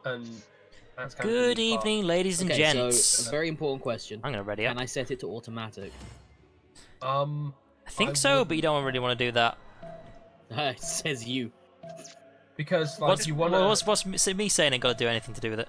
and that's kind of the Good neat part. evening, ladies and Okay, gents. so a very important question. I'm gonna ready Can up. I set it to automatic? Um, I think I so, but you wouldn't. don't really want to do that. It says you. Because like you wanna. What's me saying ain't got to do anything to do with it?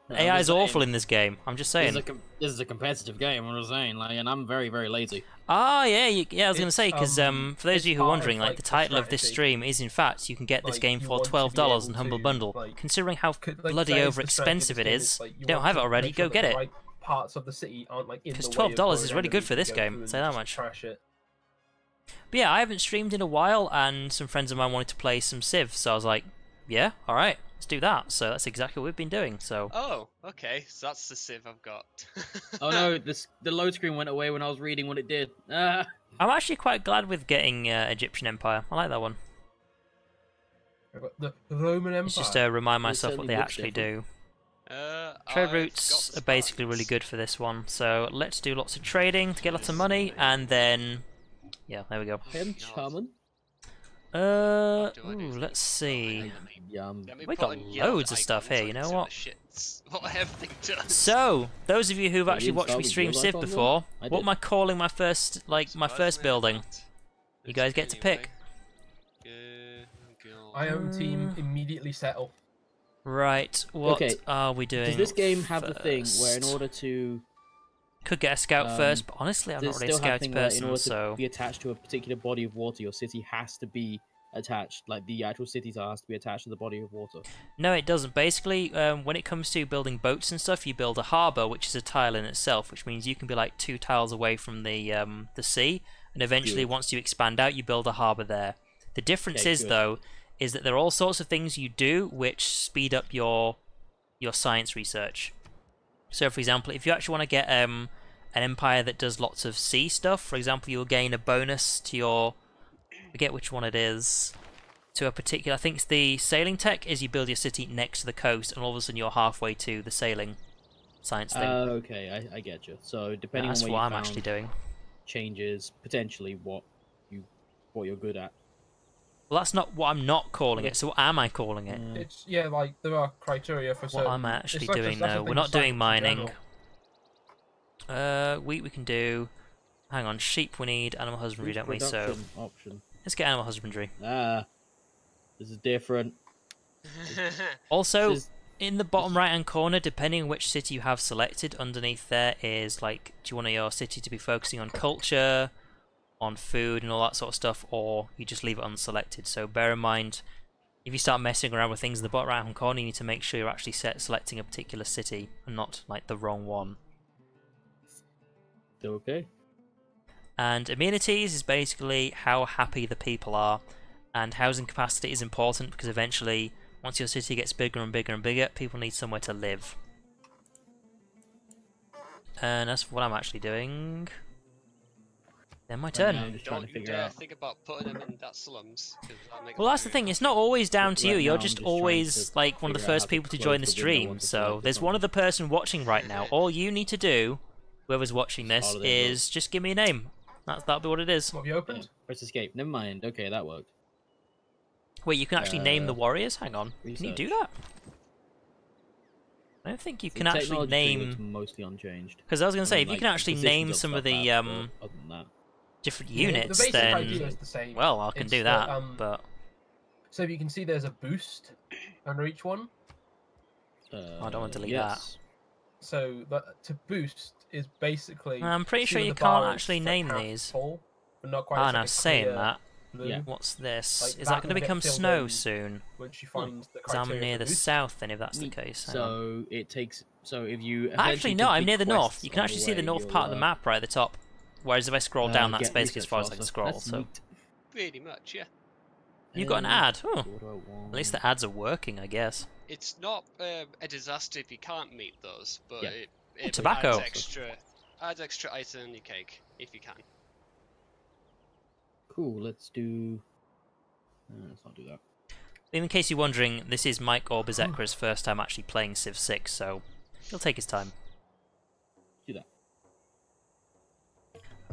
No, AI is awful in this game. I'm just saying. This is a competitive game. I'm just saying, like, and I'm very, very lazy. Ah, yeah, yeah. I was gonna say because for those it's of you who are part wondering, of, like like, the the title of this strategy. stream is in fact you can get this Like, game you for want to be $12 in able Humble to, Bundle. like- Considering how Like, bloody that is over the strategy of expensive this it game, is, it's like, you don't have it want to already. make sure Go that get the it. right parts of the city aren't like in Because the way of $12 is throwing really good enemies for you this go game, through I'll and say that just much. Trash it. But yeah, I haven't streamed in a while, and some friends of mine wanted to play some Civ, so I was like, yeah, all right, let's do that. So that's exactly what we've been doing. So. Oh, okay. So that's the Civ I've got. Oh no, the load screen went away when I was reading what it did. Ah. I'm actually quite glad with getting Egyptian Empire. I like that one. I've got the Roman Empire. It's just to remind myself what certainly they looks actually do. Trade I've routes got are basically really Spartans. good for this one. So let's do lots of trading to get lots of money, and then yeah, there we go. I am charming. Let's see. Yum. Let me We put got on yellow loads of stuff icons here, so you I know can what? see the shits, what everything does. So those of you who've Wait, actually you watched me installed stream yellow Civ icons on? before, I what did. am I calling my first Surprisingly building? not. You guys get to pick. I own team immediately settle. Right, what Okay, are we doing? Does this game have the thing where in first? order to Could get a scout first, but honestly, I'm does not it really a still have scout thing where in person, order so to be attached to a particular body of water, your city has to be attached, like the actual city has to be attached to the body of water? no, it doesn't. Basically, when it comes to building boats and stuff, you build a harbour, which is a tile in itself, which means you can be like 2 tiles away from the sea, and eventually, Good. once you expand out, you build a harbour there. The difference Okay, is, good. though, is that there are all sorts of things you do which speed up your science research. So, for example, if you actually want to get an empire that does lots of sea stuff, for example, you'll gain a bonus to your, I forget which one it is, to a particular, I think it's the sailing tech, is you build your city next to the coast, and all of a sudden you're halfway to the sailing science thing. Okay, I get you. So depending That's on what what you I'm found, actually doing. changes potentially what you're good at. Well, that's not what I'm not calling it, so what am I calling it? It's like there are criteria for What certain. am I actually it's like doing that's the though? We're thing not with doing science in mining. general. Wheat we can do. Hang on, sheep we need, animal husbandry, don't we? So Production option. let's get animal husbandry. Ah, this is different. Also, This is- in the bottom right hand corner, depending on which city you have selected, underneath there is like, do you want your city to be focusing on culture, on food and all that sort of stuff, or you just leave it unselected. So bear in mind, if you start messing around with things in the bottom right hand corner, you need to make sure you're actually selecting a particular city and not like the wrong one. Okay. And amenities is basically how happy the people are, and housing capacity is important because eventually, once your city gets bigger and bigger and bigger, people need somewhere to live. And that's what I'm actually doing. Then my turn. I'm just trying Don't to you figure dare out. think about putting them in that slums. 'Cause that'll make Well, them that's the very thing. It's not always down to you. Right You're now, I'm just just trying always to like one of the figure out first how to people to close join the the window stream. once it's So selected there's something. one other person watching right now. All you need to do, whoever's watching this, Follow their is just give me a name. That'll be what it is. What have you opened? Press escape. Never mind. Okay, that worked. Wait, you can actually name the warriors? Hang on. Can you do research. that? I don't think you The can actually technology tree name. looks mostly unchanged. Because I was going to say, I if mean, you can like, actually positions name of some of stuff the have, but other than that. different Yeah, units, the basic then idea is the same. well, I can It's do that, that. But So you can see there's a boost under each one. I don't want to delete yes. So to boost is basically. I'm pretty see sure when you the can't bar is, actually like, name half these. full, but not quite. Ah, It's now like a saying clear that, blue, Yeah. what's this? Like, Is that that going to will get become filled snow in soon? Once you find the Because I'm criteria near for the boost. south, then, if that's the Neat. case. Hang on. So it takes. So if you Actually, eventually no, I'm complete near the north. quests You can on actually see the way, north you'll, part of the map right at the top. Whereas if I scroll down, that's get basically as research far as I can faster. scroll. That's So neat. Pretty much, yeah. you got an ad. Oh, What do I want? at least the ads are working, I guess. It's not a disaster if you can't meet those, but Yeah. it Tobacco. adds extra icing on your cake if you can. Cool. Let's do. Let's not do that. In case you're wondering, this is Mike or Berserker's first time actually playing Civ 6, so he'll take his time. Do that.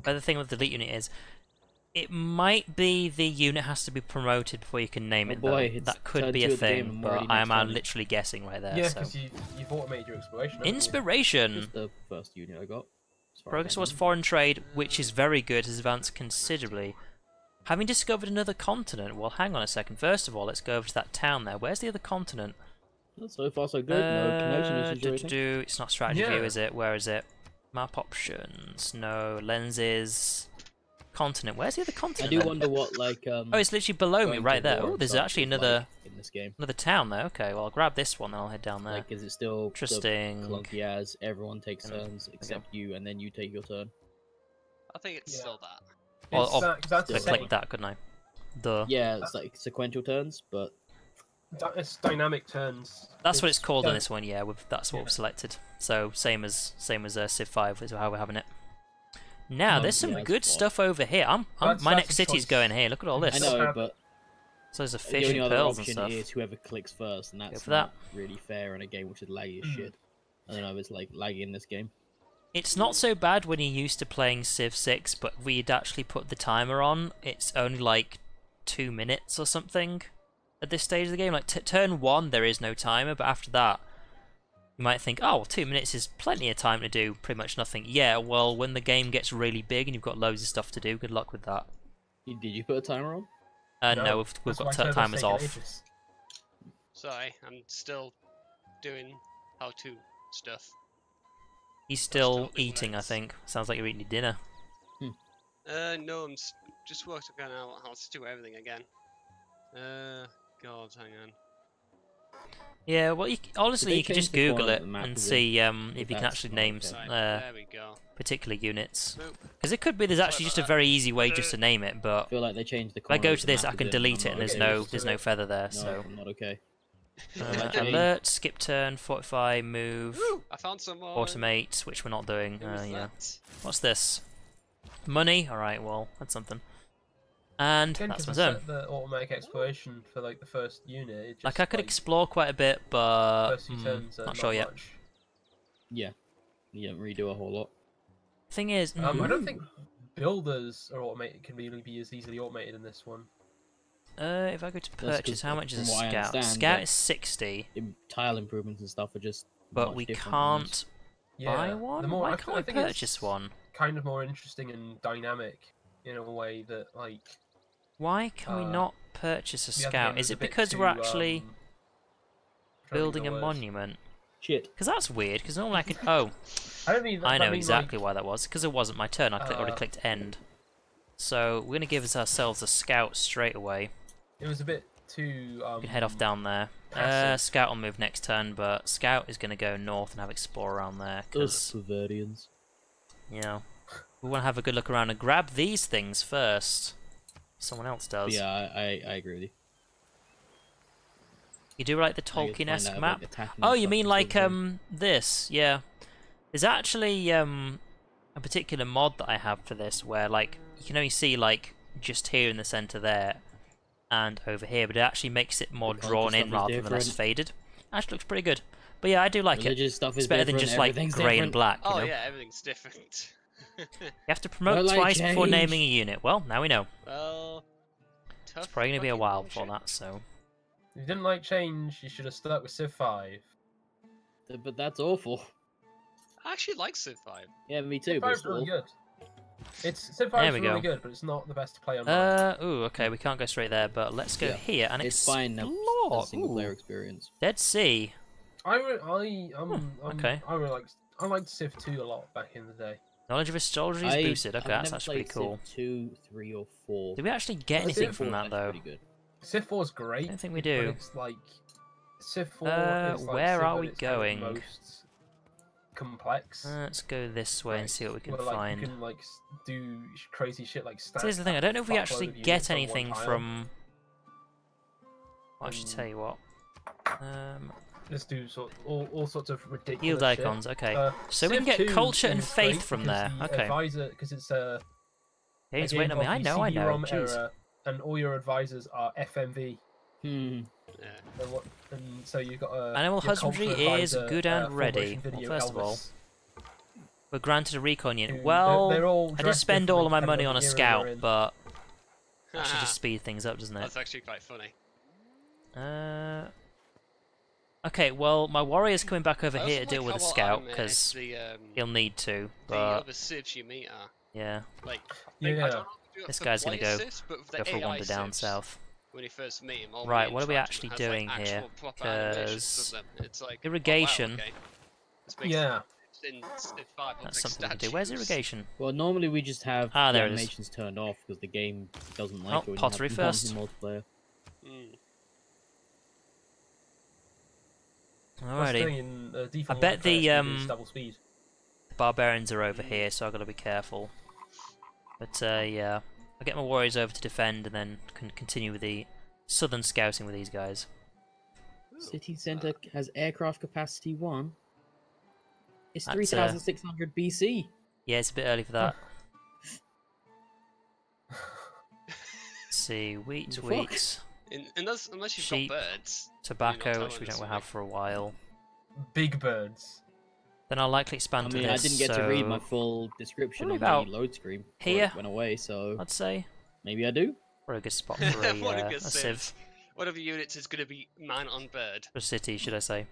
But the thing with the delete unit is, It might be the unit has to be promoted before you can name Oh it, boy, though. it's That could turn be 2 a of the game thing, and but already I next am turn. literally guessing right there. Yeah, so. because you've automated your exploration. haven't you? Inspiration! Just the first unit I got. as far as Progress I towards know. foreign trade, which is very good, has advanced considerably. Having discovered another continent, well, hang on a second. First of all, let's go over to that town there. Where's the other continent? So far so good. No connection issues or anything. It's not strategy view, Yeah. is it? Where is it? Map options. No. Lenses. Continent. Where's the other I continent? do then? wonder what like Oh, it's literally below me, going right to there. war Oh, and there's stuff actually is another like in this game. town there. Okay, well, I'll grab this one and I'll head down there. Like, is it still Interesting. the clunky as everyone takes Okay. turns except you, and then you take your turn? I think it's Yeah. still that. It's I'll that's still click insane. that, couldn't I? Duh. Yeah, it's like sequential turns, but It's dynamic turns. That's what it's called in yeah. this one. Yeah, that's what Yeah. we've selected. So same as Civ 5 is how we're having it. Now there's some yeah, good it's stuff over here. My That's next a city's choice. going here. Look at all I this. I know, have- but So there's a the fish only and other pearls and option stuff. is whoever clicks first, and that's for not really fair in a game which is laggy as Mm. shit. I don't know if it's like laggy in this game. It's not so bad when you're used to playing Civ 6, but we'd actually put the timer on. It's only like 2 minutes or something at this stage of the game. Like turn 1, there is no timer, but after that, you might think, oh, well, 2 minutes is plenty of time to do pretty much nothing. Yeah, well, when the game gets really big and you've got loads of stuff to do, good luck with that. Did you put a timer on? No, we've that's got why servers timers taking off. ages. Sorry, I'm still doing how-to stuff. He's still Still doing eating, I legs. think. Sounds like you're eating your dinner. No, I'm just working out how to do everything again. God, hang on. Yeah, well, honestly, they you can change just the Google corner it of the map and as see if you can that's actually not name okay. Right, there we go. particular units. Nope. Because it could be there's actually Sorry just about a very easy way just to name it, I but feel like they changed the if I corner go of to the this, map I can as in, delete it, I'm and not okay. there's no feather there. No, So I'm not okay. alert, skip turn, fortify, move, Woo! I found someone. automate, which we're not doing. Who was Yeah. that? What's this? Money. All right. Well, that's something. And Again, that's my because I turn. set the automatic exploration for like the first unit. It just, Like I could explore quite a bit, but first few turns are not sure yet. much. Yeah, you don't really do a whole lot. Thing is, I don't think builders are automated can really be as easily automated in this one. if I go to 'cause purchase, how much is a from what I scout? understand, Scout that- is 60, Tile improvements and stuff are just but much we different can't Yeah, buy one. The more, Why I, can't I we think purchase it's one? kind of more interesting and dynamic in a way that like Why can we uh, not purchase a the other scout? game Is was it a bit because too, we're actually trying to think building of a the word. monument? shit. Because that's weird. Because normally I can. Oh, I don't mean that, I that know mean, exactly why that was. Because it wasn't my turn. I already Uh, clicked end. So we're gonna give ourselves a scout straight away. It was a bit too. We can head off down there. passive. Scout will move next turn, but Scout is gonna go north and have explore around there. Those Because Bavarians. you know we want to have a good look around and grab these things first. Someone else does. Yeah, I agree with you. You do like the I get to find Tolkien-esque out map? about attacking Oh, and you stuff mean and like sort of thing. this? Yeah. There's actually a particular mod that I have for this where like you can only see like just here in the center there and over here, but it actually makes it more The colour drawn stuff in is rather than less different. faded. Actually looks pretty good. But yeah, I do like it. Religious stuff is It's better than different, just like everything's grey and different. black. You Oh know? yeah, everything's different. You have to promote I like twice before change. naming a unit. Well, now we know. Well, tough. It's probably gonna be a fucking while bullshit. before that. So If you didn't like change, you should have stuck with Civ 5. But that's awful. I actually like Civ 5. Yeah, me too. Civ But 5 is really still. good. Civ There 5 is we really go. good, but it's not the best to play online. ooh, okay, we can't go straight there, but let's go Yeah, here and It's fine now. explore. A single player Ooh, experience. Dead Sea. Okay. I liked Civ 2 a lot back in the day. Knowledge of astrology is boosted. Okay, I've that's never actually pretty played cool. Civ 2, 3, or 4. Did we actually get Civ anything 4 from that though? Pretty good. Civ 4 is great. I don't think we but do. It's like Civ 4 is like where Civ are at we its kind of going? most complex. Let's go this way and Right, see what we can where, like, find. You can like do crazy shit like stack. So here's the thing, I don't know if we fuckload actually of units get on one anything tile. from... Well, I should tell you what. Just do all sorts of ridiculous Yield shit. icons, okay. Uh, So we can Civ get 2 culture and is faith great from because there. the Okay. Advisor, because it's a He's game waiting on me. of I the know, CD-ROM Jeez. era, and all your advisors are FMV. Hmm. Yeah. And so you've got a Animal your cultural husbandry is advisor, good and full ready. motion Well, video first of all, Elvis, we're granted a recon unit. who- Well, they're all I did dressed spend all of my differently money on a depending on the era scout, they're in. but Actually, just speed things up, doesn't it? That's actually quite funny. Okay, well, my warrior's coming back over I here to also deal like with a how scout, automated because he'll need to, the but other civs you meet are. yeah, Like, Yeah. I don't know if you do it this for guy's gonna player go civs, but for go the for a AI wander down civs, south. when you first meet him, all the Right, what are we interaction actually has, doing like, here? actual proper animations 'Cause of them. It's like, irrigation- Oh, wow, okay. This makes Yeah. in Civ 5 look That's like something we can do. Where's statues. irrigation? Well, normally we just have Ah, the there it is. animations turned off because the game doesn't like Oh, it when pottery you have first. multiplayer. Mm. What's the Alrighty. thing in default? I bet the, multiplayer, speed is double speed. Barbarians are over here, so I've got to be careful. But yeah, I'll get my warriors over to defend, and then can continue with the southern scouting with these guys. City center has aircraft capacity 1. It's That's, 3600 BC. Yeah, it's a bit early for that. Let's see, wheat, The fuck? wheat, Unless you've Sheep, got birds. tobacco, telling which we us don't have for a while. Big birds. Then I'll likely expand I to mean, this. I didn't get to read my so full description Probably on about the load screen before here. it went away, so I'd say maybe I do. probably a good spot for a, One of a your civ. civs. One of the units is going to be man on bird. For a city, should I say?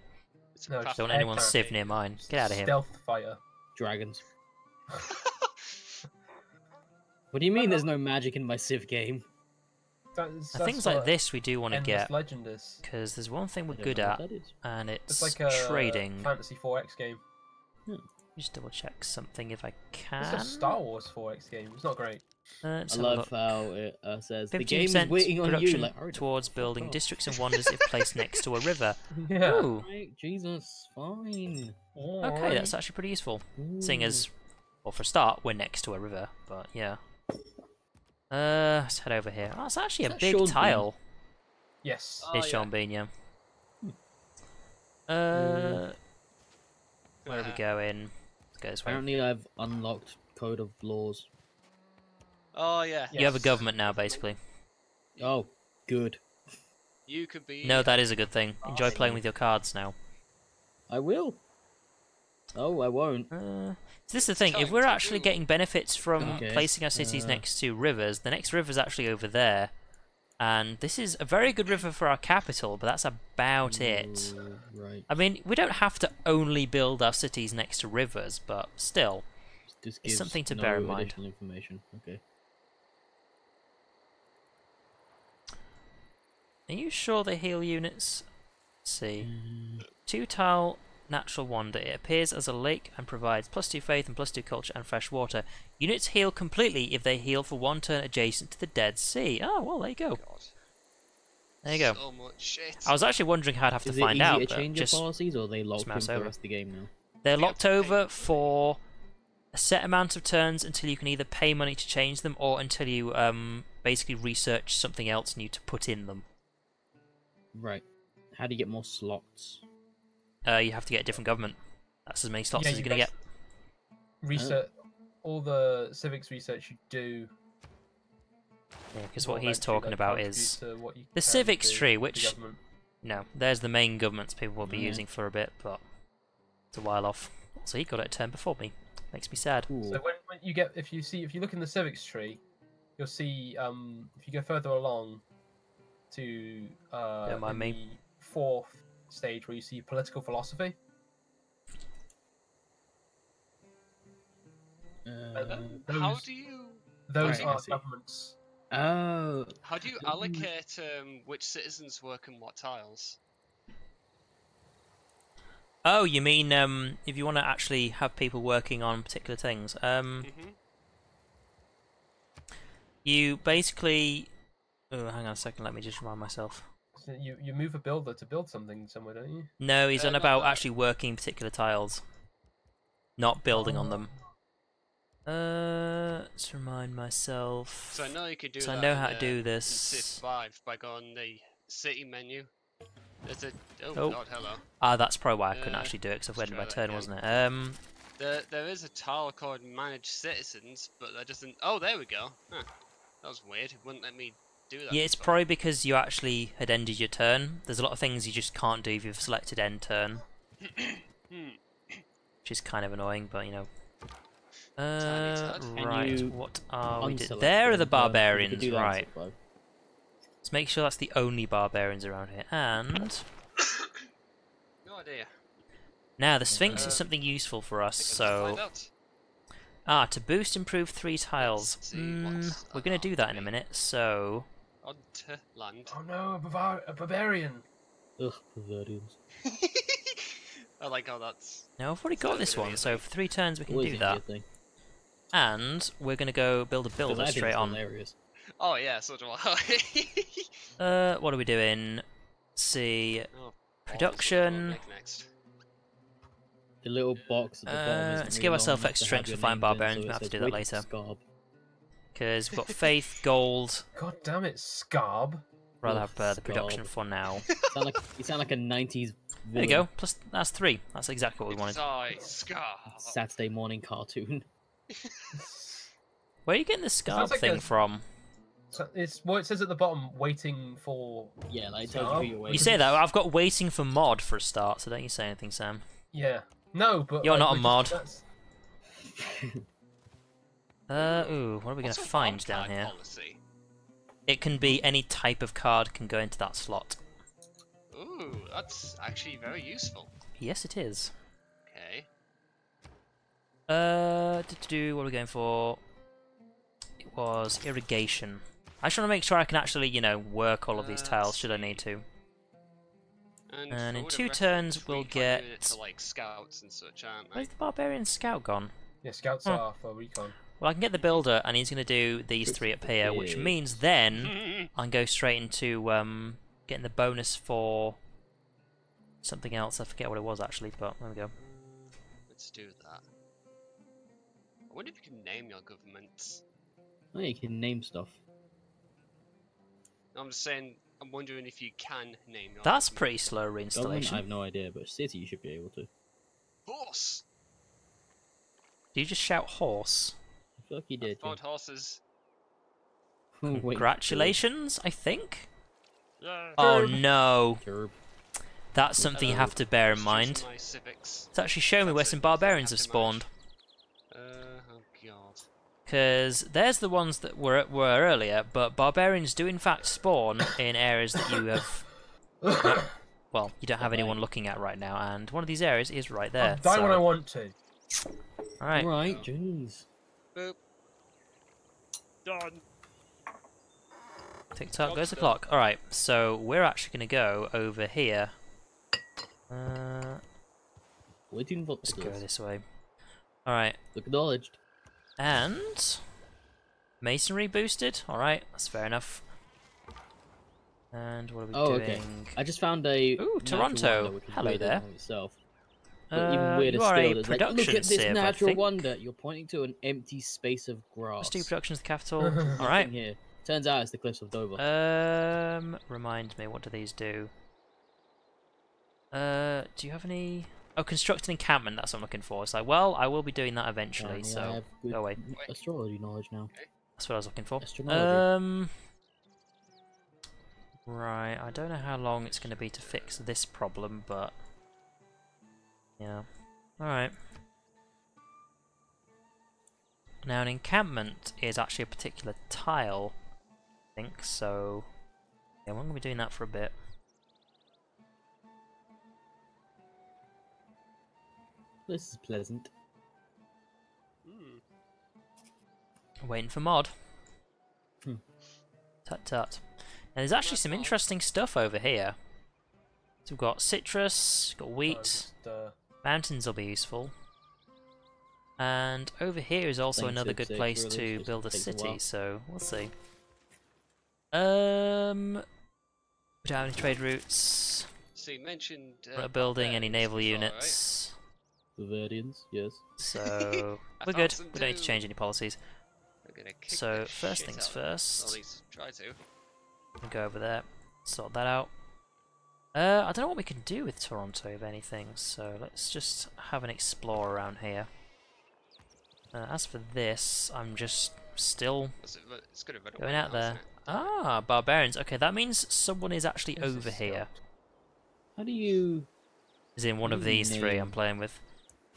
It's a No, craft Don't Aircraft. anyone civ near mine. Get out of here. Stealth fighter. Dragons. What do you mean there's no magic in my Civ game? Things like this we do want to Endless get, Legend is. because there's one thing I we're don't good know at, what that is. and It's it's like a trading. Fantasy 4X game. Just double check something if I It's can. a Star Wars 4X game. It's not great. Let's I have a love look. how it says the game is 15% waiting on you. production Like, hurry the towards fuck building up. districts and wonders if placed next to a river. Yeah. Ooh, Right, Jesus, fine. okay, that's actually pretty useful. Seeing as, well, for a start, we're next to a river, but yeah. Let's head over here. Oh, it's actually Is a that big Sean Bean? tile. Yes. Oh, It's yeah. Sean Bean, yeah. Where are we going? Let's go this way. Apparently, I've unlocked Code of Laws. Oh yeah. You have a Yes. government now, basically. Oh, good. You could be. No, that is a good thing. Enjoy playing Awesome. with your cards now. I will. Oh, I won't. So this is the thing, if Telling we're to actually do. getting benefits from Okay, placing our cities uh, next to rivers, the next river's actually over there. And this is a very good river for our capital, but that's about it. Right. I mean, we don't have to only build our cities next to rivers, but still. This gives something to no bear in mind. additional information. Okay. Are you sure they heal units? Let's see. Mm, 2-tile natural wonder. It appears as a lake and provides +2 faith and +2 culture and fresh water. Units heal completely if they heal for 1 turn adjacent to the Dead Sea. Oh, well, there you go. God. There you go. So much shit. I was actually wondering how I'd have to Is it find easy out, to but change your just policies, or are they locked in mouse for the over. rest of the game now? they're You have locked to pay over money. for a set amount of turns until you can either pay money to change them or until you basically research something else new to put in them. Right. How do you get more slots? You have to get a different government. That's as many slots Yeah, as you you're going to get. Research all the civics research you do. Because will what he's eventually, talking like, about contribute is to what you the can civics do tree, to the which government. no, there's the main governments people will be Yeah. using for a bit, but it's a while off. So he got it a turn before me. Makes me sad. Cool. So when you get, if you look in the civics tree, you'll see if you go further along to Don't mind in me. the 4th stage where you see political philosophy. How those- do you Those Right, I are see. governments. Oh, allocate which citizens work in what tiles? Oh, you mean if you want to actually have people working on particular things? Mm-hmm. You basically. Oh, hang on a second. Let me just remind myself. So you move a builder to build something somewhere, don't you? No, he's on not about that. actually working particular tiles, not building on them. Let's remind myself. So I know you could do So I that. know in, how to do in this. Civ 5 by going on the city menu. There's a Oh. God, hello. Ah, that's probably why I couldn't Yeah, actually do it because I've let's waited my try that turn, again. wasn't it? There is a tile called Manage Citizens, but that doesn't. Oh, there we go. Huh. That was weird. It wouldn't let me do that. Yeah, it's before. probably because you actually had ended your turn. There's a lot of things you just can't do if you've selected end turn, Hmm. which is kind of annoying, but you know. tad. Right, you what are we doing? unselect There are the them? You could barbarians, do that right. instead, Let's make sure that's the only barbarians around here. And No idea. now the Sphinx is something useful for us, Find so... out. to boost improve 3 tiles. Let's see what's We're going to do that in a me. minute, so... On to land. Oh no, a barbarian. Ugh, Bavarians. I like how that's. Now I've already It's not got this gonna be one, a so thing. for 3 turns we can Always do a that. good thing. And we're going to go build a 'Cause builder I think straight it's on. hilarious. Oh yeah, so do I. What are we doing? Let's see... Oh, Production. make next. The little box at the bottom isn't let's really give long ourselves enough extra to have strength your for fighting names in, barbarians, so we'll it have to says do that waiting later. for Scarb. Because we've got faith, gold... God damn it, Scarb. Rather Ugh, have the production Scarb. for now. You sound like a 90s There you villain. go, plus that's 3. That's exactly what we wanted. It's I, Scar. Saturday morning cartoon. Where are you getting the scarf sounds like thing a- from? So it's what it says at the bottom, waiting for. Yeah, like it tells you who you're waiting. You say that, I've got waiting for mod for a start, so don't you say anything, Sam. Yeah. No, but You're like, not a we're mod. that's- Ooh, what are we going What's to a find wild down card here? Policy? It can be any type of card can go into that slot. Ooh, that's actually very useful. Yes, it is. Okay. What are we going for? It was irrigation. I just want to make sure I can actually, you know, work all of these tiles should I need to. And for in whatever 2 reference, turns we we'll can do it get... for like scouts and such, aren't they? Where's the barbarian scout gone? Yeah, scouts Huh. are for recon. Well, I can get the builder, and he's going to do these 3 up here, which Okay. means then I can go straight into getting the bonus for something else. I forget what it was actually, but there we go. Let's do that. I wonder if you can name your governments. Oh, you can name stuff. I'm just saying, I'm wondering if you can name your That's government. pretty slow Government, I reinstallation. have no idea, but city you should be able to. Horse! Do you just shout horse? I feel like you I did. found horses. Wait, Congratulations, I think? Yeah. Oh no, Gerb. that's something you have to bear in mind. My civics. It's actually showing me where That's some it. barbarians have Have to spawned. Oh god. Because there's the ones that were earlier, but barbarians do in fact spawn in areas that you have... well, you don't have anyone looking at right now, and one of these areas is right there. I'll die when I so... want to. Alright, Right, jeez. Boop. Done. tick-tock goes the Job's clock. Alright, so we're actually going to go over here. Waiting for Let's go this way. Alright, Acknowledged. and... masonry boosted? Alright, that's fair enough. And what are we Oh, doing? okay. I just found a. Ooh, natural Toronto. wonder, which is Hello weirder there. than Itself. But even weirder you are still, a there's like, look production at this sieve, I natural think. wonder. You're pointing to an empty space of grass. Let's do production's the capital. Nothing Alright. Here. Turns out it's the Cliffs of Dover. Remind me, what do these do? Do you have any... Oh, construct an encampment, that's what I'm looking for. It's like, well, I will be doing that eventually, Apparently I so... have good go away. astrology knowledge now. That's what I was looking for. Astronology. Right, I don't know how long it's going to be to fix this problem, but... yeah. Alright. Now, an encampment is actually a particular tile, I think, so... yeah, we're going to be doing that for a bit. This is pleasant. Hmm. Waiting for mod. Hmm. Tut tut. And there's actually some interesting stuff over here. So we've got citrus, got wheat, Just, mountains will be useful. And over here is also Thanks, another Sid good Six, place really, to just build a takes a city, while. so we'll see. We don't have any trade routes. So you mentioned. We're not building any barbarians naval before, units. Bavarians, yes. So I we're found good. some We don't need to too. change any policies. Right? We're gonna kick So the first shit things out of them. Or first. at least try to. We'll go over there, sort that out. I don't know what we can do with Toronto, if anything, so let's just have an explore around here. As for this, I'm just still It's gonna run going away out now, isn't there. it? Ah, barbarians. Okay, that means someone is actually This is over here. How do you Is in one of Ooh, these three I'm name. playing with.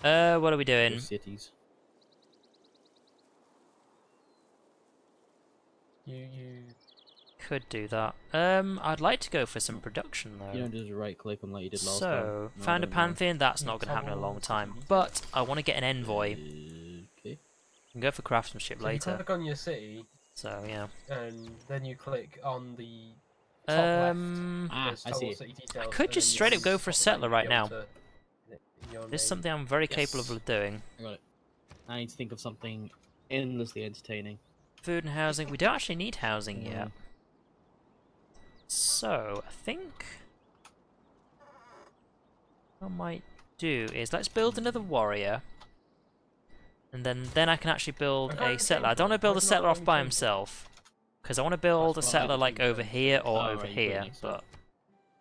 What are we doing? your cities? You. Could do that. I'd like to go for some production though. You don't just right click them like you did last time. So, No, found a don't worry. Pantheon, that's You not going to happen in a long toggle time. city But I want to get an envoy. Okay. I can go for craftsmanship So if you later. click on your city, So, yeah. and then you click on the top left. There's I toggle see. city I details, could and just then you straight can up go for a pop it settler in right your now. name. This is something I'm very capable Yes. of doing. I got it. I need to think of something endlessly entertaining. Food and housing. We don't actually need housing Yeah. yet. So, I think what I might do is let's build another warrior. And then I can actually build Okay, a settler. I don't want to why build a is it not settler off letting me by change it? himself. Because I want to build a That's settler fine. like over here or Oh, over right, you put it here. next to it. But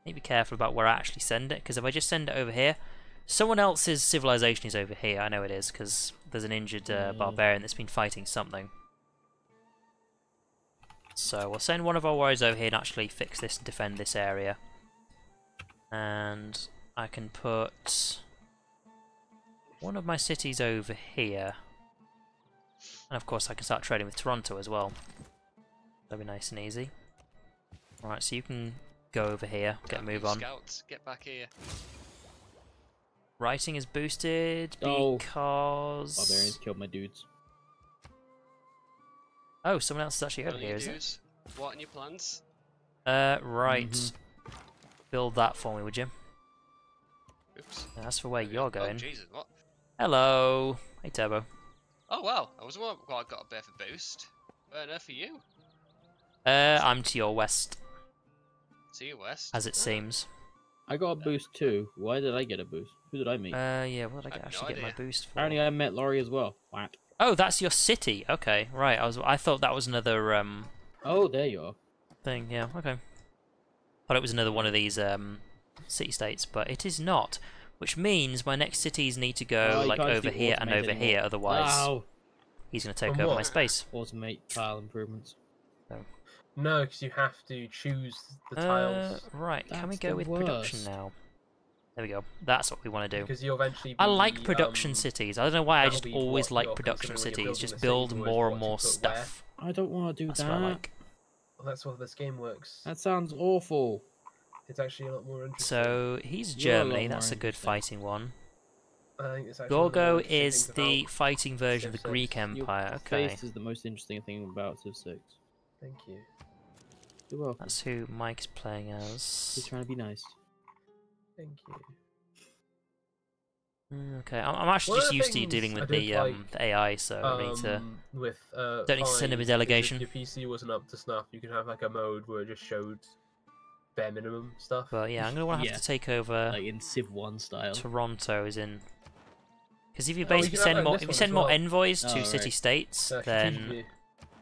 need to be careful about where I actually send it. Because if I just send it over here, someone else's civilization is over here. I know it is because there's an injured barbarian that's been fighting something. So we'll send one of our warriors over here and actually fix this and defend this area. And I can put one of my cities over here. And of course I can start trading with Toronto as well. That'll be nice and easy. Alright, so you can go over here, get a move on. Scouts, get back here. Writing is boosted Oh. because... Barbarians killed my dudes. Oh, someone else is actually over Don't here, you is it? dues? What in your plans? Right. Mhm. Build that for me, would you? Oops. That's for where you're Oh going. Jesus, what? Hello. Hey, Turbo. Oh wow, I was well, I got a bit of a boost. Where on earth are you? I'm to your west, See you west. as it seems. I got a boost too. Why did I get a boost? Who did I meet? Yeah, what did I I have actually no get my idea. boost for? Apparently I met Laurie as well. What? Oh, that's your city. Okay, right. I thought that was another Oh, there you are. thing. Yeah, okay. Thought it was another one of these city states, but it is not. Which means my next cities need to Oh, go you like can't over do here and automate over anymore. here. Otherwise, Wow. he's going to take From over what? my space. Automate tile improvements. No, because you have to choose the tiles. Right. Can we That's go the with production worst. now? There we go. That's what we want to do. Because you'll eventually. I be, like production cities. I don't know why I that'll just be always what like you're production considering when you're cities. building Just the city, build is more what and to more put where. stuff. I don't want to do That's that. what I like. Well, that's what this game works. That sounds awful. It's actually a lot more interesting. So he's You're a lot Germany. more That's a good interesting. fighting one. I think it's actually one of the more Gorgo interesting is things the about fighting version of the Civ Greek 6. Empire. Your Okay, face is the most interesting thing about Civ 6. Thank you. You're welcome. that's who Mike's playing He's as. trying to be nice. Thank you. Okay, I'm actually One of just the used to things dealing I with did the AI, so I need to. With Don't need to send him a Fi, is delegation. If your PC wasn't up to snuff, you could have like a mode where it just showed bare minimum stuff. But yeah, I'm gonna have Yeah. to take over Like in Civ 1 style. Toronto. Is in. Because if you Oh, you basically can have send that in more, this if you one send as more well. envoys to Oh, city right. states, then Strategically.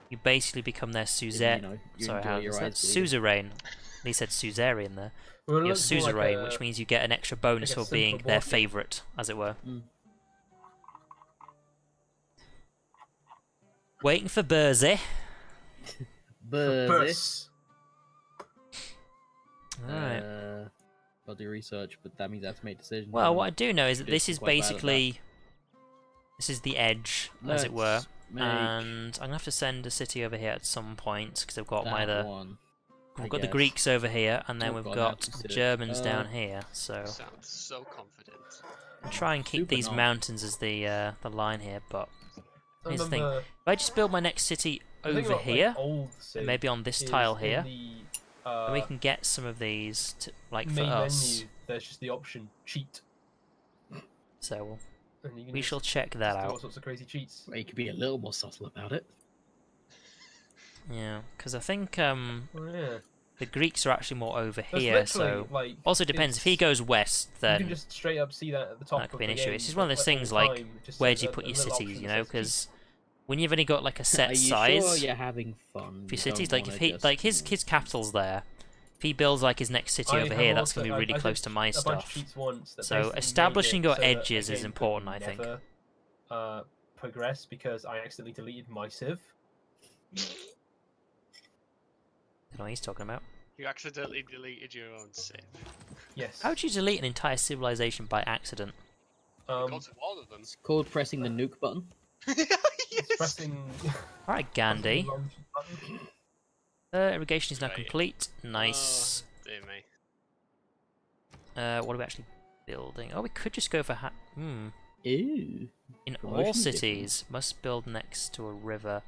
you basically become their You suzerain. know, you Sorry, enjoy how your is that? eyes bleeding. Suzerain. He said suzerain there. Well, it You're looks more like suzerain, a- which means you get an extra bonus like a for being simple their board game. favourite, as it were. Mm. Waiting for Burzy. Burzy. bursts. Alright. I'll do research, but that means I have to make decisions. Well, what I do know is that Good, this is quite bad at that. basically... This is the edge, as it were. Let's make And I'm going to have to send a city over here at some point, because I've got that one. We've I got the guess. Greeks over here, and then Oh we've God, got that's the considered. Germans down here. So Sounds so confident. I'll try and keep Super these not. mountains as the line here. But I here's the thing: remember- if I just build my next city the thing over about, like, here, old Civ and maybe on this is tile in here, the, then we can get some of these, to, like for main us. menu. There's just the option cheat, So and you can we just, shall check that just do all out. sorts of crazy cheats. Well, you could be a little more subtle about it. Yeah, because I think Oh yeah. the Greeks are actually more over That's here. literally, So like, also depends if he it's- goes west, you then can just straight up see that at the top. that could of be an the issue. game, It's just one of those all things the like, time, it just where says do you a- put a your little cities? option You that know, says cheat. because when you've only got like a Are set you size. sure you're having fun? For You cities, don't like if wanna he, just- like his capital's there. If he builds like his next city I over have here, that's also- gonna be really I close did to my a bunch of stuff. cheats once that So basically made establishing it your so that a edges is game important, could I think. never, progress because I accidentally deleted my Civ. I don't know what he's talking about. You accidentally deleted your own save. Yes. How would you delete an entire civilization by accident? Got to one of them. It's called pressing the nuke button. it's Yes. pressing. Alright, Gandhi. launch button. Irrigation is now Right. complete. Nice. Oh, dear me. What are we actually building? Oh, we could just go for Ooh. in all Promotion's cities. Must build next to a river.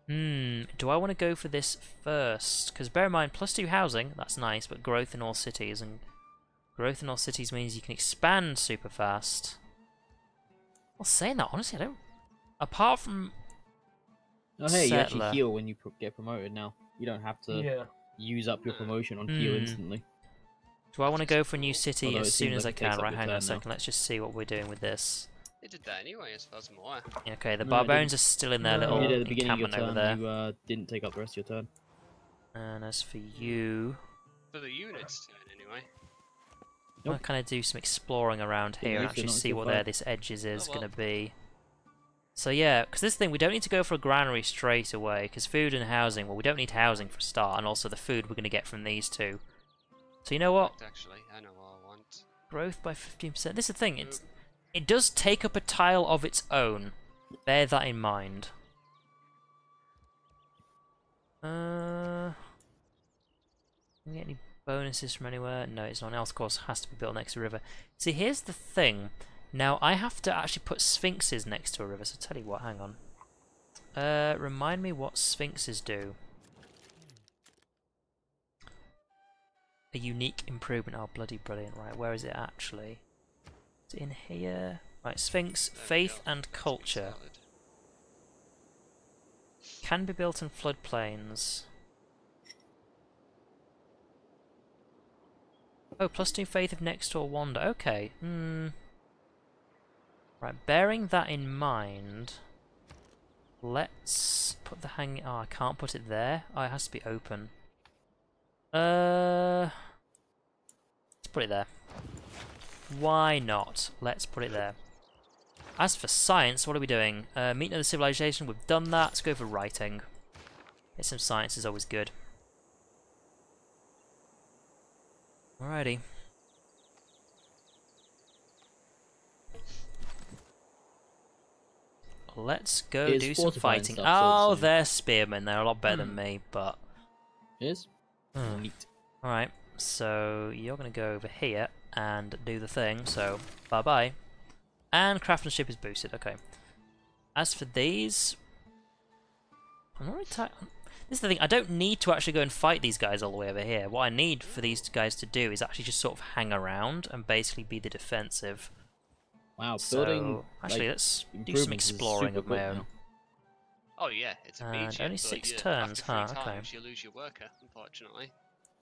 Do I want to go for this first? Because bear in mind, +2 housing, that's nice, but growth in all cities, and growth in all cities means you can expand super fast. Well, saying that, honestly, I don't... Apart from Oh, hey, you actually Settler. heal when you get promoted now. You don't have to Yeah. use up your promotion on heal Hmm. instantly. Do I want to go for a new city Although as it soon seems as like I it takes can? up Right, your hang on a turn now. second, let's just see what we're doing with this. They did that anyway, as far as I'm aware. Yeah, okay, the No, I barbarians are didn't. still in their No. little You did at the beginning of your encampment turn, over there. you didn't take up the rest of your turn. And as for you, For the units turn, anyway. I'll Nope. kind of do some exploring around Yeah, here at and least you're actually not see too what far. there this edges is Oh, going well. to be. So yeah, because this thing, we don't need to go for a granary straight away, because food and housing, well, we don't need housing for a start, and also the food we're going to get from these two. So you know what? Correct, actually, I know what I want. Growth by 15%. This is the thing, it does take up a tile of its own. Bear that in mind. Can we get any bonuses from anywhere? No, it's not. Else, of course, has to be built next to a river. See, here's the thing. Now, I have to actually put sphinxes next to a river, so tell you what, hang on. Remind me what sphinxes do. A unique improvement. Oh, bloody brilliant. Right, where is it actually? Is it in here? Right, Sphinx, There we faith go. and That's culture. solid. Can be built in floodplains. Oh, +2 faith of next door wander. Okay. Right, bearing that in mind, let's put the hang. Oh, I can't put it there. Oh, it has to be open. Let's put it there. Why not? Let's put it there. As for science, what are we doing? Meet another civilization. We've done that. Let's go for writing. Get some science is always good. Alrighty. Let's go It's do some fortifying fighting. stuff, so Oh, it's, they're spearmen. They're a lot better than me, but... Yes? Neat. Alright, so you're going to go over here and do the thing, so bye-bye. And craftsmanship is boosted, okay. As for these... I'm not really this is the thing, I don't need to actually go and fight these guys all the way over here. What I need for these guys to do is actually just sort of hang around and basically be the defensive. Wow, So, building actually, like, let's do some improvements is exploring super of my quick own. now. Oh yeah, it's And immediate. only but 6 you, turns, after 3 huh, okay. times, you lose your worker, unfortunately.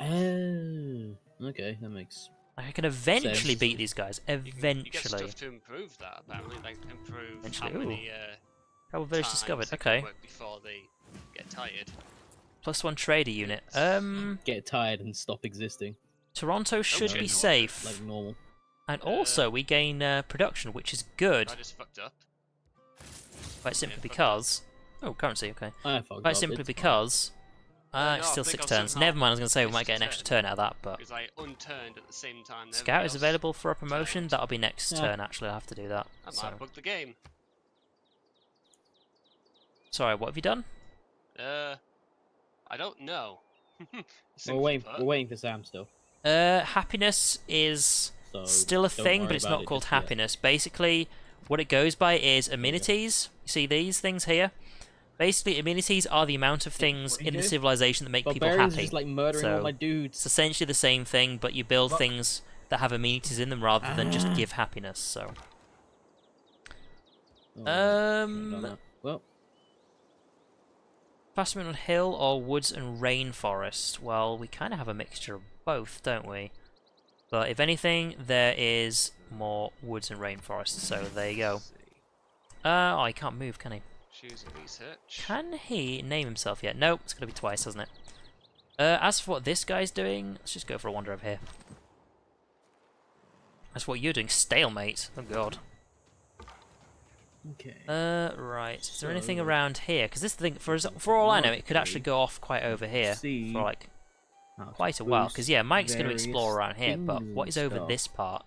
Oh, okay, that makes... I can eventually Sense. beat these guys. You get Eventually. stuff to improve that, apparently. Like, improve Eventually, how ooh. many Travel village times discovered, they can okay. work before they get tired. +1 trader unit. Get tired and stop existing, Toronto should shit, be no. safe. like normal. And also, we gain production, which is good. I just fucked up. Quite simply fuck because... Oh, currency, okay. I fucked Quite up, simply it's fine. because... No, it's I still think 6 I'll turns. somehow Never mind, I was going to say we miss might get an a extra turn. turn out of that, but... Because I unturned at the same time. Scout everybody is else available for a promotion. turned. That'll be next Yeah. turn, actually. I'll have to do that. I might So. have bugged the game. Sorry, what have you done? I don't know. We're Simply waiting, put. we're waiting for Sam still. Happiness is So still a don't thing, worry but it's about not it called just yet. happiness. Basically, what it goes by is amenities. You see these things here? Basically, amenities are the amount of things What do you in the do? civilization that make people Barbarians happy. just like murdering all So, my It's dudes. essentially the same thing, but you build Look. things that have amenities in them rather than just Ah. give happiness. So, Oh, shouldn't have done that. Well, Fastman on hill or woods and rainforest? Well, we kind of have a mixture of both, don't we? But if anything, there is more woods and rainforest. So there you go. Let's see. Oh, he can't move, can he? Choose a research. Can he name himself yet? Nope, it's going to be twice, hasn't it? As for what this guy's doing, let's just go for a wander over here. That's what you're doing, stalemate. Oh god. okay. Right. Is there anything So- around here? Because this thing, for all I know, it could actually go off quite over here See for like how to quite a while. Because boost yeah, Mike's going to various explore around here, but things what is and over stuff. this part?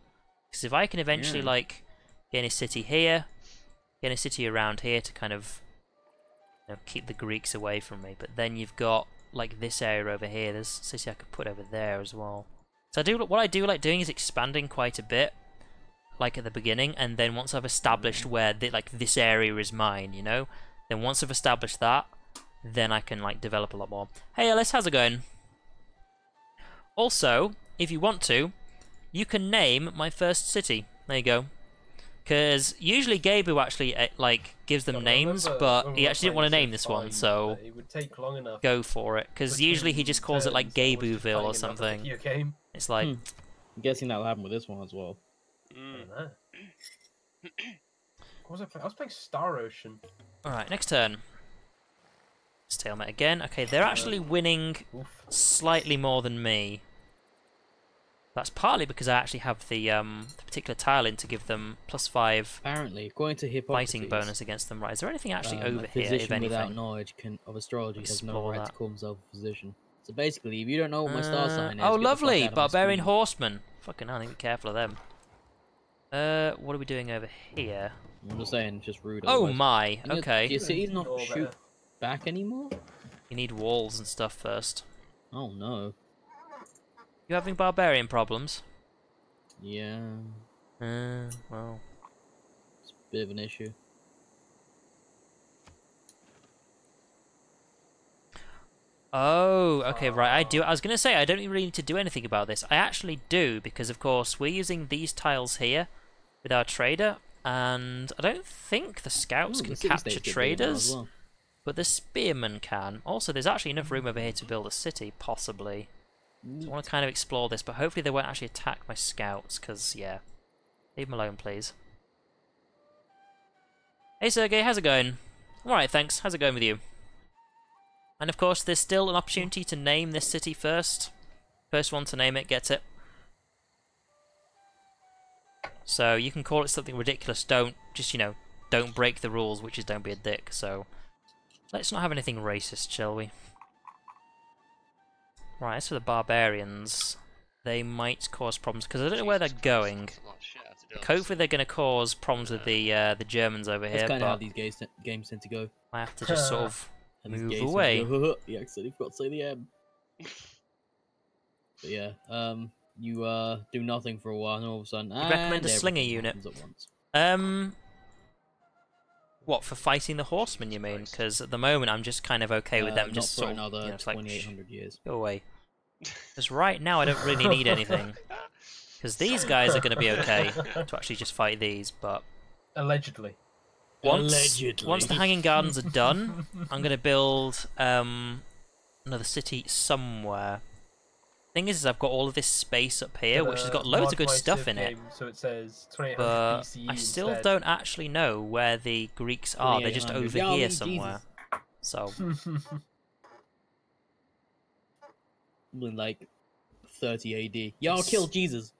Because if I can eventually Yeah. like get a city here, get a city around here to kind of keep the Greeks away from me. But then you've got like this area over here. There's a city I could put over there as well. So what I do like doing is expanding quite a bit, like at the beginning, and then once I've established where like this area is mine, you know, then once I've established that, then I can like develop a lot more. Hey Ellis, how's it going? Also, if you want to, you can name my first city. There you go. Because usually Gabu actually like gives them names, but he actually didn't want to name this one, so it would take long enough. Go for it. Because usually he just calls it like Gabuville or something. Game. It's like. I'm guessing that'll happen with this one as well. I don't know. What was I playing? I was playing Star Ocean. Alright, next turn. Stalemate again. Okay, they're actually winning slightly more than me. That's partly because I actually have the particular tile in to give them +5 Apparently, according to Hippocrates, fighting bonus against them. Right, is there anything actually over a here, if physician anything? without knowledge of astrology has no Explore right that. to call himself a physician. So basically, if you don't know what my star sign is, oh, get the fuck lovely! out of my Barbarian screen. horsemen. Fucking hell, I need to be careful of them. What are we doing over here? I'm just saying, it's just rude. Oh otherwise. my, And okay. Your city's not Ignore shoot that. back anymore? You need walls and stuff first. Oh no. You having barbarian problems? Yeah, Well. it's a bit of an issue. Oh, okay, right, I do. I was going to say, I don't really need to do anything about this. I actually do, because of course, we're using these tiles here with our trader, and I don't think the scouts Ooh, can the city capture state's getting bigger now as traders, well. but the spearmen can. Also, there's actually enough room over here to build a city, possibly. So I want to kind of explore this, but hopefully they won't actually attack my scouts, because, yeah. Leave them alone, please. Hey, Sergey, how's it going? Alright, thanks. How's it going with you? And of course, there's still an opportunity to name this city first. First one to name it gets it. So you can call it something ridiculous. Don't just, don't break the rules, which is don't be a dick. So let's not have anything racist, shall we? Right, as for the barbarians, they might cause problems because I don't know where they're going. Like, hopefully they're going to cause problems with the Germans over That's here, kind of how but these games tend to go. I have to just sort of And these move games tend to away. go, you accidentally forgot to say the M. But yeah, you do nothing for a while, and all of a sudden, recommend a slinger everything unit? happens at once. What, for fighting the horsemen, you mean? Because at the moment I'm just kind of okay with them Not just for sort of, another it's like, 2,800 years. go away. Because right now I don't really need anything. Because these guys are going to be okay to actually just fight these, but Allegedly. once the Hanging Gardens are done, I'm going to build another city somewhere. Thing is I've got all of this space up here, which has got loads of good stuff in it. So it says 2800 But BCE I still instead. don't actually know where the Greeks are. They're just 2800. over Yeah, I here mean, somewhere. So, In like 30 AD. Yeah, I'll kill Jesus.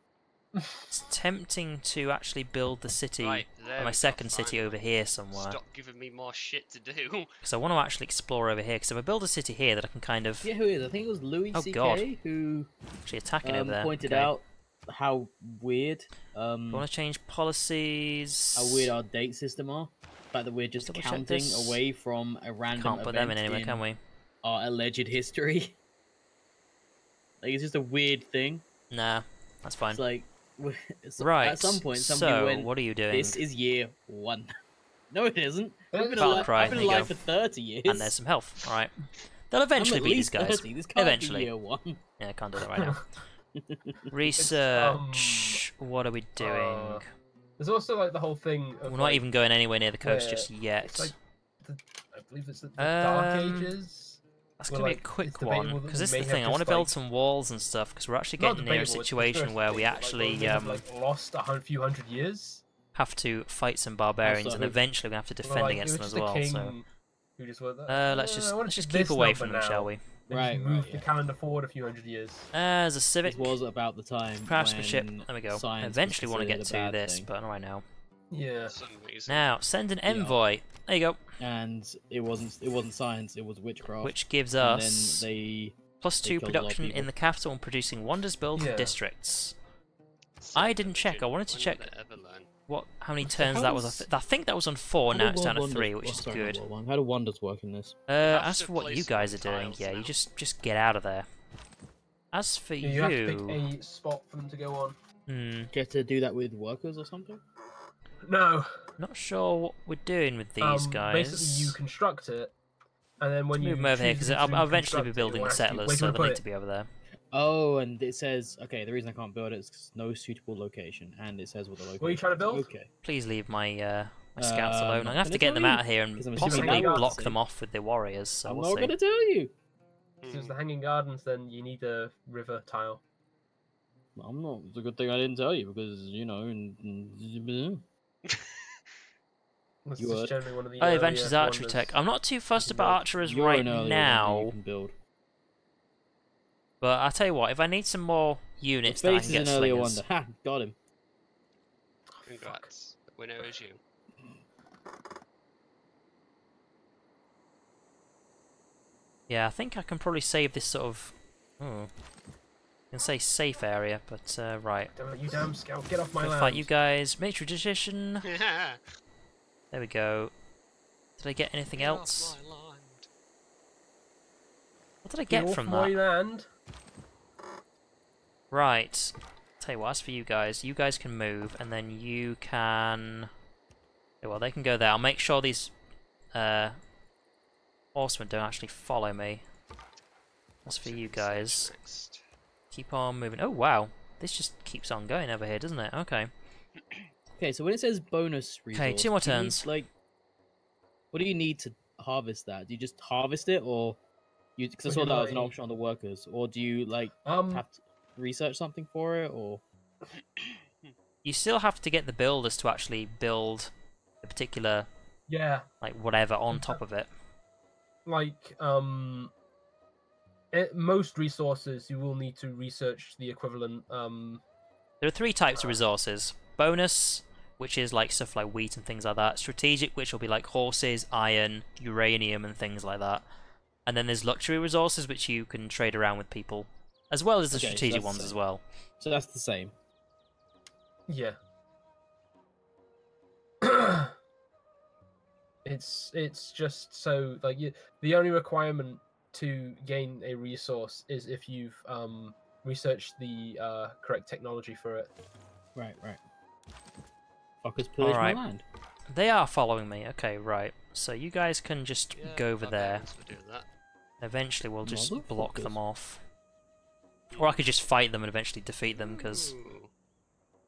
it's tempting to actually build the city, Right, there we my go, second city finally. over here somewhere. Stop giving me more shit to do. Because I want to actually explore over here. Because if I build a city here, that I can kind of Yeah, who is? I think it was Louis Oh, CK God. who actually attacking over there. pointed Okay. out how weird Do you want to change policies? how weird our date system are. The fact that we're just Double check counting this. away from a random Can't put them in event anywhere, can we? our alleged history. Like, it's just a weird thing. Nah, that's fine. It's like, Right. at some point, somebody so, went, what are you doing? this is year 1. No, it isn't. I've been Battle alive, cry, I've been there you alive go. for 30 years. And there's some health. All right. They'll I'm eventually at beat these least guys. 30. This can't Eventually. be year 1. Yeah, I can't do that right now. Research. What are we doing? There's also like the whole thing of We're not like, even going anywhere near the coast where just yet. It's like I believe it's the Dark Um, Ages. That's where, going to be like, a quick it's debatable one, that because we this is may the have thing, I want to just, build like- some walls and stuff, because we're actually Not getting near a debatable, it's situation conspiracy where we theory, but, actually like, we may have, like, lost a few hundred years. have to fight some barbarians, Also, and eventually we're going to have to defend Like, against it them was as just a well, king so... who just went, Let's just keep away from them, shall we? Then Right, just move right, the yeah. calendar forward a few hundred years. As a civic, This was about the time craftsmanship, when there we go. I science was eventually want to get considered a to bad this, thing. but not right now. Yeah. For some reason. Now, send an envoy. There you go. And it wasn't science, it was witchcraft. Which gives and us then they +2 killed a lot of production in people. the capital and producing wonders build Yeah. districts. So I didn't check, I wanted to when check did I ever learn? what? How many So turns how that was? does- I think that was on 4. How Now do it's down to World 3, Wonders- which is sorry, good. not World Wonder. How do wonders work in this? have As to for what you place guys are some doing, tiles yeah, you now. just get out of there. As for You have to pick you, a spot for them to go on. Get to do that with workers or something? No. not sure what we're doing with these guys. Basically, you construct it, and then when Move you them over here choose because them I'll to eventually be construct it, building it'll the ask you, settlers, where do so you they wanna need put to be over there. Oh, and it says, okay, the reason I can't build it is 'cause no suitable location, and it says what the location. What are you trying to build? Okay. Please leave my my scouts alone. I'm not gonna have to gonna get tell them you, out of here and 'cause I'm possibly assuming that block would them see. off with the warriors. So I'm we'll not see. gonna tell you. If it's the Hanging Gardens, then you need a river tile. I'm not. It's a good thing I didn't tell you because This You is would. generally one of the Oh, earlier Adventures Archery wonders. Tech. I'm not too fussed you about build. archers you're right an earlier wonder now, you can build. but I'll tell you what. If I need some more The units, then I face can is get an earlier slingers. wonder. Ha! Got him. Oh, fuck. Congrats. The winner is you. Yeah, I think I can probably save this sort of. I can say safe area, but right. Damn it, you damn scout, get off my Gonna land. fight you guys. Military decision. There we go. Did I get anything Get off else? my land. What did I Get get off from my that? land. Right. Tell you what, as for you guys can move, and then you can. Okay, well, they can go there. I'll make sure these horsemen don't actually follow me. As for you guys, Next. keep on moving. Oh wow, this just keeps on going over here, doesn't it? Okay. Okay, so when it says bonus resource, Okay, 2 more do you need, turns. like, what do you need to harvest that? Do you just harvest it, or you? Because I What saw do you that as an like? option on the workers, or do you like Um, have to research something for it, or? You still have to get the builders to actually build a particular, yeah, like, whatever on top of it. like, most resources you will need to research the equivalent, There are 3 types of resources. Bonus, which is like stuff like wheat and things like that. Strategic, which will be like horses, iron, uranium and things like that. And then there's luxury resources, which you can trade around with people. As well as the Okay, so strategic that's ones the as same. well. So that's the same. yeah. It's just so, like, the only requirement to gain a resource is if you've researched the correct technology for it. Right. Fuckers pillage Alright. my land. They are following me. Okay, right. So you guys can just Yeah, go over there. barbarians would do that. Eventually we'll just block Motherfuckers. them off. Or I could just fight them and eventually defeat them, because Ooh.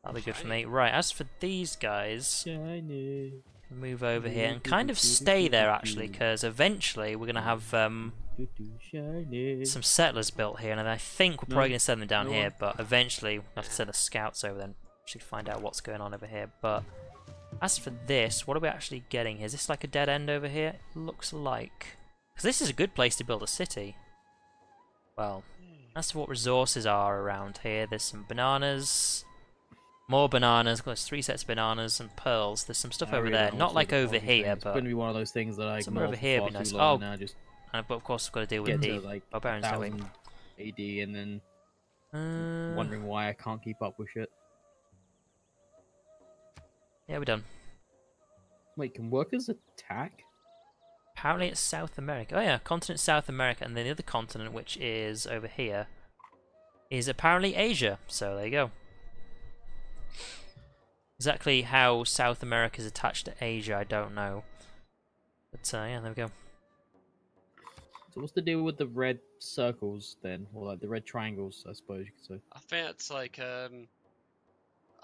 that'll be good for Shiny. me. Right, as for these guys, Shiny. move over here and kind of stay there actually, because eventually we're going to have Shiny. some settlers built here, and I think we're probably No. going to send them down No here, one. but eventually we'll have to send the scouts over then, actually find out what's going on over here. But as for this, what are we actually getting here? Is this like a dead end over here? It looks like. Because this is a good place to build a city. Well, as to what resources are around here, there's some bananas, more bananas, there's 3 sets of bananas and pearls. There's some stuff I over really there, don't not want like to over argue here, things. It's but going to be one of those things that I somewhere ignore over here for would be far nice. too long, Oh, and now just but of course we've got to deal with get the to like barbarians, don't we? 1000 AD and then wondering why I can't keep up with shit. Yeah, we're done. Wait, can workers attack? Apparently it's South America. Oh yeah, continent South America, and then the other continent, which is over here, is apparently Asia. So there you go. Exactly how South America is attached to Asia, I don't know. But yeah, there we go. So what's the deal with the red circles then, or like the red triangles? I suppose you could say. I think it's like I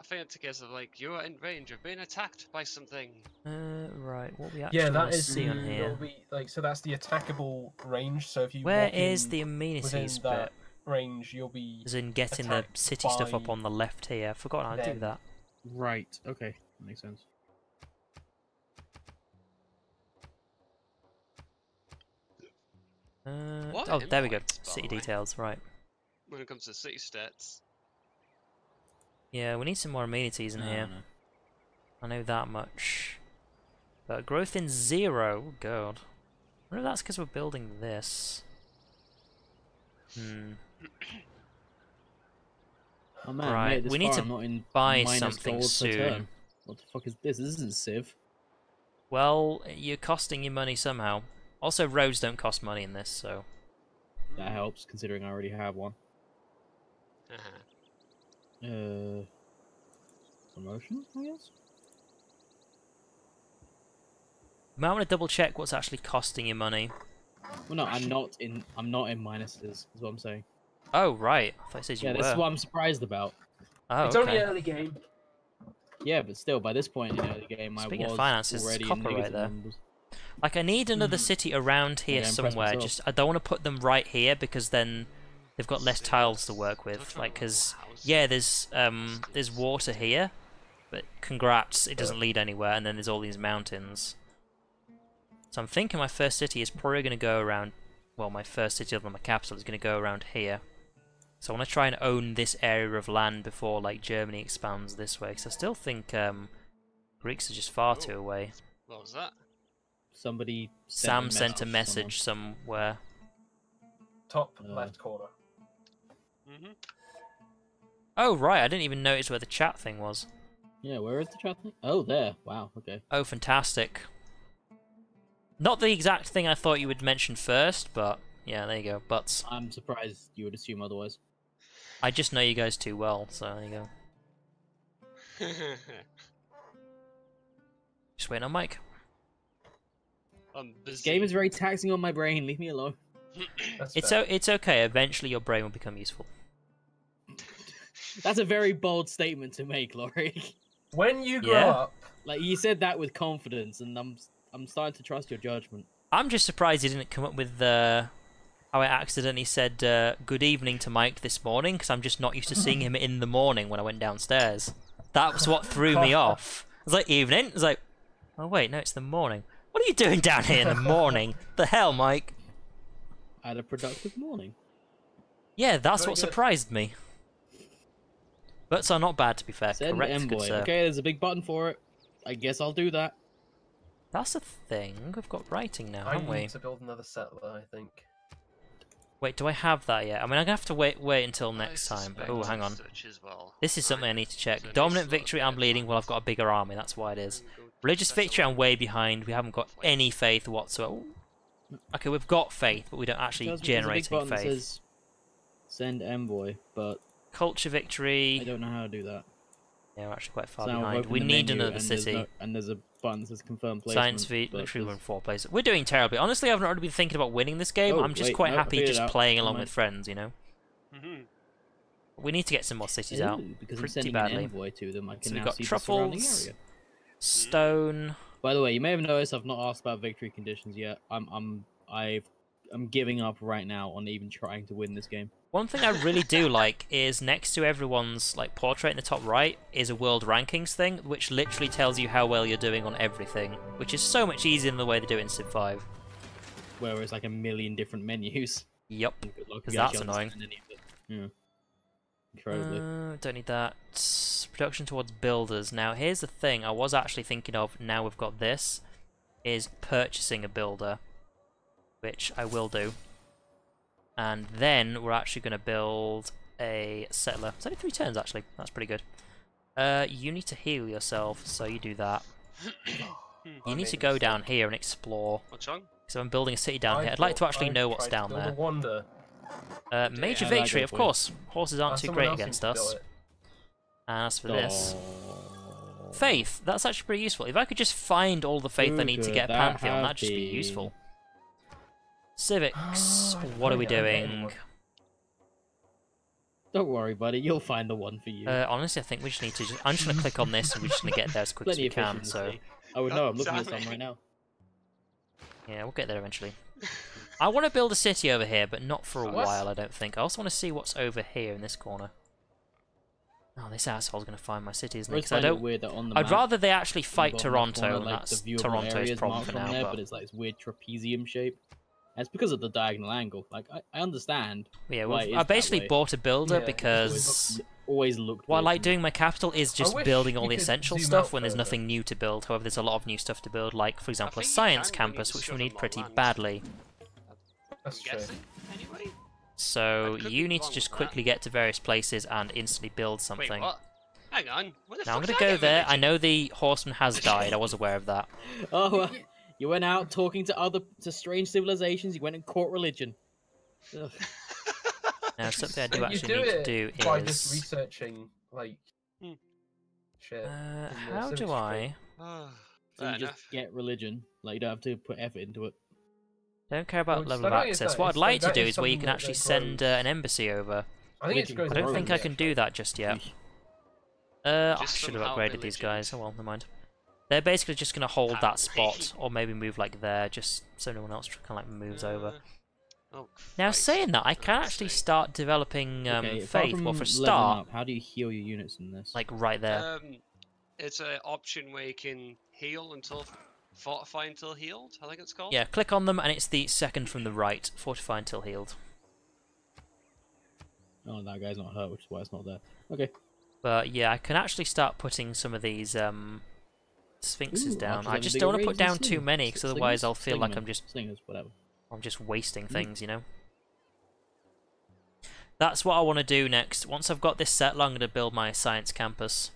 think it's a case of like you're in range of being attacked by something. Right, what we actually Yeah, that want to is see on that'll here. be, like, so that's the attackable range. So if you Where walk is in the within amenities that bit? range, you'll be As in getting the attacked city stuff up by on the left here. I forgot how to do them. that. Right. Okay, that makes sense. What Oh, there we go. invites, by City the way? details, right. When it comes to city stats. Yeah, we need some more amenities in here. No. I know that much. But growth in 0? Oh god. I wonder if that's because we're building this. Oh man, Right, made it this we need far, to I'm not in buy minus something gold per soon. turn. What the fuck is this? This isn't Civ. Well, you're costing your money somehow. Also, roads don't cost money in this, so... That helps, considering I already have one. Promotion, I guess? You might want to double check what's actually costing you money. Well, no, I'm not in minuses, is what I'm saying. Oh, right. I thought it says you Yeah, were. this is what I'm surprised about. Oh, It's okay. only early game. Yeah, but still, by this point in the early game, Speaking I of was finances, already in copper right negative there. numbers. Like, I need another city around here Yeah, impress somewhere. myself. Just I don't want to put them right here because then they've got less tiles to work with. Like, because yeah, there's water here, but congrats, it doesn't lead anywhere. And then there's all these mountains. So I'm thinking my first city is probably going to go around. Well, my first city other than my capital is going to go around here. So I want to try and own this area of land before like Germany expands this way. Because I still think Greeks are just far too away. What was that? Somebody Sam sent a to message somewhere. Top left corner. Mm-hmm. Oh right, I didn't even notice where the chat thing was. Yeah, where is the chat thing? Oh, there. Wow, okay. Oh, fantastic. Not the exact thing I thought you would mention first, but yeah, there you go. Butts. I'm surprised you would assume otherwise. I just know you guys too well, so there you go. Just waiting on Mike. I'm busy. This game is very taxing on my brain. Leave me alone. That's It's fair. it's okay. Eventually, your brain will become useful. That's a very bold statement to make, Laurie. When you grow Yeah. up, Like, you said that with confidence, and I'm starting to trust your judgment. I'm just surprised he didn't come up with how I accidentally said good evening to Mike this morning, because I'm just not used to seeing him in the morning when I went downstairs. That was what threw me off. I was like, evening? I was like, oh wait, no, it's the morning. What are you doing down here in the morning? The hell, Mike? I had a productive morning. Yeah, that's Very what good. surprised me. But so not bad, to be fair. Send Correct, good envoy. sir. Okay, there's a big button for it. I guess I'll do that. That's a thing. We've got writing now, I haven't we? need to build another settler, I think. Wait, do I have that yet? I mean, I'm gonna have to wait until next time. But oh, hang on. This is something I need to check. Dominant victory, I'm leading. Well, I've got a bigger army. That's why it is. Religious victory, I'm way behind. We haven't got any faith whatsoever. Ooh. Okay, we've got faith, but we don't actually Tells me there's a generate big any button that faith. says send envoy, but Culture I victory. don't know how to do that. Yeah, we're actually quite far So now I've behind. opened We the need menu, another and there's city. and there's a button that says confirm placement. Science feat, but literally we're in there's- 4th place. We're doing terribly. Honestly, I've not really been thinking about winning this game. Oh, I'm just wait, quite no, I happy figured it just out. playing Never along mind. with friends, you know? Mm-hmm. We need to get some more cities out. Ooh, because I'm pretty sending badly. an envoy to them, I So can we've now got see the surrounding truffles. area. Stone. By the way, you may have noticed I've not asked about victory conditions yet. I'm giving up right now on even trying to win this game. One thing I really do like is next to everyone's like portrait in the top right is a world rankings thing, which literally tells you how well you're doing on everything, which is so much easier than the way they do it in Civ 5. Where it's like a million different menus. Yup. And good luck if 'Cause you actually that's annoying. understand any of it. Yeah. Incredibly. Don't need that. Production towards builders. Now, here's the thing I was actually thinking of, now we've got this, is purchasing a builder, which I will do. And then we're actually going to build a settler. It's only 3 turns, actually. That's pretty good. You need to heal yourself, so you do that. You need to go down here and explore. What's wrong? So I'm building a city down here. I'd like to actually know what's down there. Wonder. Major Yeah, victory, go of for it. course. Horses aren't too Someone great else against needs to us. build it. And as for this, Oh. faith. That's actually pretty useful. If I could just find all the faith I Who need to could get that Pantheon, have that'd just be been? useful. Civics. I What are we can't get doing? anyone. Don't worry, buddy. You'll find the one for you. Honestly, I think we just need to. I'm just gonna click on this and we're just gonna get there as quick as Plenty we of can. So efficiency. Oh no, I'm looking at Sorry. some right now. yeah, we'll get there eventually. I want to build a city over here, but not for a What? while. I don't think. I also want to see what's over here in this corner. Oh, this asshole's gonna find my city, isn't I he? always 'Cause I find it don't. weird that on the I'd map, rather they actually in the fight bottom left Toronto, corner, and like, that's the viewable Toronto's area is problem marked for on now. there, But but it's like this weird trapezium shape. And it's because of the diagonal angle. Like I understand. yeah, why well, it is I that basically way. bought a builder Yeah, it's because Always looked. what I weird like to me. doing my capital is just wish building all you the could essential zoom stuff out when there's further. nothing new to build. However, there's a lot of new stuff to build, like, for example, a think you science can, we need campus, to which show we them need more pretty land. badly. That's I'm true. guessing, anyway. So I could you be need to wrong just with quickly that. get to various places and instantly build Wait, something. what? Hang on. Where the Now I'm fuck gonna did I go get there. I religion? know the horseman has died. I was aware of that. Oh, you went out talking to strange civilizations. You went and caught religion. Ugh. Now something I do You actually do need to it do by just is. researching like shit. in the How civics do tree. I? Oh, So fair you enough. just get religion. Like you don't have to put effort into it. Don't care about Well, level of I don't think it's access. that, What I'd it's like to that do is is where you something can actually send grows. an embassy over. I think it just Religion grows. I don't grows, think I naturally, can do actually. that just yet. Yeesh. I Just should have somehow upgraded these guys. religions. Oh well, never mind. They're basically just going to hold that Apparently. spot, or maybe move like there, just so no one else kind of like moves over. Oh, Now Christ. saying that, I can Let's actually see. start developing Okay, apart faith. from Well, for a leveling start, up, how do you heal your units in this? like right there. It's an option where you can heal until fortify until healed. I think it's called. Yeah, click on them, and it's the second from the right. Fortify until healed. Oh, that guy's not hurt, which is why it's not there. Okay. But yeah, I can actually start putting some of these sphinxes Ooh, down. archers I having just bigger don't want to put range than down too many, because otherwise I'll feel like Slingers, whatever. I'm just wasting things, you know. That's what I want to do next. Once I've got this settled, I'm going to build my science campus.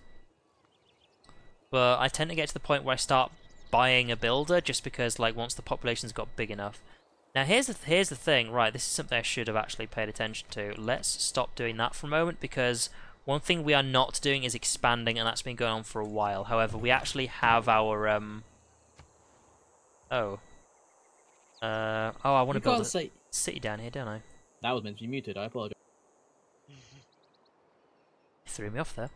But I tend to get to the point where I start buying a builder, just because, like, once the population's got big enough. Now, here's the thing. Right, this is something I should have actually paid attention to. Let's stop doing that for a moment, because one thing we are not doing is expanding, and that's been going on for a while. However, we actually have our, I want to build a city down here, don't I? That was meant to be muted, I apologize. Threw me off there.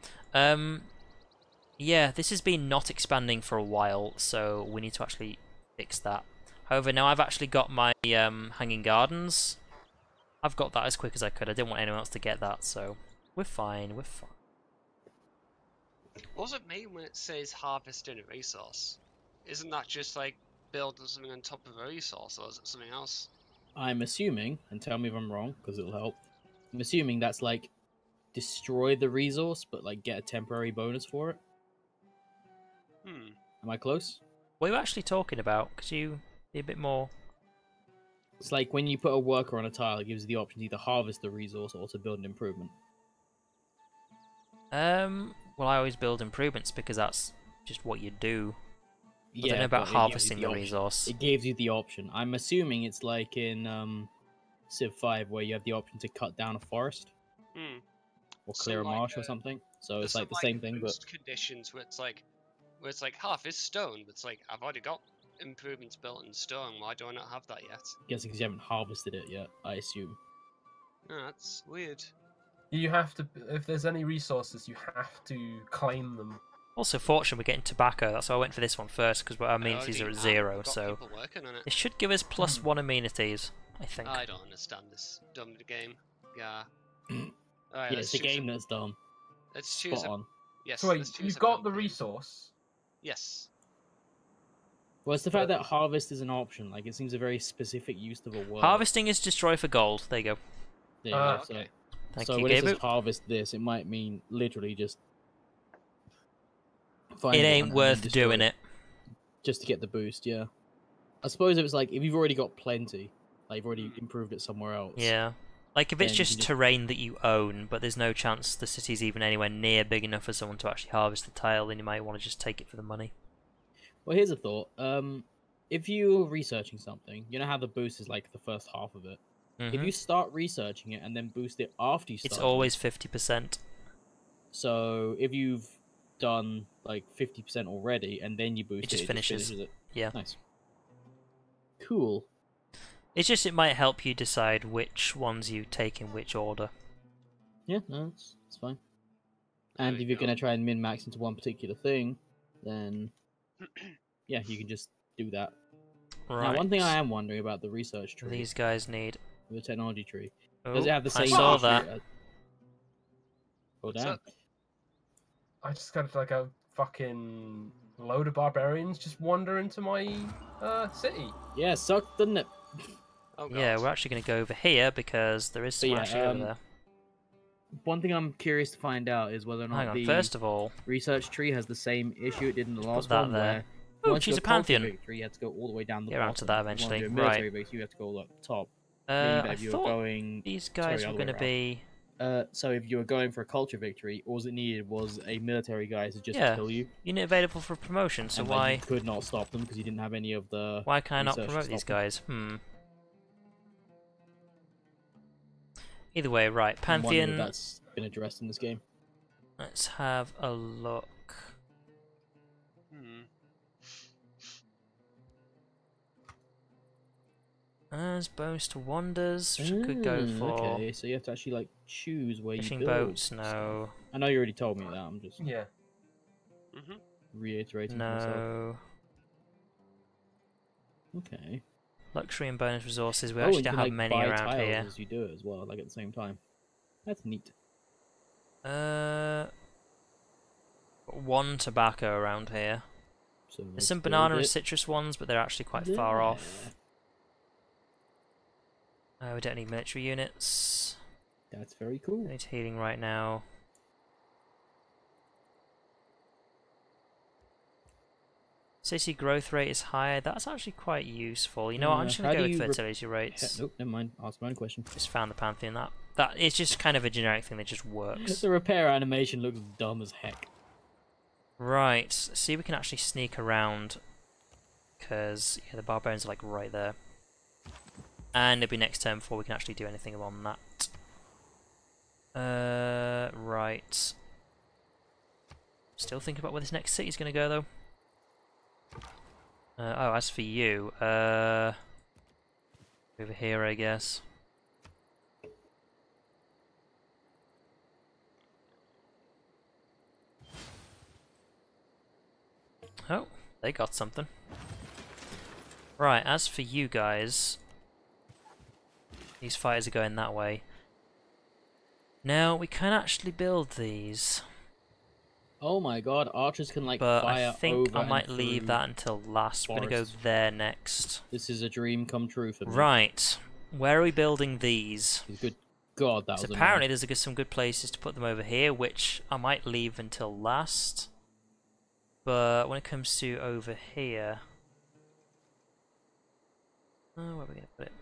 Yeah, this has been not expanding for a while, so we need to actually fix that. However, now I've actually got my hanging gardens. I've got that as quick as I could. I didn't want anyone else to get that, so we're fine, we're fine. What does it mean when it says harvesting a resource? Isn't that just like building something on top of a resource, or is it something else? I'm assuming, and tell me if I'm wrong, because it'll help. I'm assuming that's like destroy the resource, but like get a temporary bonus for it. Am I close? What are you actually talking about? Could you be a bit more? It's like when you put a worker on a tile, it gives you the option to either harvest the resource or to build an improvement. Well, I always build improvements because that's just what you do. I don't know Yeah, about but it gives you harvesting the option. resource. It gives you the option. I'm assuming it's like in Civ 5 where you have the option to cut down a forest or clear a Some, like, marsh or something. So There's it's like some, the same thing, but boost conditions where it's like harvest stone. But it's like I've already got improvements built in stone. Why do I not have that yet? guessing because you haven't harvested it yet, I assume. Oh, that's weird. You have to, if there's any resources, you have to claim them. Also, fortunately, we're getting tobacco. That's why I went for this one first, because our amenities are at 0, Got so people working on it. it should give us +1 amenities, I think. I don't understand this dumb game. Yeah. Alright, Yeah, let's it's the choose game that's dumb. Let's choose Spot a on. yes. So wait, let's choose you've a got the campaign. resource. Yes. Well, it's the fact that harvest is an option. Like, it seems a very specific use of a word. Harvesting is destroy for gold. There you go. There you go, Okay. Thank so you, when it Gabu. says harvest this, it might mean literally just It find one ain't and then worth destroy doing it. just to get the boost. Yeah, I suppose it was like if you've already got plenty, like you've already improved it somewhere else. Yeah. Like, if it's Then you just can just- terrain that you own, but there's no chance the city's even anywhere near big enough for someone to actually harvest the tile, then you might want to just take it for the money. Well, here's a thought. If you're researching something, you know how the boost is like the first half of it. If Mhm. you start researching it and then boost it after you start, It's always 50%. So if you've done like 50% already and then you boost It just finishes. it. Yeah. Nice. Cool. It's just, it might help you decide which ones you take in which order. Yeah, no, it's fine. There And we if you're go. gonna try and min max into one particular thing, then yeah, you can just do that. Right. Now, one thing I am wondering about the research tree, These guys need... the technology tree, Oh, does it have the I same? saw issue that. as- Oh What's damn! up? I just got like a fucking load of barbarians just wander into my city. Yeah, sucked, didn't it? Oh god. Yeah, we're actually going to go over here because there is some yeah, actually over there. One thing I'm curious to find out is whether or not Hang on, the first of all, research tree has the same issue it did in the last that one, there. where Ooh, once she's you a got culture pantheon. victory, you have to go all the way down the Get bottom. around to that If you want to eventually. do a military Right. victory, you have to go like top. Meaning that I if you're thought going, these guys sorry, were other going way to around. be... So if you were going for a culture victory, all it needed was a military guy to just Yeah. kill you. Unit available for promotion, so and why you could not stop them because you didn't have any of the. why can I not research to promote these stop them. guys? Either way, right. I'm wondering if Pantheon. that's been addressed in this game. Let's have a look. As bonus to wonders, which I could go for. Okay, so you have to actually like choose where Fishing you build. boats, no. I know you already told me that. I'm just Yeah. reiterating for myself. No. Okay. Luxury and bonus resources, we and actually you don't can, have like, many buy around tiles here. as you do it as well, like at the same time. That's neat. One tobacco around here. So There's let's some build banana and it citrus ones, but they're actually quite far off. there. We don't need military units. That's very cool. I need healing right now. City growth rate is higher. That's actually quite useful. You know what? I'm just how going to do go with you fertility rates. Nope, never mind. Ask my own question. Just found the Pantheon. That it's just kind of a generic thing that just works. The repair animation looks dumb as heck. Right. See if we can actually sneak around. Because yeah, the barbarians are like right there. And it'll be next turn before we can actually do anything on that. Right. Still thinking about where this next city's going to go though. Oh, as for you, over here, I guess. Oh, they got something. Right, as for you guys, these fighters are going that way. Now, we can actually build these. Oh my god, archers can like But fire I think over I might and leave through. that until last. We're going to go forest. there next. This is a dream come true for me. Right, where are we building these? Good god, that So was apparently there's some good places to put them over here, which I might leave until last. But when it comes to over here... where are we going to put it?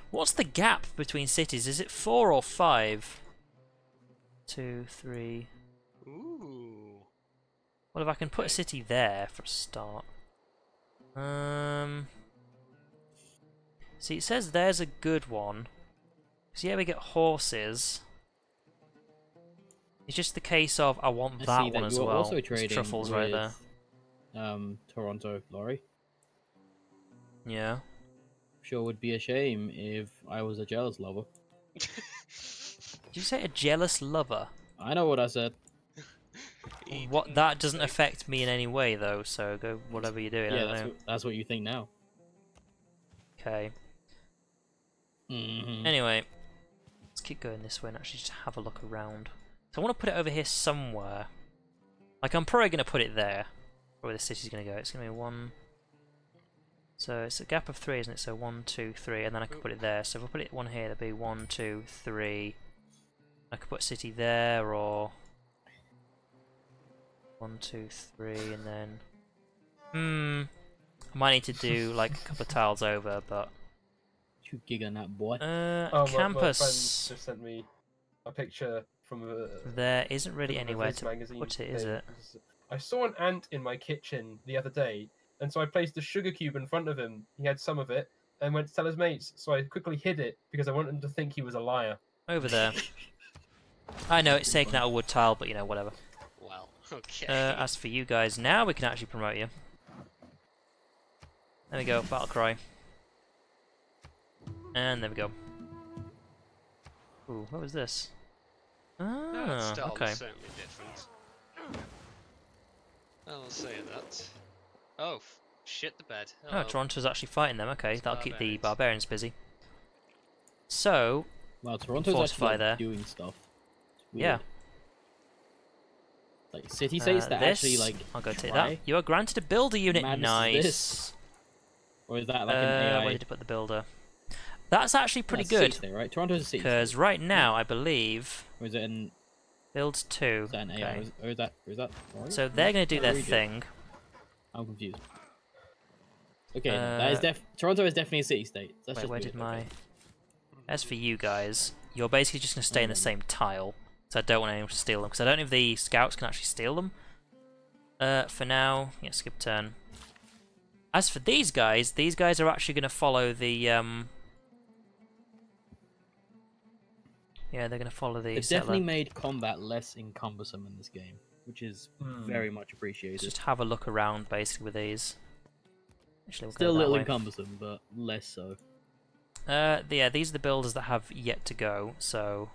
What's the gap between cities? Is it 4 or 5? 2, 3... Ooh. Well, if I can put a city there for a start. See, it says there's a good one. So yeah, we get horses. It's just the case of I want I that see one that as you are well. also There's trading truffles right there. Toronto, Laurie. Yeah. Sure would be a shame if I was a jealous lover. Did you say a jealous lover? I know what I said. What? That doesn't affect me in any way, though. So go whatever you're doing. I Yeah, don't know. that's what you think now. Okay. Anyway, let's keep going this way and actually just have a look around. So I want to put it over here somewhere. Like I'm probably going to put it there. Where the city's going to go. It's going to be 1. So it's a gap of 3, isn't it? So 1, 2, 3, and then I could put it there. So if I put it one here, that'd be 1, 2, 3. I could put city there, or 1, 2, 3, and then I might need to do like a couple of tiles over, but You gig on that boy. My friend campus just sent me a picture from a there isn't really from a anywhere Viz to magazine put it, is thing. it? I saw an ant in my kitchen the other day, and so I placed a sugar cube in front of him. He had some of it, and went to tell his mates. So I quickly hid it because I wanted him to think he was a liar. Over there. I know it's taken out a wood tile, but you know, whatever. Well, okay. As for you guys, now we can actually promote you. There we go, battle cry. And there we go. Ooh, what was this? That style Okay. is certainly different. I'll say that. Oh, shit the bed. Oh, Hello. Toronto's actually fighting them. Okay, It's that'll keep the barbarians. barbarians busy. So, Wow, Toronto's fortify actually there. like, doing stuff. It's weird. yeah. Like city states that this, actually like I'll go take try? that. You are granted a builder unit. Madness is Nice. this? Or is that like an AI? Where did you put the builder? That's actually pretty That's a good. city state, right? Toronto's a city Because state. right now, I believe, Or is it an builds 2. is that an AI? Okay. Or is that right? So they're going to do their Region. thing. I'm confused. Okay, that is Toronto is definitely a city state. That's Wait, just where weird. did my... Okay. As for you guys, you're basically just going to stay in the same tile. So I don't want anyone to steal them, because I don't know if the scouts can actually steal them. For now, yeah, skip turn. As for these guys are actually going to follow the yeah, they're going to follow the It settler. definitely made combat less cumbersome in this game, which is very much appreciated. Just have a look around basically with these. Actually, we'll Still a go that little way. cumbersome, but less so. Yeah, these are the builders that have yet to go, so...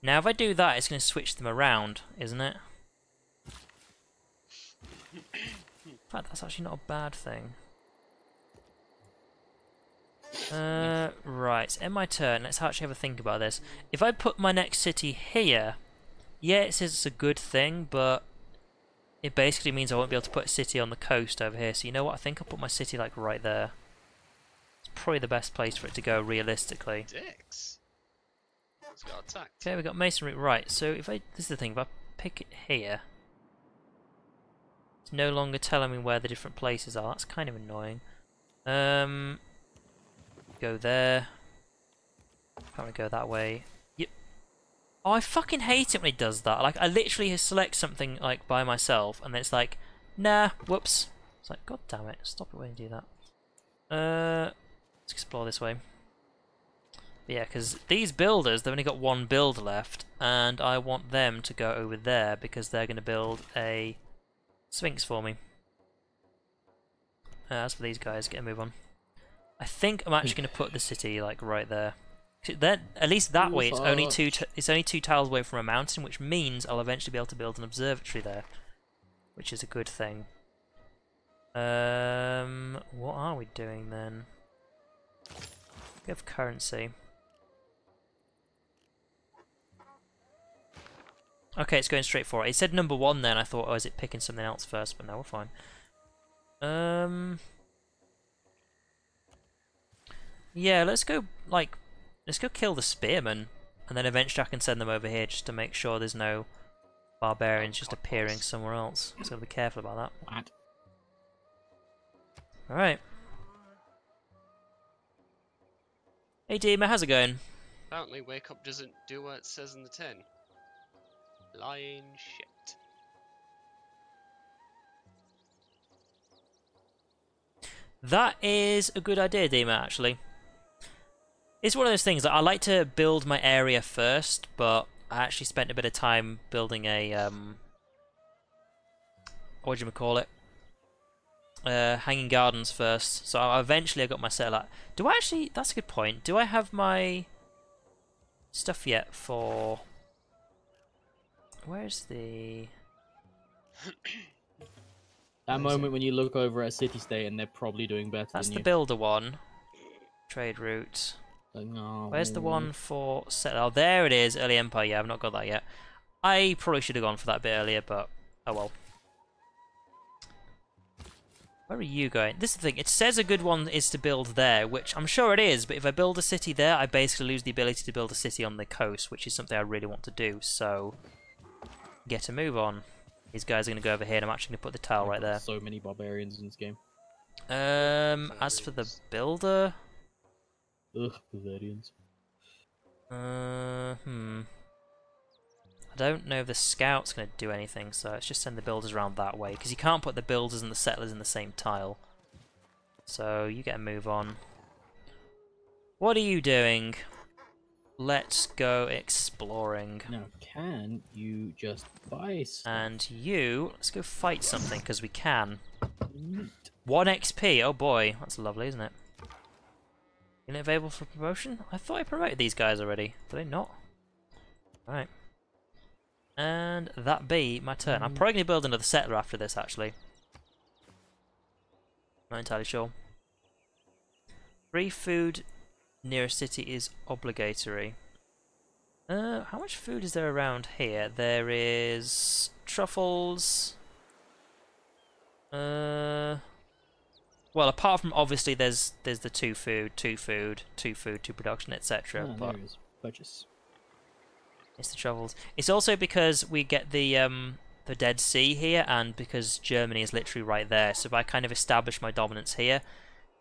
Now if I do that, it's going to switch them around, isn't it? In fact, that's actually not a bad thing. Right, in my turn, let's actually have a think about this. If I put my next city here, yeah, it says it's a good thing, but it basically means I won't be able to put a city on the coast over here. So you know what, I think I'll put my city like right there. It's probably the best place for it to go realistically. Dicks. It's got attacked. Okay, we got masonry. Right, so if I... This is the thing, if I pick it here... It's no longer telling me where the different places are. That's kind of annoying. Go there. Can't we go that way? Yep. Oh, I fucking hate it when it does that. Like, I literally select something, like, by myself, and then it's like, nah, whoops. It's like, god damn it, stop it when you do that. Let's explore this way. But yeah, because these builders, they've only got one builder left, and I want them to go over there, because they're going to build a Sphinx for me. As for these guys, get a move on. I think I'm actually going to put the city like right there. Then at least that way, it's only two tiles away from a mountain, which means I'll eventually be able to build an observatory there, which is a good thing. What are we doing then? We have currency. Okay, it's going straight for it. It said number 1 then. I thought, oh, is it picking something else first? But no, we're fine. Yeah, let's go kill the spearmen, and then eventually I can send them over here just to make sure there's no barbarians just appearing somewhere else. So be careful about that. What? All right. Hey, Dima, how's it going? Apparently, wake up doesn't do what it says in the tin. Lying shit. That is a good idea, Dima, actually. It's one of those things that I like to build my area first, but I actually spent a bit of time building a, what do you call it? Hanging gardens first. So eventually I got my settler. Do I actually, that's a good point. Do I have my stuff yet for... Where's the... That moment when you look over at City State and they're probably doing better That's than the you. builder one. Trade route. Like, no. Where's the one for settler? Oh, there it is. Early Empire. Yeah, I've not got that yet. I probably should have gone for that a bit earlier, but oh well. Where are you going? This is the thing. It says a good one is to build there, which I'm sure it is, but if I build a city there, I basically lose the ability to build a city on the coast, which is something I really want to do, so... Get a move on. These guys are going to go over here, and I'm actually going to put the tile right there. So many barbarians in this game. As for the builder... Ugh, barbarians. I don't know if the scout's going to do anything, so let's just send the builders around that way, because you can't put the builders and the settlers in the same tile. So, you get a move on. What are you doing? Let's go exploring. Now, can you just buy stuff? And you, let's go fight something, because we can. Neat. 1 XP, oh boy, that's lovely, isn't it? Unit available for promotion? I thought I promoted these guys already. Did I not? Alright. And that be my turn. I'm probably going to build another settler after this, actually. Not entirely sure. Free food near a city is obligatory. How much food is there around here? There is truffles. Well, apart from obviously there's the two food, two production, etc. Ah, but there is. Purchase. it's the truffles. It's also because we get the Dead Sea here, and because Germany is literally right there. So if I kind of establish my dominance here,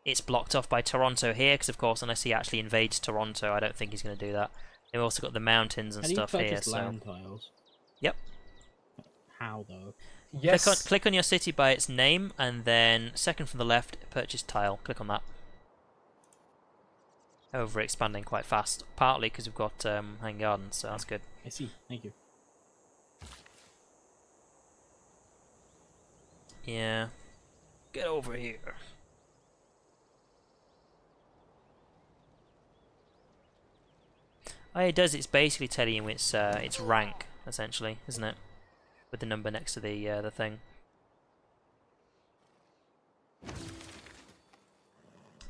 it's blocked off by Toronto here, because of course unless he actually invades Toronto, I don't think he's going to do that. They've also got the mountains and How do you stuff here. purchase So land tiles? Yep. How though? Yes. click on your city by its name, and then second from the left, purchase tile. Click on that. Oh, we're expanding quite fast, partly because we've got hang gardens, so that's good. I see. Thank you. Yeah. Get over here. Oh, it does. It's basically telling you its rank, essentially, isn't it? With the number next to the thing.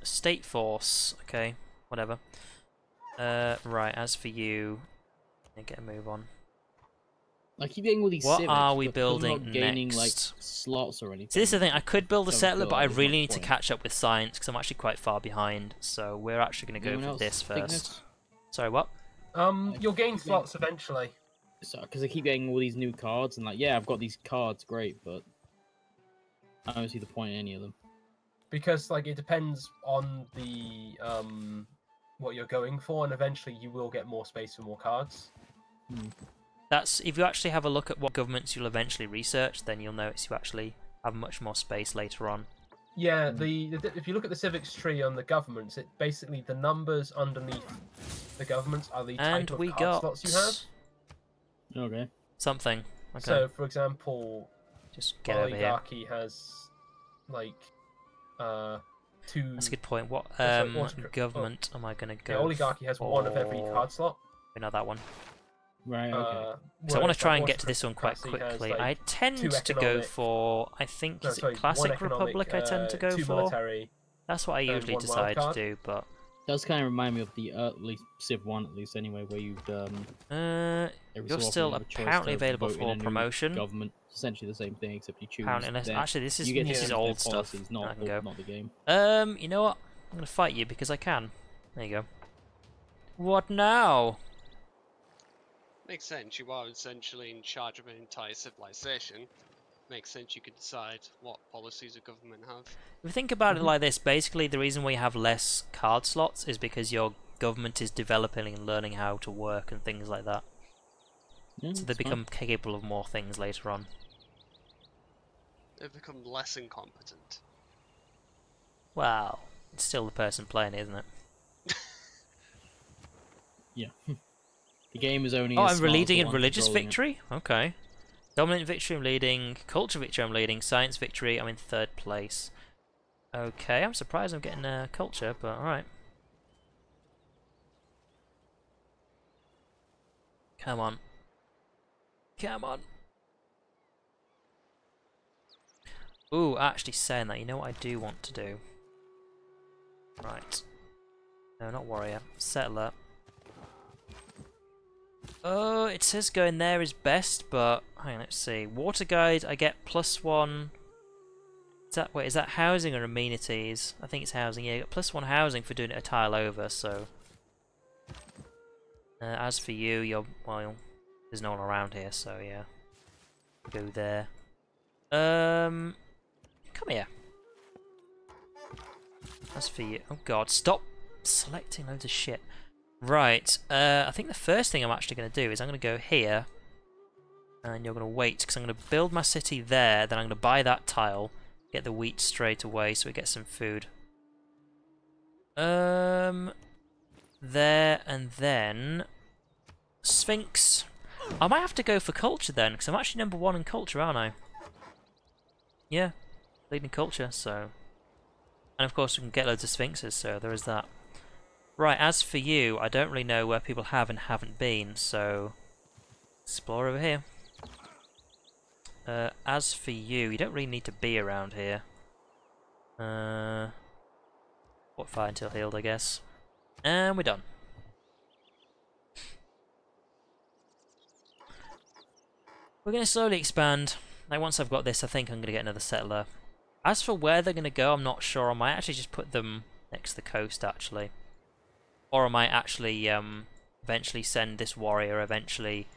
State force. Okay, whatever. Right. As for you, get a move on. I keep getting all these What civics, are we but 'cause I'm building not gaining like next? slots or anything. So this is the thing. I could build a Don't settler, feel but like I there's really much need to point. catch up with science because I'm actually quite far behind. So we're actually going to go Anyone for else this think first. this? Sorry, what? You'll gain slots eventually. So, because I keep getting all these new cards, and like, yeah, I've got these cards, great, but I don't see the point in any of them. Because like it depends on the what you're going for, and eventually you will get more space for more cards. That's if you actually have a look at what governments you'll eventually research, then you'll notice you actually have much more space later on. Yeah, if you look at the civics tree on the governments, it basically the numbers underneath the governments are the And type we of card got slots you have. Okay. something. Okay, So, for example, just get over here. oligarchy has like 2. That's a good point. What sorry, what's government am I going to go? Yeah, oligarchy has 1 of every for? card slot. No, that one. Right. Okay. So I want to Whereas, try like, and get to this one quite autocracy has, quickly. like, I tend 2 to go economic- for, I think, No, is sorry, it 1 Classic economic, Republic I tend to go 2 for? military. That's what I and usually 1 decide to wildcard. do, but... Does kind of remind me of the at least Civ 1 at least anyway, where you'd every You're so often still have a choice apparently to available vote in for a new promotion. government. It's essentially the same thing except you choose. Apparently, unless, their- actually, this is you get to this is choose their old stuff. policies, I not can go. not the game. You know what? I'm gonna fight you because I can. There you go. What now? Makes sense. You are essentially in charge of an entire civilization. Makes sense. You could decide what policies a government have. If you think about it like this, basically the reason why you have less card slots is because your government is developing and learning how to work and things like that. Yeah, So they that's fine. become capable of more things later on. They've become less incompetent. Well, it's still the person playing it, isn't it? Yeah. The game is only. Oh, as I'm smart as leading the in one religious controlling it. victory? Okay. Dominant victory I'm leading, culture victory I'm leading, science victory I'm in 3rd place. Okay, I'm surprised I'm getting culture, but alright. Come on. Come on. Ooh, actually saying that, you know what I do want to do? Right. No, not warrior. Settler. Oh, it says going there is best, but hang on, let's see. Water guide, I get +1. Is that housing or amenities? I think it's housing. Yeah, you got +1 housing for doing it a tile over. So, as for you, well, there's no one around here, so yeah, go there. Come here. As for you, oh god, stop selecting loads of shit. Right, I think the first thing I'm actually going to do is I'm going to go here, and you're going to wait, because I'm going to build my city there, then I'm going to buy that tile, get the wheat straight away so we get some food. There, and then... Sphinx. I might have to go for culture then, because I'm actually number 1 in culture, aren't I? Yeah, leading culture, so... And of course we can get loads of sphinxes, so there is that. Right, as for you, I don't really know where people have and haven't been, so... Explore over here. As for you, you don't really need to be around here. What, fire until healed, I guess. And we're done. We're going to slowly expand. Like, once I've got this, I think I'm going to get another settler. As for where they're going to go, I'm not sure. I might actually just put them next to the coast, actually. Or I might actually eventually send this warrior eventually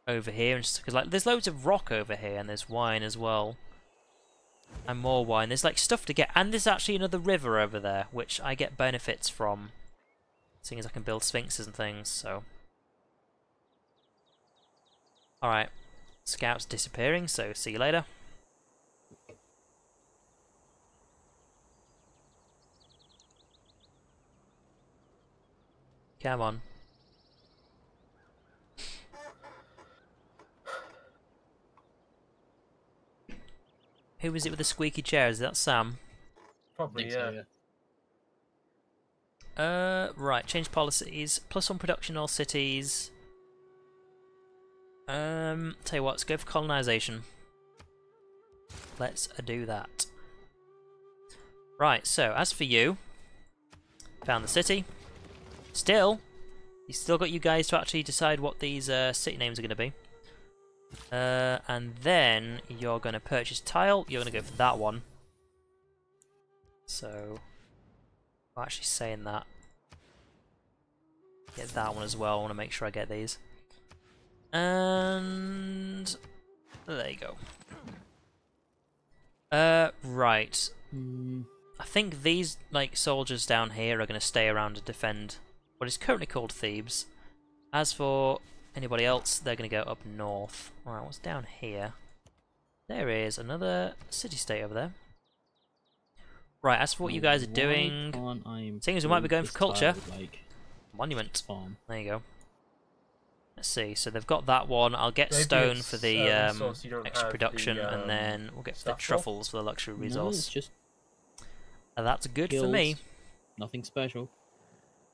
over here, and because like there's loads of rock over here, and there's wine as well, and more wine. There's like stuff to get, and there's actually another river over there, which I get benefits from, seeing as I can build sphinxes and things. So Alright. Scout's disappearing, so see you later. Come on. Who was it with the squeaky chair? Is that Sam? Probably, Think so, yeah. Right, change policies. +1 production in all cities. Tell you what, let's go for colonization. Let's do that. Right, so as for you, found the city. Still, he's still got you guys to actually decide what these city names are going to be. And then you're going to purchase tile. You're going to go for that one. So, I'm actually saying that. Get that one as well. I want to make sure I get these. And there you go. Right. I think these soldiers down here are going to stay around to defend what is currently called Thebes. As for anybody else, they're going to go up north. Right, what's down here? There is another city-state over there. Right, as for what you guys are doing, seeing as we might be going for culture, monument. Farm. There you go. Let's see, so they've got that one. I'll get Maybe stone it's, for the resource you don't extra have production, the, and then we'll get the stuff for? truffles for the luxury No, it's resource. just That's good for me. hills. Nothing special.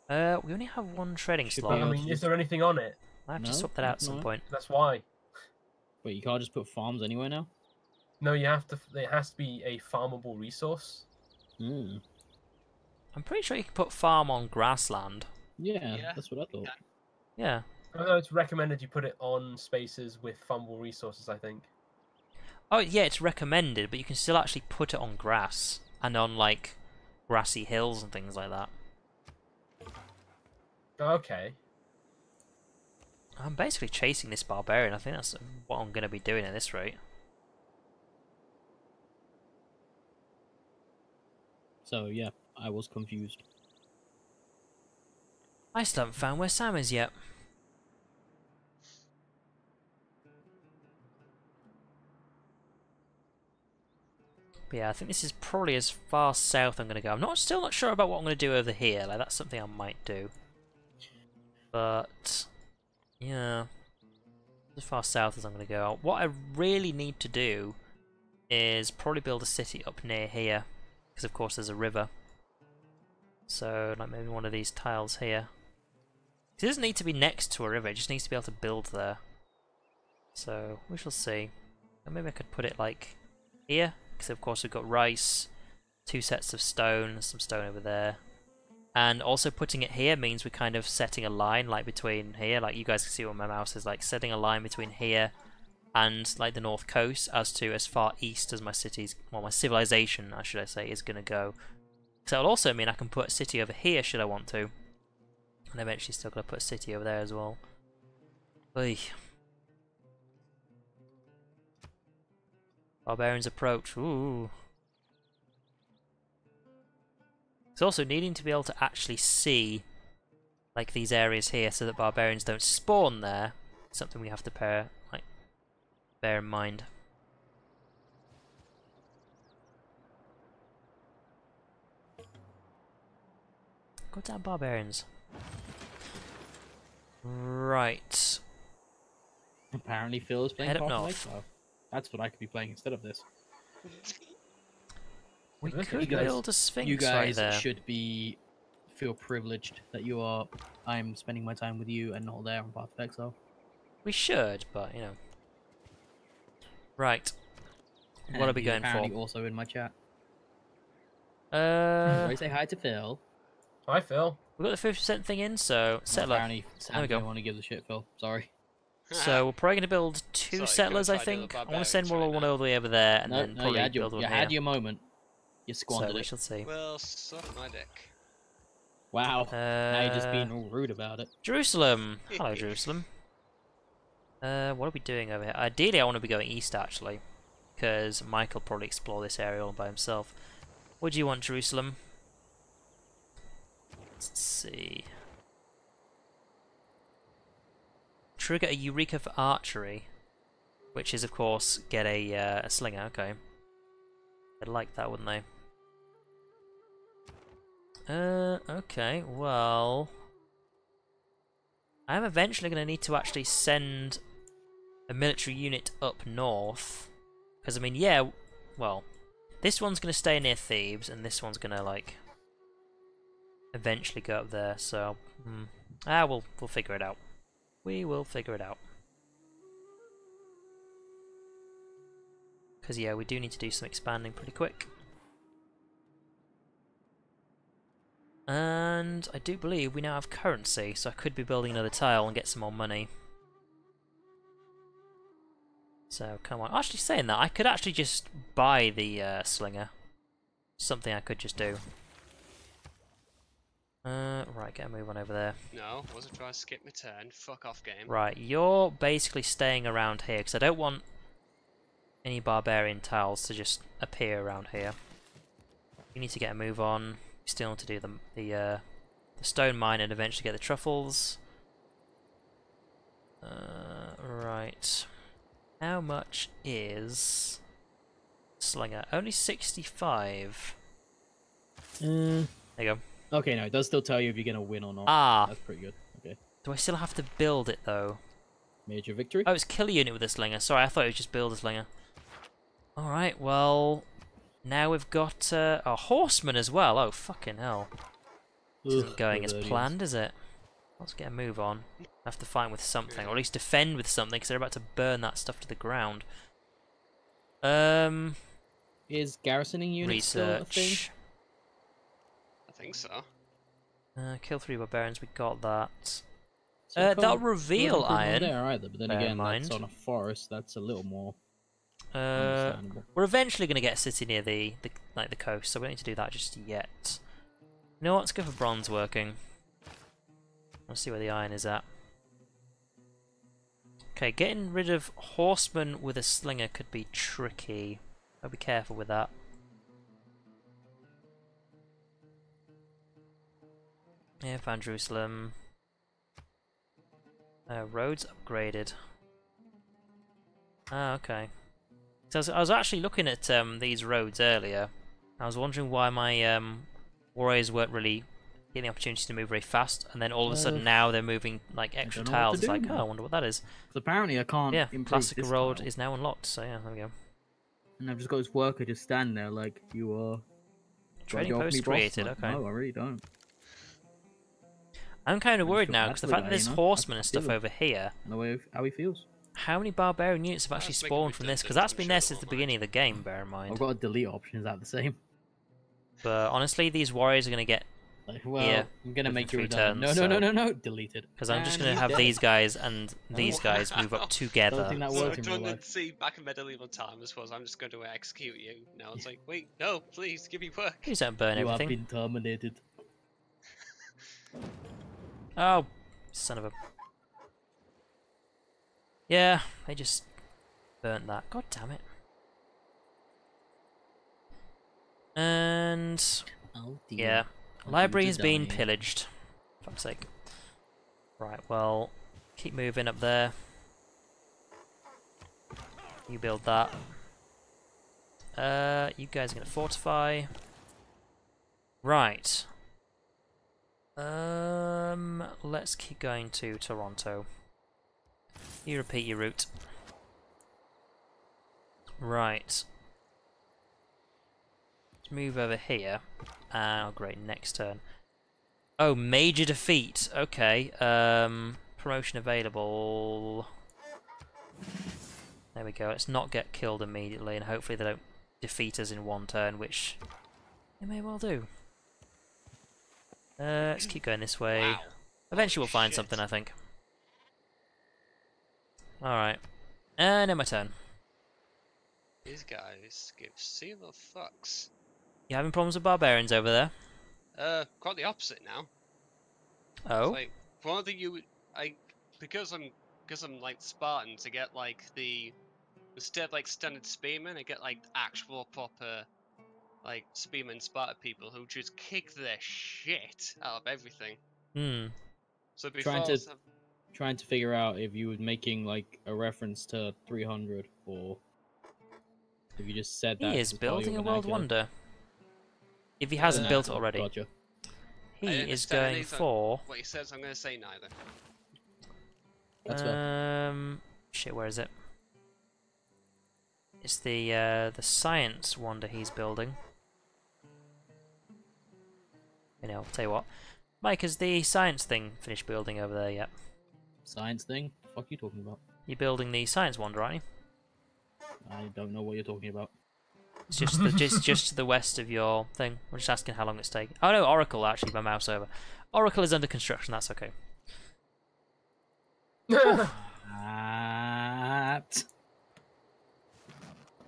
We only have one trading Should slot. be I mean, is there anything on it? I have to No, swap that out at some no. point. That's why. Wait, you can't just put farms anywhere now? No, you have to. It has to be a farmable resource. Hmm. I'm pretty sure you can put farm on grassland. Yeah, Yeah. that's what I thought. Yeah. Although it's recommended you put it on spaces with farmable resources, I think. Oh, yeah, it's recommended, but you can still actually put it on grass and on grassy hills and things like that. Okay. I'm basically chasing this barbarian. I think that's what I'm going to be doing at this rate. So yeah, I was confused. I still haven't found where Sam is yet. But yeah, I think this is probably as far south I'm going to go. I'm still not sure about what I'm going to do over here. That's something I might do. But yeah, as far south as I'm going to go. What I really need to do is probably build a city up near here, because of course there's a river. So maybe one of these tiles here. It doesn't need to be next to a river, it just needs to be able to build there. So we shall see. And maybe I could put it here, because of course we've got rice, 2 sets of stone, some stone over there. And also putting it here means we're kind of setting a line between here, you guys can see what my mouse is setting a line between here and the north coast as far east as my city's, well, my civilization, should I say, is going to go. So it'll also mean I can put a city over here should I want to. And eventually still going to put a city over there as well. Oy. Barbarians approach. Ooh. It's also needing to be able to actually see these areas here so that barbarians don't spawn there. Something we have to bear in mind. Go down, barbarians. Right. Apparently Phil is playing Head up Far Cry north. 5. That's what I could be playing instead of this. We Look at could you guys. build a sphinx You right guys there. should feel privileged that I'm spending my time with you and not there on Path of Exile. We should, but Right. What And are we you're going apparently for? also in my chat. Uh, Say hi to Phil. Hi, Phil. we got the 50% thing in, so settler. Apparently There we Sam's go. gonna want to give the shit, Phil. Sorry. So we're probably going to build 2 Sorry, settlers, gonna I try to do think. the I want to send barbarians one right all the way over there, and No, then no, probably you build one had here. your moment. You So squandered we it. shall see. Well, suck my dick. Wow. Now you're just being Uh, all rude about it. Jerusalem. Hello, Jerusalem. What are we doing over here? Ideally, I want to be going east, actually, because Mike will probably explore this area all by himself. What do you want, Jerusalem? Let's see. Trigger a Eureka for archery. which is of course get a slinger. Okay, they'd like that, wouldn't they? Okay, well, I'm eventually going to need to actually send a military unit up north, because I mean, yeah, well, this one's going to stay near Thebes, and this one's going to like eventually go up there. So, we'll figure it out. We will figure it out. Because yeah, we do need to do some expanding pretty quick. And I do believe we now have currency, so I could be building another tile and get some more money. So come on. Actually, saying that, I could actually just buy the slinger. Something I could just do. Right, get a move on over there. No, wasn't trying to skip my turn. Fuck off, game. Right, you're basically staying around here, because I don't want any barbarian tiles to just appear around here. You need to get a move on. You still need to do the stone mine and eventually get the truffles. Right. How much is slinger? Only 65. There you go. Okay, no, it does still tell you if you're gonna win or not. Ah. That's pretty good. Okay. Do I still have to build it though? Major victory. Oh, it's kill a unit with a slinger. Sorry, I thought it was just build a slinger. Alright, well, now we've got a horseman as well. Oh, fucking hell. This isn't going as planned, is it? Let's get a move on. I have to fight with something, or at least defend with something, because they're about to burn that stuff to the ground. Is garrisoning units still a thing? Research. I think so. Kill 3 barbarians, we got that. So I That'll can't reveal put them on iron. there either, but then Bear in again, mind. that's on a forest. That's a little more We're understandable. eventually going to get a city near the coast, so we don't need to do that just yet. You know what? Let's go for bronze working. Let's see where the iron is at. Okay, getting rid of horsemen with a slinger could be tricky. I'll be careful with that. Yeah, found Jerusalem. Roads upgraded. Ah, okay. So I was actually looking at these roads earlier. I was wondering why my warriors weren't really getting the opportunity to move very fast, and then all of a sudden now they're moving like extra don't know what tiles. to It's like, do oh, now. I wonder what that is. So apparently, I can't. Yeah, improve classical this road tile. is now unlocked. So yeah, there we go. And I've just got this worker just stand there like you are. Trading post created. Okay. No, I really don't. I'm kind of I worried feel now bad because the for the fact that guy, there's you know? horsemen I and stuff feel- over here. The way how he feels. How many barbarian units have actually Let's make a spawned from this? Because redundant, that's I'm been sure there they since the won't beginning of the game. Bear in mind. I've got a delete option. Is that the same? But honestly, these warriors are going to get Like, well, Yeah, I'm gonna within make you 3 redundant. turns, No, no, so- no, no, no. Delete it. because I'm just And going to he's have dead. these guys and these Oh. guys move Wow. up together. Don't think that So works in real life. redundancy back in medieval times was I'm just going to execute you. Now it's like, wait, no, please give me work. Please don't burn You have everything. been terminated. Oh, son of a. Yeah, they just burnt that. God damn it. And Oh dear. yeah, I library think has it's been dying. pillaged. For fuck's sake. Right, well, keep moving up there. You build that. You guys are gonna fortify. Right. Let's keep going to Toronto. You repeat your route. Right. Let's move over here. Oh, great, next turn. Oh, major defeat. Okay. Promotion available. There we go. Let's not get killed immediately, and hopefully they don't defeat us in 1 turn, which they may well do. Let's keep going this way. Wow. Eventually we'll find Shit. something, I think. Alright. And then my turn. These guys give zero fucks. You having problems with barbarians over there? Quite the opposite now. Oh? It's like one of because I'm like Spartan to get like instead of like standard spearmen, I get like actual proper like spearmen Spartan people who just kick their shit out of everything. Hmm. So before Trying I to was trying to figure out if you were making like a reference to 300 or if you just said that. He is as part of building your a world vernacular. wonder. If he hasn't built it Oh, already. Gotcha. He I is understand going anything for... What he says, I'm going to say neither. That's fair. Shit, where is it? It's the science wonder he's building. You know, I'll tell you what. Mike, has the science thing finished building over there yet? Science thing? What are you talking about? You're building the science wonder, aren't you? I don't know what you're talking about. It's just to the west of your thing. I'm just asking how long it's taking. Oh no, Oracle actually. My mouse over. Oracle is under construction. That's okay. What? Yeah,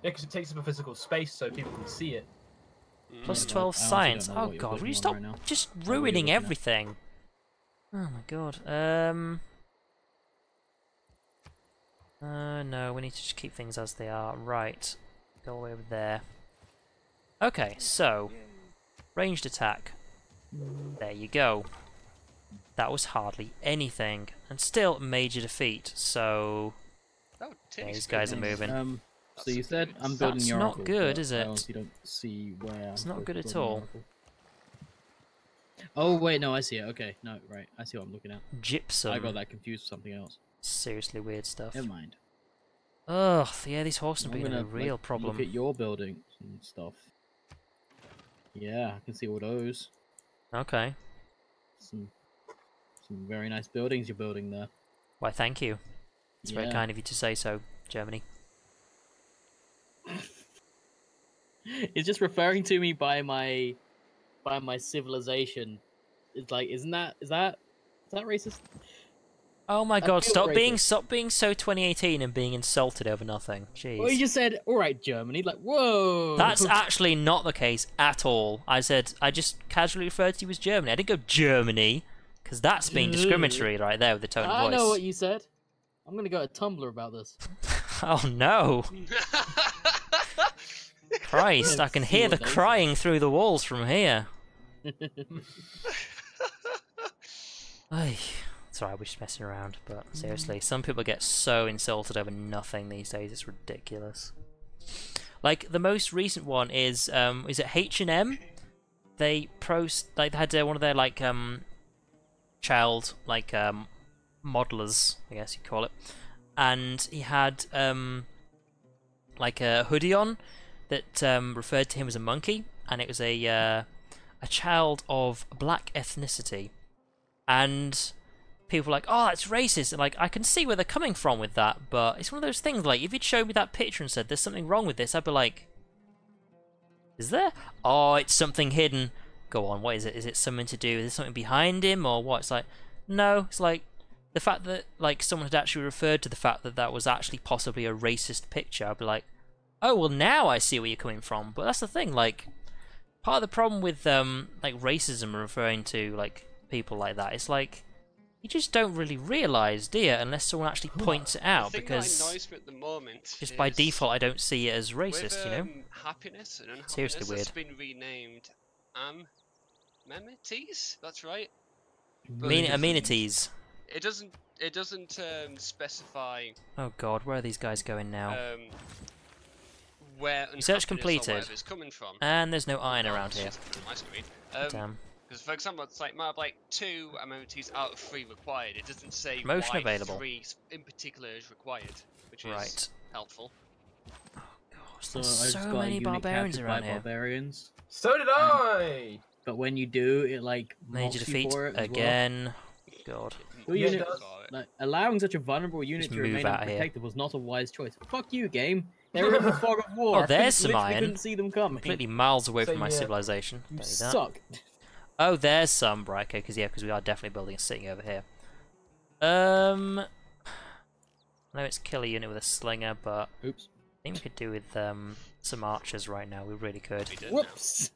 because it takes up a physical space so people can see it. Plus Yeah, 12 I honestly science. don't know Oh what you're god, will clicking you on stop right now. just what you're ruining looking at. everything? Oh my god. No, we need to just keep things as they are. Right. Go all the way over there. Okay, so ranged attack. There you go. That was hardly anything, and still major defeat. So Oh, yeah, Timmy these guys are Spears. moving. So you said That's I'm building That's the not Oracle. good, but is I it? honestly don't see where. It's I'm not supposed good to at build the all. Oracle. Oh wait, no, I see it. Okay, no, right, I see what I'm looking at. Gypsum. I got that confused with something else. Seriously weird stuff. Never mind. Ugh, yeah, these horses are I'm being gonna a real like, problem. Look at your buildings and stuff. Yeah, I can see all those. Okay. Some very nice buildings you're building there. Why, thank you. It's very Yeah. kind of you to say so, Germany. It's just referring to me by my civilization. It's like, is that racist? Oh my I god, feel stop racist. being so 2018 and being insulted over nothing. Jeez. Well, you just said, all right, Germany. Like, whoa. That's actually not the case at all. I just casually referred to you as Germany. I didn't go Germany, because that's being discriminatory right there with the tone of I voice. know what you said. I'm gonna go to Tumblr about this. Oh no. Christ, I can See hear what the they say. crying through the walls from here. Ay, it's alright, we're just messing around, but seriously, some people get so insulted over nothing these days, it's ridiculous. Like, the most recent one is it H&M? They they had one of their, like, child, like, modelers, I guess you'd call it, and he had, like, a hoodie on that referred to him as a monkey, and it was a child of black ethnicity. And people were like, oh, that's racist. And like, I can see where they're coming from with that, but it's one of those things, like, if you'd showed me that picture and said, there's something wrong with this, I'd be like, is there? Oh, it's something hidden. Go on, what is it? Is it something to do? Is there something behind him, or what? It's like, no, it's like, the fact that, like, someone had actually referred to the fact that that was actually possibly a racist picture, I'd be like, oh, well, now I see where you're coming from. But that's the thing, like, part of the problem with, like, racism referring to, like, people like that, it's like, you just don't really realise, do you, unless someone actually points it out, the thing because that annoys me at the moment just by is default I don't see it as racist, with, you know? happiness and unhappiness, Seriously it's weird. been renamed amenities. That's right. Amenities. It doesn't specify Oh god, where are these guys going now? where Research unhappiness or completed. whatever is coming from. And there's no iron around here. Shit, my screen. Damn. Because for example, it's like might have like 2 amenities out of 3 required. It doesn't say Promotion why available. 3 in particular is required, which is Right. helpful. Gosh, So there's I just so got a many unit barbarians captured around by here. barbarians. So did I! But when you do, it like Major mobs you defeat for it as well. again. God. Your Yeah, it unit, does. like, allowing such a vulnerable unit Just to move remain out of here. unprotected was not a wise choice. Fuck you, game. They were in the fog of war. Oh, there's some Literally iron. Couldn't see them coming. Completely miles away from Same my here. civilization. You Don't need that. suck. Oh, there's some. Right, okay, because we are definitely building a city over here. I know it's kill a unit with a slinger, but Oops. I think we could do with some archers right now. We really could. We did Whoops.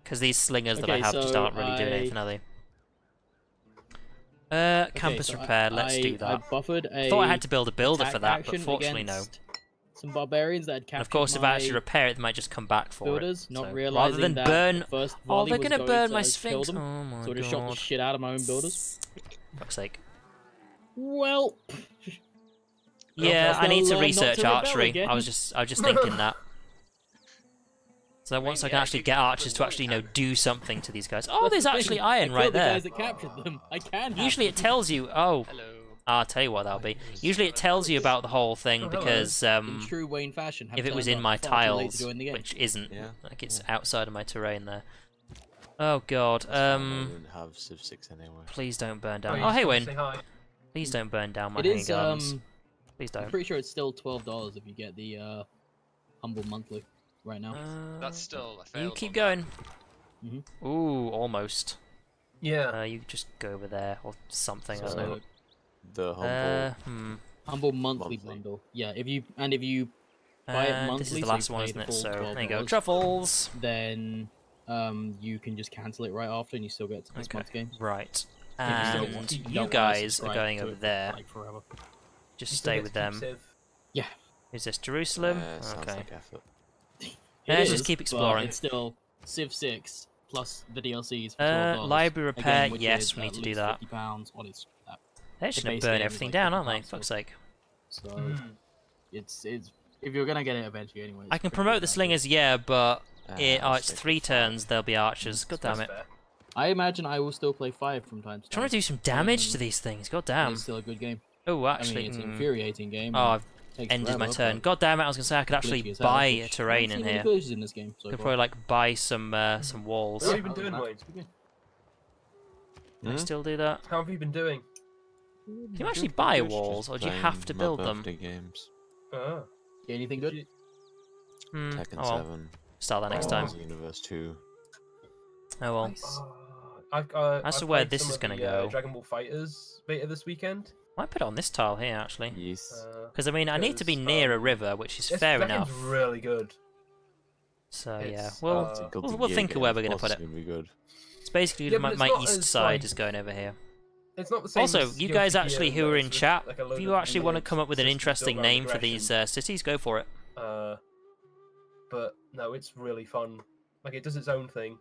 Because these slingers that I Okay, have just so aren't really doing I- anything, are they? Campus Okay, so repair, let's do I that. buffered a Thought I had to build a builder attack for that, but action fortunately no. against some barbarians that had captured And of course, if I actually my repair it, they might just come back for builders, it. not So, realizing rather than that burn... the first Oh, volley they're was gonna going burn to my kill Sphinx! them. Oh my So I just shot the god. shit out of my own builders. Fuck's sake. Well, Yeah, I need to they'll, not research to rebel archery. again. I was just thinking that. So once I can yeah, actually you get can archers to put actually, one do something to these guys. Oh, That's there's the thing. actually I iron killed right the there. guys that captured them. I can. have Usually it them. tells you. Oh, Hello. I'll tell you what that'll be. Usually it tells you about the whole thing Oh, hello. because in true Wayne fashion, have if it was turned in up my far too late to tiles, join the game. which isn't, Yeah, like it's yeah. outside of my terrain there. Oh god. That's fine, I didn't have Civ 6 anyway. Please don't burn Oh, down. you Oh just hey come to Wayne. say hi. Please don't burn down my It hanging is. gardens. Please I'm don't. pretty sure it's still $12 if you get the humble monthly right now. That's still a You fail. keep going. Mhm. Ooh, almost. Yeah. You just go over there or something. I So, don't know. The humble. humble monthly Monthly. bundle. Yeah, if you buy it monthly, this is the so last you one, pay isn't the it? full So there you go. $12, Truffles. then you can just cancel it right after, and you still get this Okay. month's game. Right. If you still And want to- you don't wanna guys are subscribe going to over it for, there. like, forever. Just You still stay get with to keep them. Civ. Yeah, Is this Jerusalem? Sounds Okay. like effort. Yeah, it let's just is, keep but exploring. It's still Civ 6 plus the DLCs for $12. Library repair. Again, which yes, is we need at to do least that. £50 on its. They're the just gonna base burn game is everything like down, aren't they? £50, Fuck's sake. So Mm. it's if you're gonna get it eventually anyway. I can promote the slingers, yeah, but I'll it's stick 3 with turns. 5. There'll be archers. God damn That's it. fair. I imagine I will still play 5 from time to time. Trying to do some damage to these things. God and damn. It's still a good game. Oh, I actually. mean, it's an infuriating game. Oh, and I've takes ended my forever, turn. but God damn it! I was gonna say I could actually glitchy as hell, buy which I terrain haven't in seen here. any glitches in this game so Could far. probably like buy some walls. What have you been other doing, than that, Wayne? it's good game. Can I Hmm? still do that? How have you been doing? Can you actually buy walls, or do you have to build them? Birthday games. Ah. Get anything Did good? you- Tekken Oh well. 7. Start that next Oh. time. Wars Universe 2. Oh well. Nice. As to I've where played this some is of gonna the, go. Dragon Ball Fighters beta this weekend. Might put it on this tile here actually. Yes. Because I mean, I need to be because, near a river, which is This fair that enough. game's really good. So yeah, It's, well, uh, Guilty we'll Gear think of game, where of we're gonna course put it's it. gonna be good. It's basically Yeah, but it's my not east as, side like- is going over here. It's not the same. Also, as you Guilty guys Gear actually in who that are it's in just chat, like a if load you of actually want to weird come up with an systems interesting built around name for these aggression. cities, go for it. But no, it's really fun. Like it does its own thing,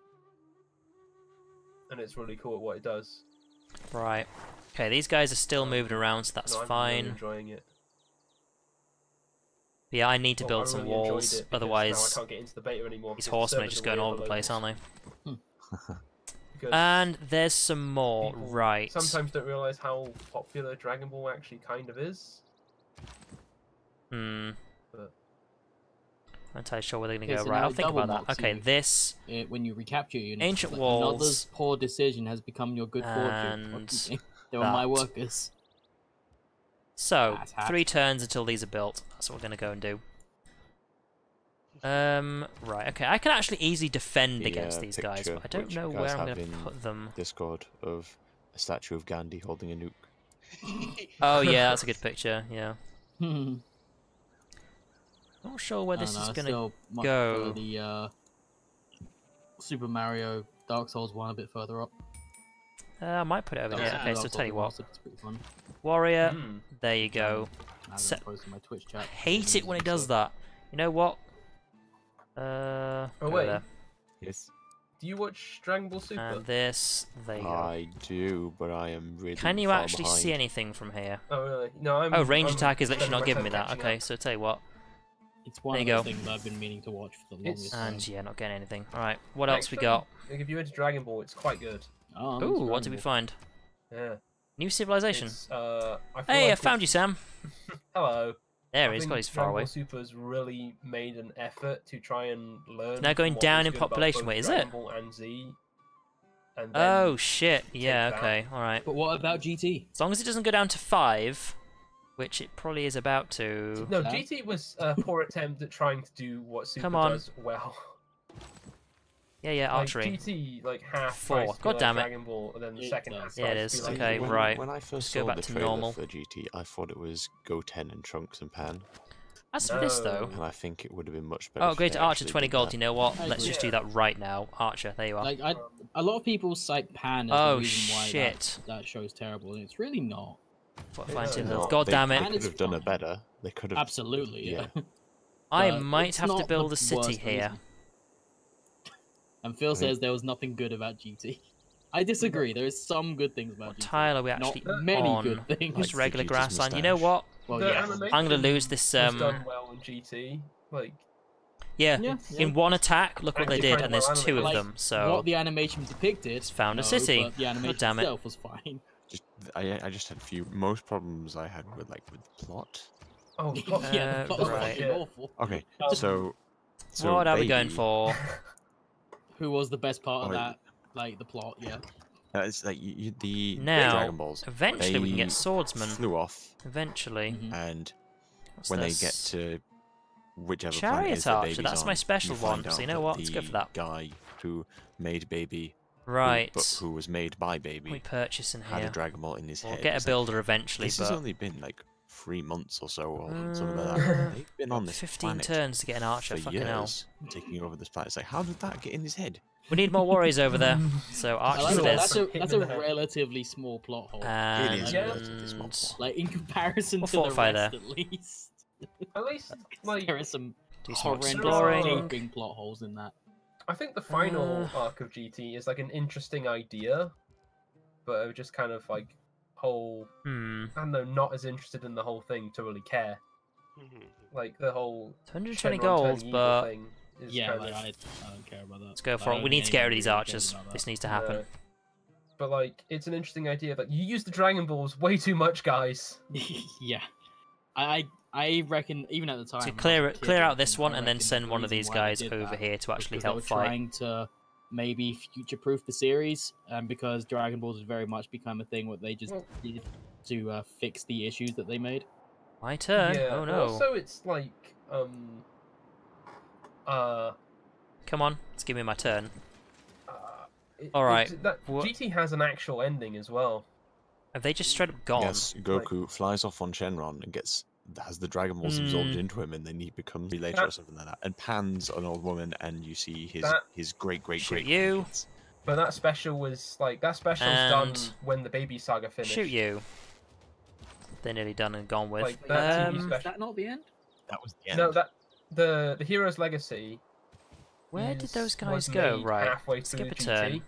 and it's really cool at what it does. Right. Okay, these guys are still moving around, so that's No, I'm fine. really enjoying it. Yeah, I need to Oh, build I some really enjoyed walls, it because now I otherwise can't get into the beta anymore. these because the horsemen are servers just are going way all over the overloaded. place, aren't they? Because And there's some more, people right. Sometimes don't realize how popular Dragon Ball actually kind of is. Hmm. But- I'm not entirely sure where they're going to Okay, go. so Right, now I'll it think about double that. Okay, marks you. this When you recapture units, Ancient like, walls Another's poor decision has become your good fortune. and They were my that. workers. So, Hat, hat. 3 turns until these are built. That's what we're going to go and do. Right, okay. I can actually easily defend The, against these guys, picture but I don't which know you where guys I'm have going to in put them. Discord of a statue of Gandhi holding a nuke. Oh, yeah, that's a good picture, yeah. I Not sure where don't this know, is I going to still much go. prefer the Super Mario Dark Souls one a bit further up. I might put it over Dark here. Souls- Okay, Dark so Souls tell you what. Remastered, it's pretty fun. Warrior, Hmm. there you go. I'm Se- gonna post in my Twitch I chat. hate it when it does that. You know what? Go wait. there. Yes. Do you watch Dragon Ball Super? And this, there you go. I do, but I am really Can you far actually behind. see anything from here? Oh really? No, I'm. Oh, range I'm attack is literally spending not giving me myself that. catching Okay, up. so tell you what. It's one There of you those go. things I've been meaning to watch for the longest And time. yeah, not getting anything. Alright, what else we Actually, got? Like, if you're into Dragon Ball, it's quite good. Oh, I'm Ooh, into what did we Dragon find? Yeah. New civilization. It's, I feel Hey, I like found you, it's- Sam. Hello. There I he is. think God, he's far Dragon away. Ball Super's really made an effort to try and learn. now going from what down was in good about population. both Wait, is Dragon it? Ball and Z. And then Oh, shit. Yeah, that. okay. Alright. But what about GT? As long as it doesn't go down to 5, which it probably is about to. No, Yeah. GT was a poor attempt at trying to do what Super Come on. does well. Yeah, Like, archery. GT, like half 4. tries to be God like damn it. Dragon Ball, and then the It second does. half Yeah, it tries to is. be like Okay, when, right. When I first go saw back the to trailer normal. for GT, I thought it was Goten and Trunks and Pan, As for this, No. though. and I think it would have been much better. Oh, if great they to Archer actually 20 did gold. that. You know what? I Let's agree. just do that right now. Archer, there you are. Like, a lot of people cite Pan as Oh, the reason why shit. that show's terrible, and it's really not. Fine no, Tin no. Hills. God They damn it. Pan could is have done it fine. better. They could have. Absolutely, yeah. I But might it's have to not build the a city worst here. reason. And Phil I think- says there was nothing good about GT. I disagree. There is some good things about What GT. tile are we Not actually many on? good things. Just Like regular Vegeta's grassland. You know moustache. what? Well, The yeah. animation I'm gonna lose this. was done well in GT. Like, Yeah. Yeah, In one attack, look what they Actually did, kind and of there's well two of Like, them. So what the animation depicted, It's found a no, city. but the Oh, animation damn it. itself was fine. I just had a few. Most problems I had with the plot. oh, the plot. Yeah, the plot was right. fucking awful. Okay, Um, so what are we going Baby, for? Who was the best part of Oh, that? Like the plot, yeah. It's like the Now, Dragon Balls. eventually we can they get swordsman. Flew off, Eventually. Mhm. and What's when this? they get to whichever Chariot planet is that Archer, Baby's that's on, my special you one, find so you out know that what, let's go the for that. guy who made Baby, Right. who was made by we Baby, purchase in had a here. Dragon Ball in his We'll head. get a It's like, builder eventually, this has but only been like 3 months or so, or something like that. Uh, They've been on this 15 planet turns to get an archer. for Fucking hell. years, taking over this planet. It's like, how did that get in his head? We need more warriors over there. So I archers like it that. is. That's a Hit that's him a in the head. relatively small plot hole. It is Yeah. relatively small And plot. Like in comparison We'll to the fortify rest, there. at least. At least, like, There are some do some horrendous, exploring. gaping plot holes in that. I think the final arc of GT is like an interesting idea, but it was just kind of like whole. I don't know, not as interested in the whole thing to really care. Mhm. Like the whole 120 Shenron gold, turning evil but thing is Yeah, kind like, of. I don't care about that. let's go Like, for I it. don't We think need to get rid of anybody these really cares archers. about This that. needs to happen. No. But like, it's an interesting idea. Like, you use the Dragon Balls way too much, guys. Yeah, I reckon even at the time. So when I clear was a it, clear kid, out this I one, and then reckon send the one of reason these why they guys did over that here to was actually because they help were fight. trying to maybe future-proof the series, and because Dragon Balls has very much become a thing what they just Well- did to fix the issues that they made. My turn. Yeah. Oh but no! Also, it's like Come on, let's give me my turn. it- Alright, it- that what- GT has an actual ending as well. Have they just straight up gone? Yes, Goku flies off on Shenron and has the Dragon Balls absorbed Hmm. into him, and then he becomes later That- or something like that. And pans an old woman, and you see That- his great Shoot you. grandkids. But that special was like that special's done And- when the Baby Saga finished. Shoot you. They're nearly done and gone with. Like, that TV Is special. that not the end? That was the end. No, that the Hero's Legacy. Where did those was guys go? made Right. halfway through Skip a GT. turn.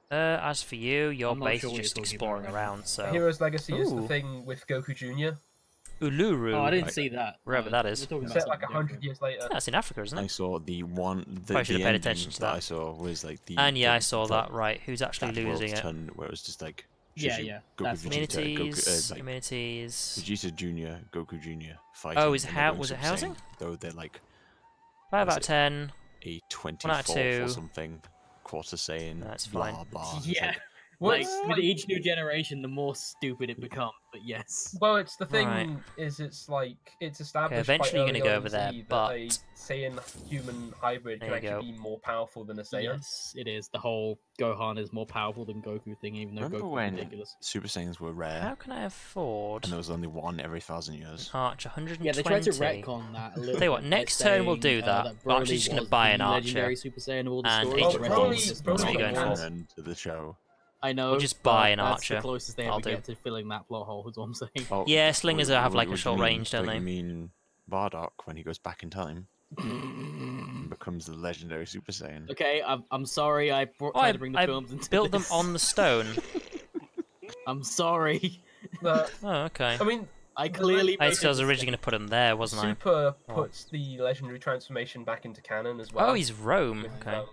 As for you, your I'm not base sure is what just you're talking exploring about. around, so. Hero's Legacy is the Ooh. thing with Goku Jr. Uluru. Oh, I didn't Right. see that. Wherever that is. We're talking about Set like something 100 different. years later. That's in Africa, isn't I it? saw the one. Probably should have paid ending attention to that that. I saw was like the. And yeah, I the- saw the- that. Right, who's actually that world's losing it? turn, where it was just like. Yeah, Shushu, yeah, Goku that's the one. Vegeta, Amenities. like, Amenities. Vegeta Jr., Goku Jr. fighting. Oh, is it and they're going was it Super housing? Saiyan, though they're like 5 was out of it? 10. a 24th 1 out of 2. or something. Quarter Saiyan. That's blah, fine. blah. It's Yeah. like, Like What's- with each new generation, the more stupid it becomes. But yes. Well, it's the thing Right. is it's like it's established. eventually you're quite gonna early go on over in there, Z that but- a Saiyan human hybrid There can you actually be more powerful than a Saiyan. Yes, it is. The whole Gohan is more powerful than Goku thing, even though Remember Goku's when ridiculous. Super Saiyans were rare, How can I afford and there was only one every 1,000 years? Arch 120? Yeah, they tried to retcon that a little. Tell you what, bit next by turn we'll saying, do that. that We're actually Broly just gonna was buy the an Archer. legendary Super Saiyan of all the And stories. H1 The rest Broly- of them just Broly What's he don't going count. for? End to the show. I know. We'll just buy but an that's Archer. the closest they I'll ever do. get to filling that plot hole. Is what I'm saying. Oh, Yeah, slingers have like a what do short you mean? range, don't they? You mean Bardock when he goes back in time and becomes the legendary Super Saiyan? Okay, I'm sorry. I Oh, tried to bring the I films into built them this. on the stone. I'm sorry. But, Oh, okay. I mean, I clearly. I made said I was a originally going to put them there, wasn't I? Super Oh. puts the legendary transformation back into canon as well. Oh, he's Rome. with, Okay.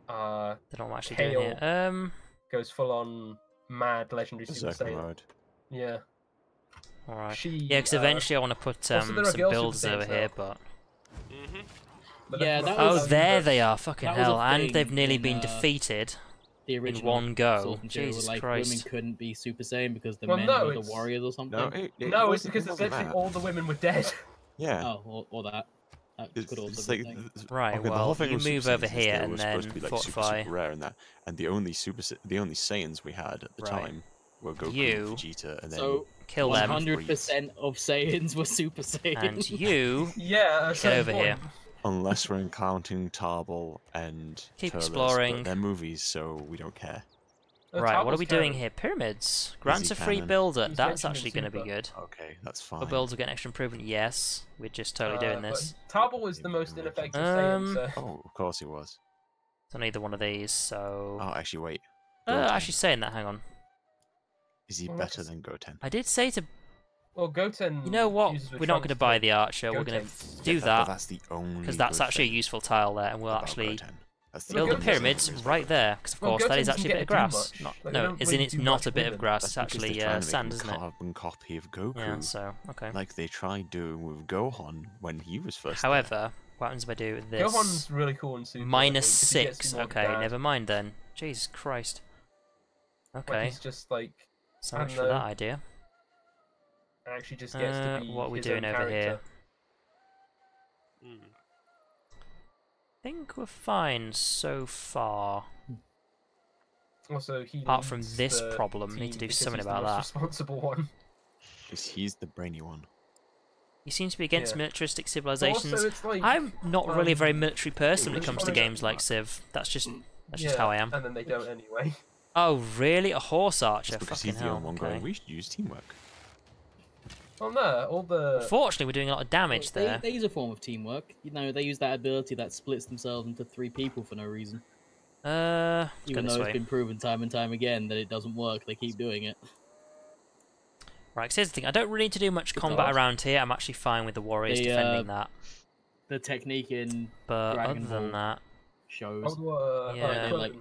Uh, Don't know what I'm actually doing Kale. here. goes full on mad legendary Super Berserker Saiyan. mode. Yeah. Alright. She. Yeah, because eventually I want to put there are some girl Super builders over Saiyans here, now. but... Mhm. but Yeah, that's that not- Oh, was- there they are, fucking that was a hell. And thing they've nearly in, been defeated the in original one go. source material, Jesus like Christ. women couldn't be Super Saiyan because the Well, men no, were the it's- warriors or something. No, it No, it's wasn't- because it wasn't essentially that. all the women were dead. Yeah. Oh, or that. That It's, could also it's be like a thing. Right, okay, the well, whole thing you with Super move over Saiyans is here they and were supposed then to be like super, fortify. super rare and that, and the only Saiyans we had at the Right. time were Goku, You- Vegeta, and then So Kill them. 100% of Saiyans were Super Saiyan. And you Yeah. at a certain over here. point. unless we're counting Tarbell and Keep Turles, exploring. but they're movies, so we don't care. Right, what are Tartle's we doing canon. here? Pyramids. Grants a free canon. builder. He's That's mentioned in actually going to be Super. good. Okay, that's fine. Our builds will get an extra improvement. Yes, we're just totally doing But this. Tarble was the most ineffective Saiyan, Um, so Oh, of course he was. It's on either one of these, so... Oh, actually, wait. actually saying that, hang on. Is he Well, better that's- than Goten? I did say to... Well, Goten. You know what? fuses with We're not going to buy Trunks, the Archer, we're going to Goten. do But that, that's the only. because that's good actually a thing useful tile there, and we'll about actually Goten. That's the Well, build the Goten's pyramids only right there, because of Well, course that Goten is actually a bit doesn't of get to do grass. much. Not, Like, they no, don't as in really it's do not much a bit with of him. grass, That's it's because actually they're trying to make sand, him isn't it? carbon copy of Goku. Yeah, so, okay. Like they tried doing with Gohan when he was first. there. However, what happens if I do this? Gohan's really cool in Super. Minus I think, 'cause he 6. gets more Okay, dad. never mind then. Jesus Christ. Like, Okay, he's just like so I much don't for know. that idea. actually just gets to be What are we his doing own over character. here? Hmm. I think we're fine so far. Also, he Apart from leads this the problem, need to team do because something he's about the that. most responsible one. Because he's the brainy one. You seem to be against Yeah. militaristic But civilizations. also, it's like I'm not really a very military person when it it's comes to funny- games like Civ. That's just yeah, how I am. And then they don't anyway. Oh, really? A horse archer? It's because Fucking he's the hell. only one Okay. going. We should use teamwork. Well, no, all the Fortunately, we're doing a lot of damage Well, there. They use a form of teamwork. You know, they use that ability that splits themselves into 3 people for no reason. Let's go Even this though way. it's been proven time and time again that it doesn't work, they keep doing it. Right, 'cause here's the thing. I don't really need to do much Good combat dodge. around here. I'm actually fine with the warriors They, defending that. The technique in But Dragon other than Ball that, shows. Yeah. They, like,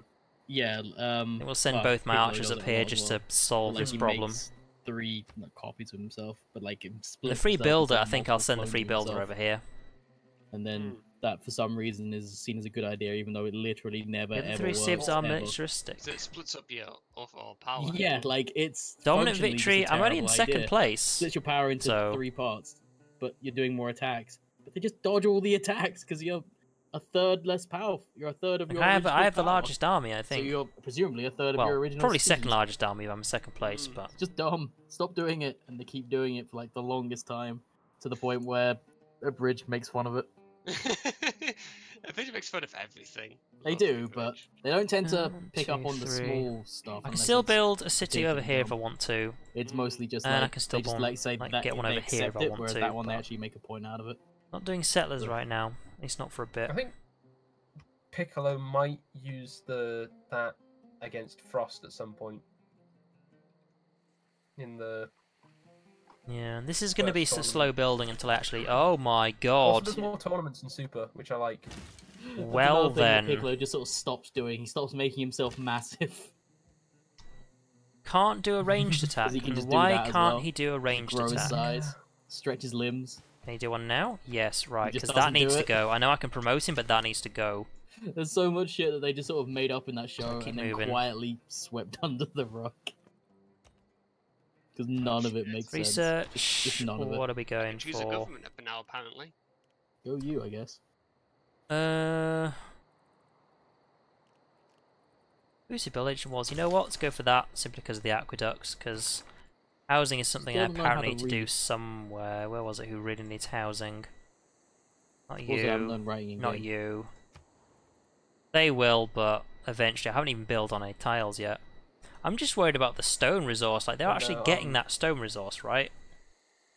yeah, I think we'll send well, both my Piccolo archers does up it a here lot as just well. to solve Like, this he problem. makes 3 copies of himself, but like it The splits free himself builder, into I think I'll multiple send the free clones of builder himself. over here. And then Hmm. that, for some reason, is seen as a good idea, even though it literally never The other ever 3 works. civs are ever. militaristic. So it splits up your overall power. Yeah, like it's Dominant functionally just a victory. I'm only in terrible second idea. place. Splits your power into So- 3 parts, but you're doing more attacks. But they just dodge all the attacks because you're a third less powerful. You're a third of Like, your. I have original the power. largest army, I So think. you're presumably a third of your Well, original. probably citizens. second largest army if I'm in second place, Mm. but It's just dumb. Stop doing it, and they keep doing it for like the longest time, to the point where a bridge makes fun of it. I think it makes fun of everything. They Love do, the but bridge. they don't tend to 1, pick up 2, on the 3. small stuff. I can unless still it's build a city over particularly here if I dumb. want to. It's mostly just And I like can still they just bomb- like say like, that get one they over here if accept I it, want whereas to, that one they but- actually make a point out of it. Not doing settlers right now. At least not for a bit. I think Piccolo might use that against Frost at some point. In the Yeah, this is going to be First tournament. slow building until I actually. Oh my also god! there's more tournaments in Super, which I like. That's Well another thing that then. Piccolo just sort of stops doing. He stops making himself massive. Can't do a ranged attack. he can And just do why that as can't well. he do a ranged Grow his attack? size, stretch his limbs. Can he do one now? Yes, right. just Because that doesn't do needs to it. go. I know I can promote him, but that needs to go. There's so much shit that they just sort of made up in that show keep and then moving. quietly swept under the rug. Because none of it makes sense. Research. Just none of it. What are we going Choose a for? government up now, apparently. Go you, I guess. Whose village was? You know what? Let's go for that simply because of the aqueducts. Because housing is something I Still don't know how apparently to need to do read. somewhere. Where was it? Who really needs housing? Not Also, I haven't you. learned writing in Not game. you. They will, but eventually. I haven't even built on any tiles yet. I'm just worried about the stone resource. Like, they're Oh, actually no, getting that stone resource, right?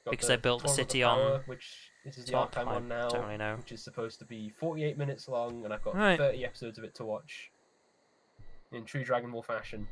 Got Because the I built the Tournament of city Power, on which this is the top, arc I'm I on now, don't really know. which is supposed to be 48 minutes long, and I've got Right. 30 episodes of it to watch. In true Dragon Ball fashion.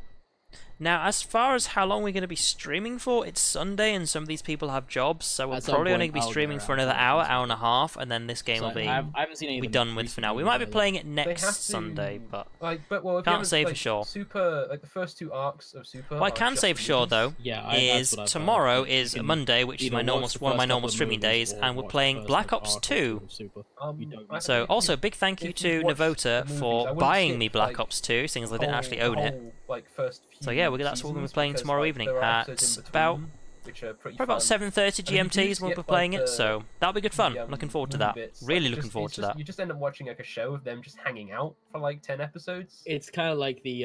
Now, as far as how long we're going to be streaming for, it's Sunday and some of these people have jobs, so we'll At some probably only point, be I'll get streaming around for to another it. hour, hour and a half, and then this game So will be I haven't seen any of be them done with for now. We recently might be either. playing it They next have to, Sunday, but But well, if Can't you haven't, say for like, sure. Super, like the first 2 arcs of Super. what I are can just say for sure movies. though Yeah, is that's what I've heard. tomorrow You is can Monday, which is either my normal watch the one of my first normal couple of streaming movies days, or and we're watch the playing first, Black like, Ops arc or 2. two of Super. I You don't think So if also you- big thank you if to you've watched Navota the movies, I for wouldn't buying skip, me Black like, Ops 2, seeing as I didn't actually the own it. whole, like, first So few yeah, that's what we're seasons, playing because, tomorrow like, evening there are at episodes in about between, which are pretty probably about fun. 7:30 And if you GMT do is when we'll be skip, playing like, it, so that'll be good fun. the, Looking forward to movie that. bits, Really like, looking forward it's to just- that. You just end up watching like a show of them just hanging out for like 10 episodes. It's kind of like the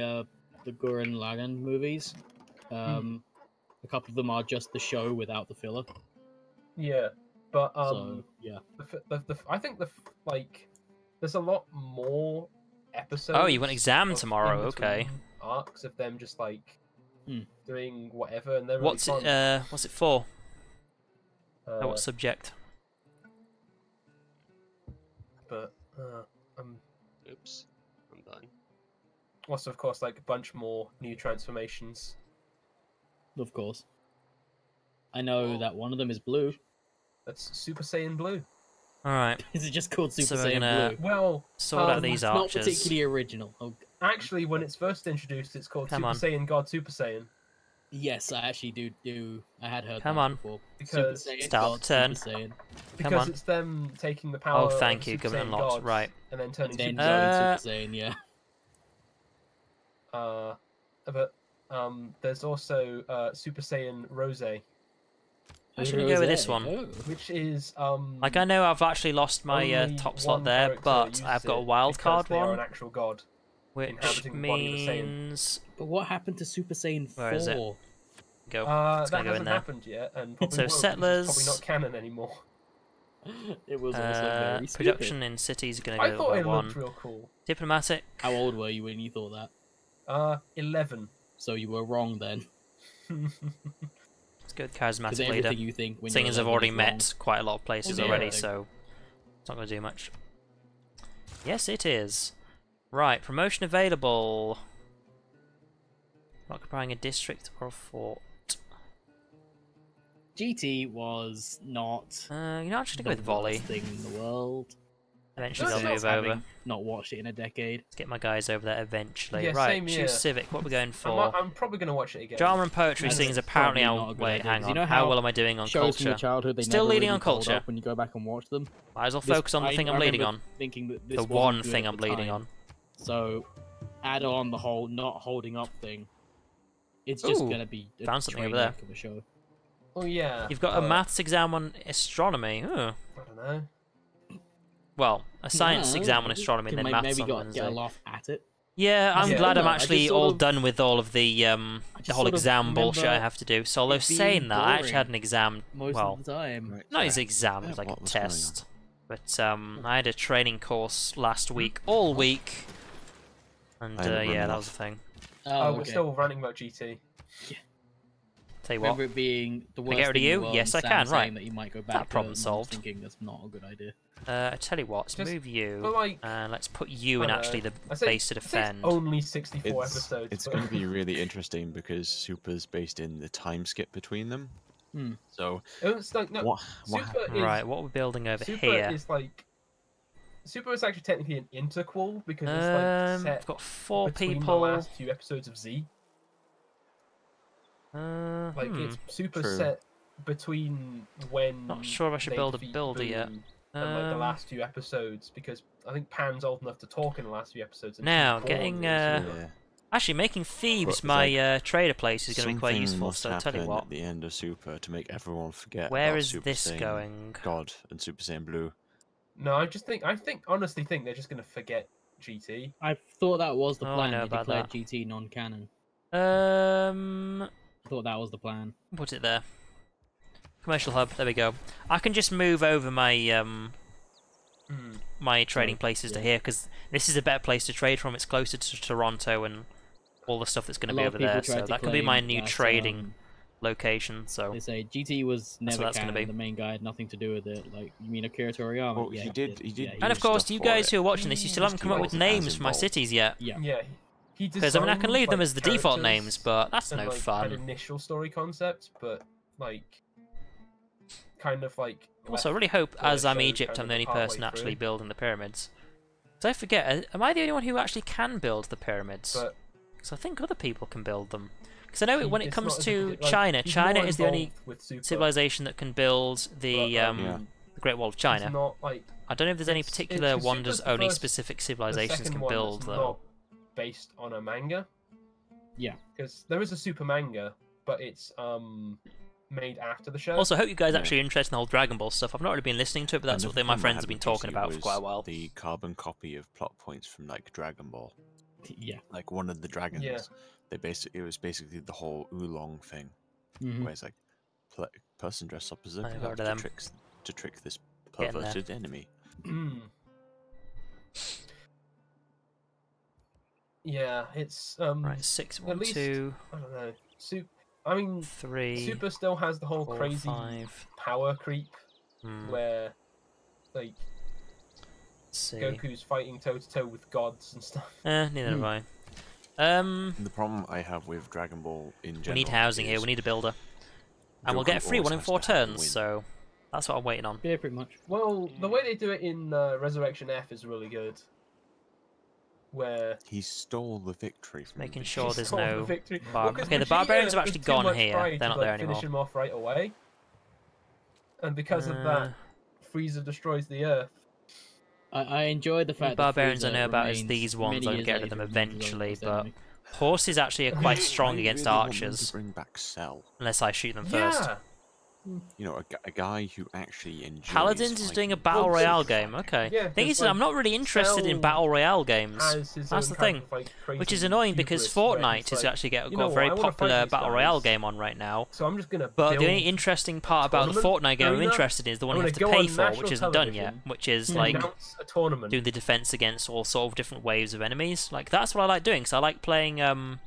Gurren Lagann movies. Hmm. A couple of them are just the show without the filler. Yeah, but So yeah, I think like there's a lot more episodes. Oh, you got an exam of tomorrow, in-between okay. Arcs of them just like Hmm. doing whatever, and they're What's really it? What's it for? fun. What subject? But Oops, I'm done. Also, of course, like a bunch more new transformations. Of course. I know that one of them is blue. That's Super Saiyan Blue. All right. Is it just called Super So we're Saiyan gonna- Blue? Well, Sort out these It's not archers. particularly original. Oh, actually, when it's first introduced, it's called Come Super on. Saiyan God Super Saiyan. yes, I actually do. I had heard Come that on. before. Because Super Saiyan Start God, turn. Super Saiyan, Because on. it's them taking the power thank of you, Super government Saiyan unlocked. gods Right. and then turning then Super going Saiyan. Super Saiyan. Yeah. But there's also Super Saiyan Rose, I'm just gonna go with this Rosé. one. Oh. which is Like I know I've actually lost my only top one slot there, character but uses I've got a it wild because card they are one, an actual god. which inhabiting the body of a Saiyan. means But what happened to Super Saiyan 4? Where is it? go. It's That gonna go in hasn't there. happened yet, and probably So won't, because settlers- it's probably not canon anymore. It was also very stupid. Production in cities are gonna I go thought by it one. looked real cool. Diplomatic. How old were you when you thought that? 11. So you were wrong then. Let's go with Because charismatic leader. everything you think when Seeing you're as I've 11 already is met quite a lot of places Yeah. already, so it's not gonna do much. Yes, it is. Right, promotion available. Occupying a district or a fort. GT was not You know, I'm just the gonna go with volley. worst thing in the world. Eventually No, they'll it's move Having over. not watched it in a decade. Let's get my guys over there eventually. Yeah, right, same choose here. civic. What are we going for? I'm probably going to watch it again. Drama and poetry That's scenes apparently probably not a on. good Wait, idea, hang 'cause on. you know How how well am I doing on Shows from your culture? childhood, they Still never leading really on hold culture. up when you go back and watch them. Might as well This- focus on the thing I'm I leading remember on. Thinking that this The wasn't one good thing at I'm the leading time. on. So add on the whole not holding up thing. It's just Ooh, gonna be a found something train over there. wreck of a show. Oh, yeah. You've got a maths exam on astronomy. Huh. I don't know. Well, a science Yeah, exam on astronomy and can then maybe maths on get a Wednesday. laugh at it. Yeah, I'm Yeah. glad I'm No, I just actually sort all of- done with all of the whole just sort of exam bullshit I remember have to do. So although it being saying that, I actually had boring an exam. Most Well, of the time. Right, not so his exam, it was like a what was going on? test. But I had a training course last week, all week, and I ended up yeah, running that off. was the thing. Oh, we're okay. still ranting about GT. Tell you what, Remember it being the I worst get rid of thing in you? the world, Yes, and I Sam can, saying right. that you might go back problem to it, and I was solved. thinking that's not a good idea. I tell you what, let's Just- move you, but, like, and let's put you I in don't actually know. the I say- base to I say it's defend. only 64 It's, episodes. it's but- going to be really interesting because Super's based in the time skip between them. Hmm. So It's like, no, what? Super is, Right, what we're building over Super here? is like... Super is actually technically an interquel because it's like I've set got 4 between the people. last few episodes of Z. Like it's super True. set between when. Not sure if I should they build a defeat builder yet. Boo and like the Um, last few episodes, because I think Pan's old enough to talk in the last few episodes. And Now, she's born getting, in yeah, Super. Actually, making Thebes it's my like trader place is going to be quite something useful. must So I tell you happen what, at the end of Super to make everyone forget where about is Super this Saiyan going? God and Super Saiyan Blue. No, I honestly think they're just gonna forget GT. I thought that was the Oh, I plan. know They about declared that. GT non-canon. I I thought that was the plan. put it there. Commercial hub. There we go. I can just move over my my trading places to yeah. here because this is a better place to trade from. It's closer to Toronto and all the stuff that's going A to be lot of over people there. tried So to that could be my claim new that, trading location. So They say GT was That's what never that's gonna canon. be. The main guy had nothing to do with it. Like, you mean Akira Toriyama? Well, yeah, he did. He did. Yeah, and of do course, stuff you for guys it. who are watching this, you still haven't come up with He wasn't as names for my involved. cities yet. yeah. Yeah, he Because I mean, I can leave them as the default designed, like, names, but that's and, no like, fun. Had initial story concepts, but like kind of like. Also, I left really hope, the as I'm show Egypt, kind I'm of the only partway person actually through. building the pyramids. So I forget, am I the only one who actually can build the pyramids? But Because I think other people can build them. Because I know when it it's comes not as to if it- like, China, he's China more is the only involved with Super, civilization that can build the but, Yeah. the Great Wall of he's China. not like I don't know if there's any it's- particular it's- wonders Super's the only first- specific the civilizations second can one build, that's though. not based on a manga. Yeah. Because there is a Super manga, but it's made after the show. Also, I hope you guys Yeah. actually are interested in the whole Dragon Ball stuff. I've not really been listening to it, but that's what Another my thing I friends had have been with talking GT about for was quite a while. The carbon copy of plot points from like Dragon Ball, Yeah. like one of the dragons. Yeah. It was basically the whole oolong thing, Mhm. where it's like person dressed up as a I got dog rid of them. to trick this Getting there. perverted enemy. Mm. Yeah, it's Right, 6, 1, least- 2, I don't know. I mean, 3, Super still has the whole 4, crazy 5. power creep Hmm, where, like, let's see. Goku's fighting toe to toe with gods and stuff. Neither have Hmm. I. The problem I have with Dragon Ball in general. we need housing here. is We need a builder, and we'll Goku get a free always one in has 4 to have the turns. win. So that's what I'm waiting on. Yeah, pretty much. Well, the way they do it in Resurrection F is really good. Where He stole the victory from Making Vegeta. sure he there's stole the no victory. bar- 'cause okay, the Vegeta barbarians have had actually too gone much here. pride They're to, not there finish anymore. him off right away, and because of that, Frieza destroys the Earth. I enjoy the The fact barbarians that I know Frieza about as remains these ones. many I'll years get rid of them later remains his own eventually, worst but enemy. horses actually are quite strong I against really want them archers, to bring back Cell. unless I shoot them first. Yeah. You know, a guy who actually enjoys. Paladins is doing a fighting battle with royale super game. fighting. Okay. Yeah, Thing 'cause, is, I'm like, not really interested in Cell battle royale games. Has his That's own the kind thing. of, like, Which is crazy annoying because hubris where Fortnite he's has like, actually got "You know a what, very I wanna fight popular these battle royale guys, game on right now. So I'm just gonna But the build only interesting part about the tournament Fortnite game I'm arena. interested in is the one I'm you have gonna to go pay on for, national which isn't done yet. television Which is and like announce a tournament. doing the defense against all sort of different waves of enemies. Like that's what I like doing. So I like playing. God,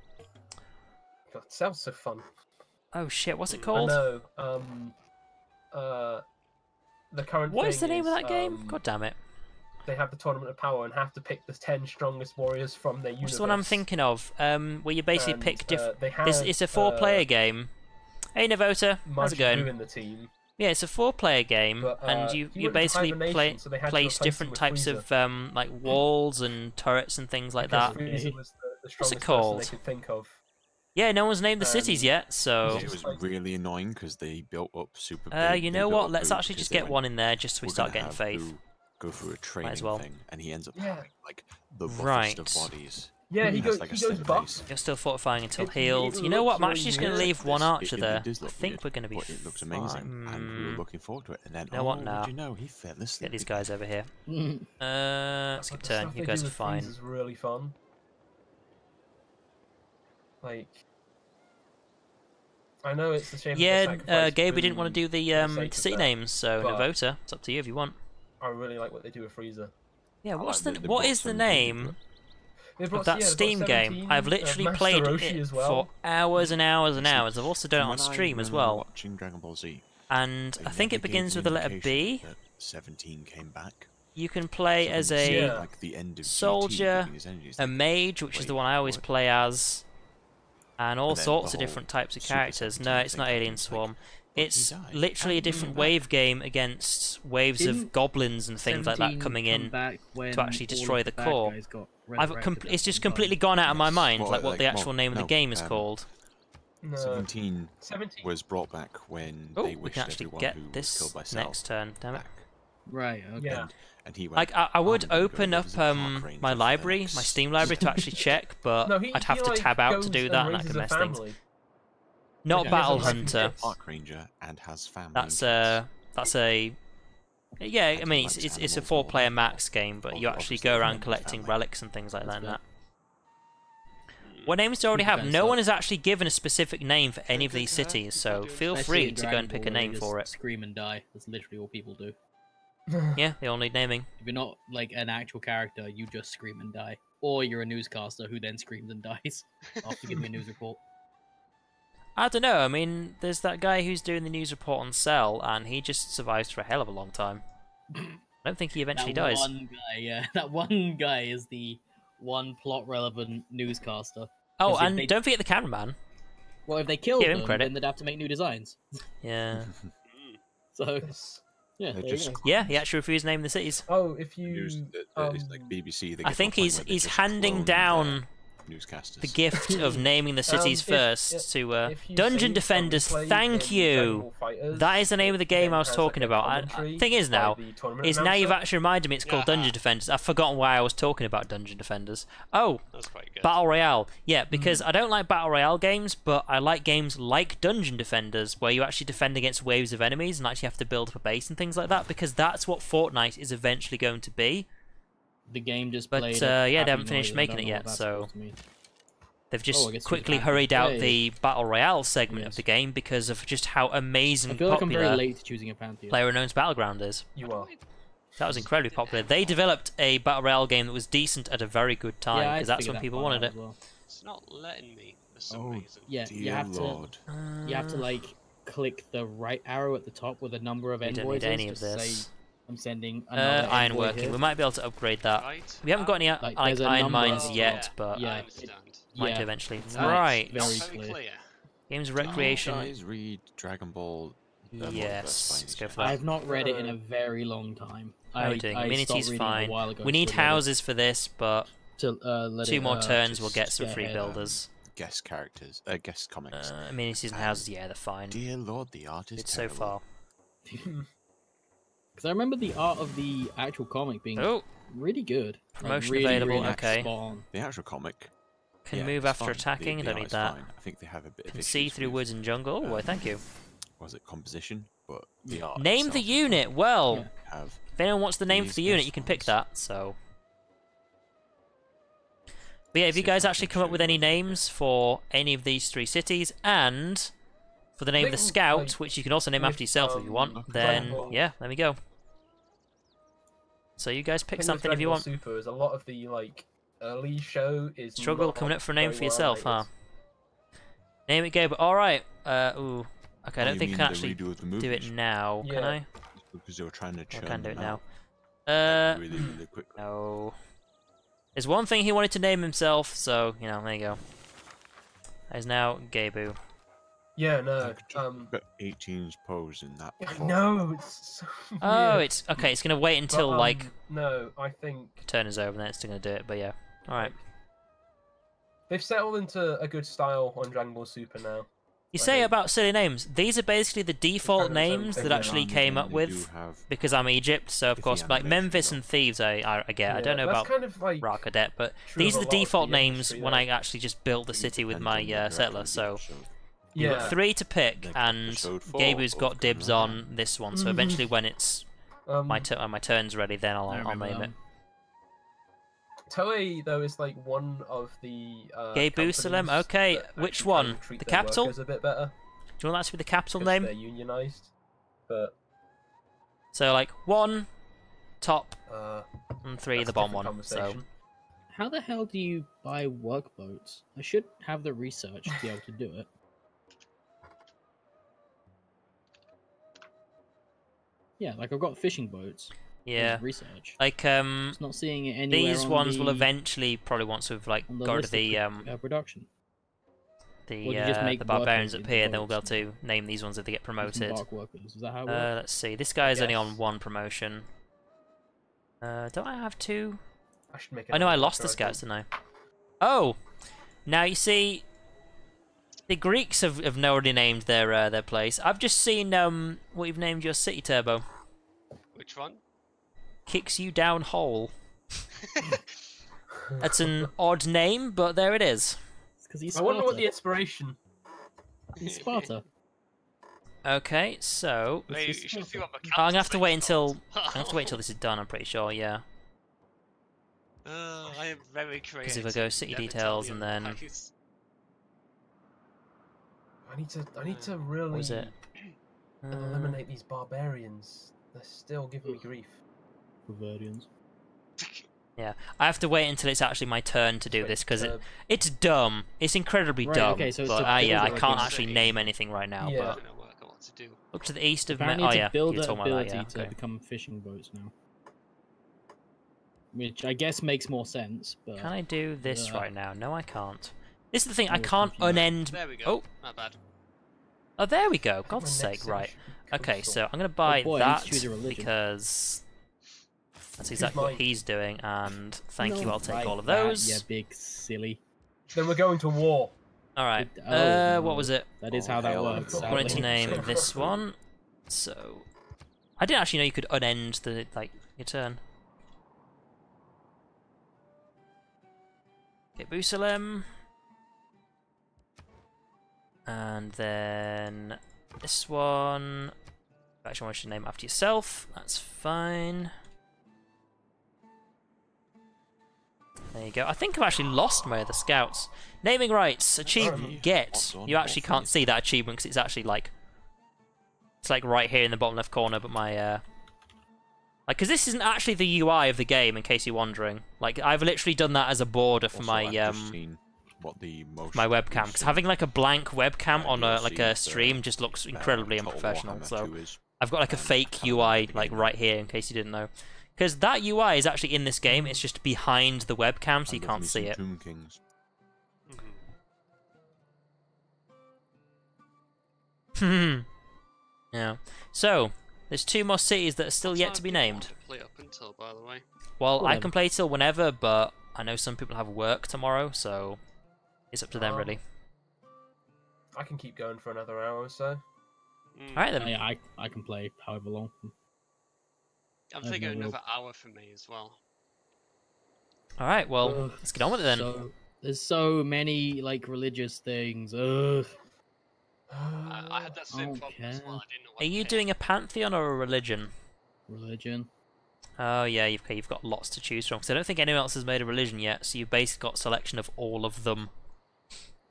sounds so fun. Oh shit, what's it I called? know. The current What thing is the name of that game? um, God damn it! They have the tournament of power and have to pick the 10 strongest warriors from their universe. What's the one I'm thinking of? Where you basically And, pick different. they have, It's a 4-player game. Hey Navota, how's it Majin going? Buu in the team. Yeah, it's a 4-player game, But, and he you went to basically hibernation, so they had to place replace him different with types of like walls and turrets and things like Because that. Frieza was the What's strongest it called? person they could think of. Yeah, no one's named the cities yet, so. It was really annoying because they built up super. You know what? Let's actually just get one in there just so we start getting faith. Go through a training as well. thing, and he ends up Yeah. having like the buffest Right. of bodies. Yeah, he has, goes, like, a he goes step buff. base. You're still fortifying until It healed. You know what? I'm looks actually just really going to weird. leave one archer It there. does I look think weird, we're going to be but it looks amazing, and we were fine. looking forward to it. And then, You know what oh, now? did you know he fell asleep? Get these guys over here. Mhm. Skip But the turn. stuff You they guys do are with fine. Frieza's really fun. Like, I know it's a shame. that they Yeah, sacrificed Gabe, we didn't want to Buu do the for sake of city that, names, so but- Navota, it's up to you if you want. I really like what they do with Frieza. Yeah, I what's like the that they what brought is the some name They of brought, that yeah, they brought Steam game? 17, I've literally Master played Roshi it as well. for hours and hours and See, hours. I've also done it From on when I stream as remember well. Watching Dragon Ball Z, And they I think never it begins gave with an the letter indication B. that 17 came back. You can play So as when you see, a Yeah. like, the end of GT soldier, giving his energy, it's a like, mage, which is the one I always what? play as, and all And then sorts the of different types of Super characters. 17 No, it's thing not Alien happens, like, Swarm. he It's died. literally a How did he different come back? wave game against waves of Didn't goblins and things like that 17 coming come in. back when to actually all destroy of the bad core. guys got I've resurrected at it's just one time? completely gone out of my Yes. mind, Well, like what the like, actual well, name of the no, game is called. No, 17 17. was brought back when Oh, they we wished can actually everyone get who was this killed by Cell next turn. Damn it! back. Right. Okay. Yeah. And he went, Like I would "I'm gonna go open live up as a park ranger my for the library, next my Steam library to actually check, but No, I'd have to like, tab out to goes do and that, and that raises could a mess things. family. Not Like, he has a Battle wife and Hunter. kids. park ranger and has family. That's and that's a yeah. I And mean, likes it's a animals and 4-player whatnot. max game, but you actually Obviously, go if around you're collecting family. relics and things like that. That's And fair. that. What names do you already have? Depends, No though. one has actually given a specific name for any of these Yeah, cities, you so can do it. feel Especially free in to go Dragon and pick Ball a where they name just for it. Scream and die. That's literally all people do. Yeah, they all need naming. If you're not like an actual character, you just scream and die. Or you're a newscaster who then screams and dies after giving a news report. I don't know. I mean, there's that guy who's doing the news report on Cell, and he just survives for a hell of a long time. I don't think he eventually that dies. one guy, yeah, that one guy is the one plot-relevant newscaster. Oh, 'Cause if and they- don't forget the cameraman. Well, if they killed Give him them, credit. then they'd have to make new designs. Yeah. So It's- yeah, They're there you just- go. Yeah, he actually refused naming the cities. Oh, if you News, it's like BBC. They I get to a think point he's where they he's just handing clone down their newscasters. the gift of naming the cities if- first to if you Dungeon save Defenders. some gameplay Thank in you. Dragon Ball Fighters, That is the name of the it game then I was has, talking like, a about. commentary Thing is by now, the tournament is now you've announcer. actually reminded me it's called Yeah. Dungeon Defenders. I've forgotten why I was talking about Dungeon Defenders. Oh, That's quite good. Battle Royale. Yeah, because I don't like Battle Royale games, but I like games like Dungeon Defenders, where you actually defend against waves of enemies and actually have to build up a base and things like that, because that's what Fortnite is eventually going to be. The game just But, played. yeah, they happy haven't finished noise. I making don't it know yet, what that's so- supposed to mean. They've I just guess quickly you can hurried out play. the Battle Royale segment of Yes. the game because of just how amazing I feel like I'm popular very late to choosing a pantheon. PlayerUnknown's Battleground is. You are. That was incredibly popular. They developed a Battle Royale game that was decent at a very good time, yeah, I because that's figured when that people part wanted out it. as well. It's not letting me for some Oh, reason. Yeah, Dear you have Lord. to like click the right arrow at the top with a number of You don't invoices need any to of this. say I'm sending another envoy ironworking. here. We might be able to upgrade that. Right. We haven't got any Like, like there's a iron number mines of- yet, yeah, but yeah, I understand. might Yeah, do eventually. it's Right. very Not very clear. clear. Games of Did you recreation. guys read Dragon Ball? Yes. Let's go for I that. have not read it in a very long time. How are we doing? I stopped Amenities reading it fine. a while ago We need to let it- houses for this, but to let 2 it, more turns we'll just get some get free ahead. builders. Guest characters, guest comics. Amenities and And houses, yeah, they're fine. Dear Lord, the art is Good so terrible. far. Because I remember the art of the actual comic being Oh, really good. Promotion really, available, really okay. spot on. The actual comic can yeah, move it's after fine. attacking. The Don't art need is that. fine. I think they have a bit of Can issues see through with, woods and jungle. Oh, why, thank you. Was it composition? But the art. Name the itself is unit. fine. Well, Yeah. Have if anyone wants the name for These the unit, guest you can pick ones. that. So, but yeah, if See you if guys I actually can come up show with you any one. names for any of these 3 cities, and for the name of the think, scout, like, which you can also name with, after yourself if you want, Dragon then Ball- yeah, there we go. So you guys pick Thing with something if Dragon you Ball want. Super is a lot of the like early show is Struggle not coming up for a name very for well yourself, huh? rated. Name it, Gabe. All right. Ooh. Okay, I Oh, don't you think I mean can the actually redo of the do it movies? now. Can Yeah. I? Because they were trying to I churn can do it them now. out, like, really, really quickly. No. There's one thing he wanted to name himself, so you know, there you go. That is now Gabu. Yeah, no. Got 18's pose in that. I photo. know it's so Oh, weird. it's okay. It's gonna wait But, until like no, I think turn is over, and then it's still gonna do it. But yeah, all right. they've settled into a good style on Dragon Ball Super now. You I say think. about silly names. These are basically the default kind of its own names thing, that yeah. actually And came then up they with do have because I'm Egypt. So of Iffy course, like animation, Memphis though. and Thieves, I get. I Yeah, don't know that's about kind of like Rock Cadet, but true these of are a the lot of default the names industry, when though. I actually just built the city with depends my on the director settler. of the So episode. you've Yeah. got 3 to pick, Like and episode 4 Gabu's of got dibs Kamen on Rider. this one. So eventually, when it's my turn's ready, then I'll remember name it. them. Toei though is like one of the Jerusalem, companies okay, that which actually try and one? treat The their capital? workers a bit better Do you want that to be the capital 'cause name? they're unionized, but So like 1 top uh, and 3 that's the a bottom different one. So conversation. How the hell do you buy workboats? I should have the research to be able to do it. Yeah, like I've got fishing boats. yeah, There's research. like Just not seeing it anywhere. these on ones will the- eventually probably want to have like on the go to list of the production. Or do you the just make barbarians workers up in here. the Then we'll be able boats? to name these ones if they get Use some promoted. bark workers. Is that how it works? Let's see. This guy's only on Yes. 1 promotion. Don't I have 2? I should make. I know I another lost the picture, scouts, think. didn't I? Oh, now you see, the Greeks have already named their place. I've just seen what you've named your city, Turbo. Which one? Kicks you down hole. That's an odd name, but there it is. It's because he's I Sparta. wonder what the inspiration. He's Sparta. Okay, so It's Wait, just you should see Sparta. what my I'm gonna have to wait captain's until name is. I have to wait until this is done. I'm pretty sure, yeah. I am very creative. Because if I go city Never tell details me and then otherwise. I need to really what was it? eliminate these barbarians. They're still giving me grief. Bavarians. Yeah, I have to wait until it's actually my turn to do this because Uh, it's dumb. It's incredibly Right, dumb. okay, so it's but to yeah, I build can't a actually city. name anything right now. Yeah. But I don't know what I want to do. up to the east of Apparently, oh to yeah, build you're that talking about ability that. Yeah, to okay. become fishing boats now. Which I guess makes more sense, but Can I do this Yeah. right now? No, I can't. This is the thing. I I was can't confused. unend. There we go. Oh, Not bad. oh, there we go. I think my God's next sake, right? city should be Okay, coastal. so I'm gonna buy boy, I need to that choose a religion. because that's exactly what mine? he's doing. And thank you. No, I'll take like all of that, those. Yeah, big silly. Then we're going to war. All right. Oh, What was it? That is Oh, how that hell, works. I'm I wanted to sadly. name this one. So I didn't actually know you could unend the your turn. Okay, Jerusalem. And then this one. Actually, I want you to name it after yourself. That's fine. There you go. I think I've actually lost my other scouts. Naming rights, achievement, get. What's on You actually can't both see that achievement because it's actually like, it's like right here in the bottom left corner. But my like, because this isn't actually the UI of the game, in case you're wondering. Like, I've literally done that as a border for Also, my I've just seen what the my motion webcam. Because recent, having like a blank webcam on a DLC like a for, stream just looks incredibly Total unprofessional. Warhammer So 2 is. I've got like a fake UI like right here in case you didn't know. Because that UI is actually in this game, it's just behind the webcam so you can't see it. Tomb Kings. Yeah. So, there's 2 more cities that are still yet to be named. Play up until, by the way. Well, Whatever. I can play till whenever, but I know some people have work tomorrow, so it's up to them, Oh. really. I can keep going for another hour or so. Alright then. Yeah, I can play however long. I'm I've thinking no another hour for me as well. Alright, well, Ugh, let's get on with it then. So, there's so many like religious things. Ugh. I had that same don't problem as care. well. I didn't know what Are you to doing a pantheon or a religion? Religion. Oh yeah, you've got lots to choose from. Because I don't think anyone else has made a religion yet, so you've basically got a selection of all of them.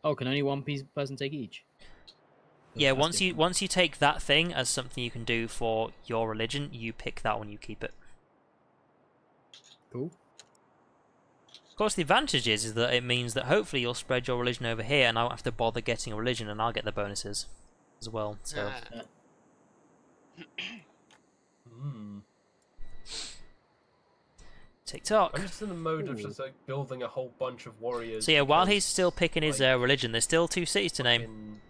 Oh, can only one person take each? Yeah, That's once you different. take that thing as something you can do for your religion, you pick that one, you keep it. Cool. Of course, the advantage is that it means that hopefully you'll spread your religion over here, and I won't have to bother getting a religion, and I'll get the bonuses as well. So Hmm. TikTok. I'm just in the mode of Ooh. just like building a whole bunch of warriors. So yeah, while because, he's still picking his like, religion, there's still 2 cities to name. fucking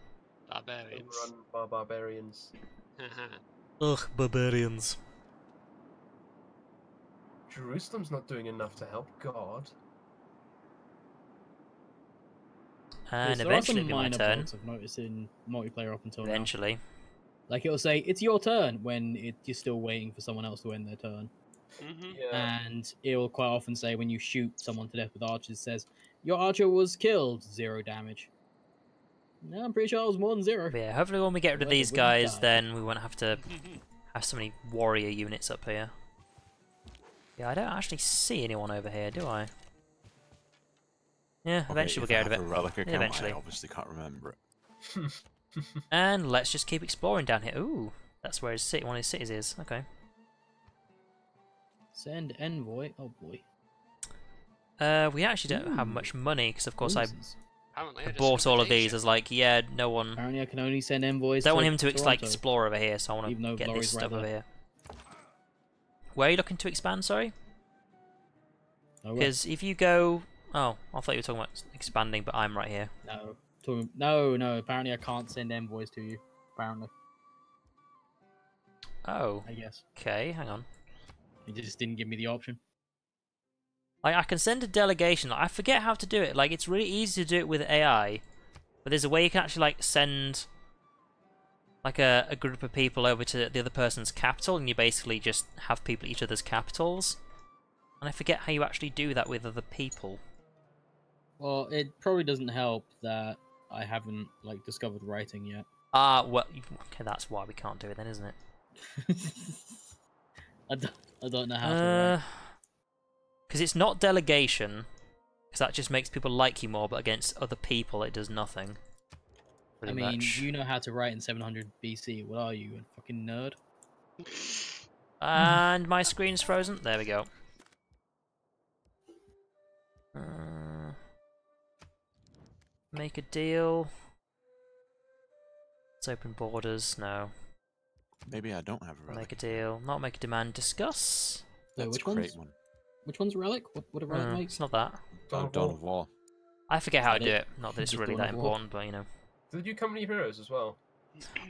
Barbarians. overrun by barbarians. Ugh, barbarians. Jerusalem's not doing enough to help God. And There are eventually some it'll be my minor turn. bugs I've noticed in multiplayer up until now. Eventually. Like it'll say it's your turn when you're still waiting for someone else to end their turn, Yeah. and it'll quite often say when you shoot someone to death with archers, it says your archer was killed, 0 damage. No, I'm pretty sure it was more than 0. But yeah, hopefully when we get rid of Whoever these wins guys, dies. then we won't have to have so many warrior units up here. Yeah, I don't actually see anyone over here, do I? Yeah, eventually we'll get rid of it. Relic account, Eventually. I obviously can't remember it. And let's just keep exploring down here. Ooh, that's where his city, one of his cities is. Okay. Send envoy. Oh boy. We actually don't have Ooh. much money because, of course, I Bonuses. Apparently, I just bought all of these. invitation. as like, yeah, no one. Apparently, I can only send envoys. Don't want to him to like Toronto. explore over here, so I want Even to though get this Laurie's right stuff over there. here. Where are you looking to expand? Sorry, Oh, well. because if you go, oh, I thought you were talking about expanding, but I'm right here. No. Apparently, I can't send envoys to you. Apparently, Oh, I guess okay, hang on. it just didn't give me the option. Like, I can send a delegation. I forget how to do it. Like, it's really easy to do it with AI, but there's a way you can actually like send like a group of people over to the other person's capital, and you basically just have people at each other's capitals. And I forget how you actually do that with other people. Well, it probably doesn't help that I haven't like discovered writing yet. Ah, well, okay, that's why we can't do it then, isn't it? I don't know how to write. Because it's not delegation, because that just makes people like you more, but against other people it does nothing. I Pretty mean, much. you know how to write in 700 BC. What are you, a fucking nerd? And my screen's frozen. There we go. Make a deal. Let's open borders. No. Maybe I don't have a relic. Make a deal. Not make a demand. Discuss. Wait, Let's which create one's one. which one's relic? What a relic makes? It's not that. Dawn of War. I forget how to Is do that it. Not that it's Just really Dawn that of War? important, but you know. Do they do company heroes as well?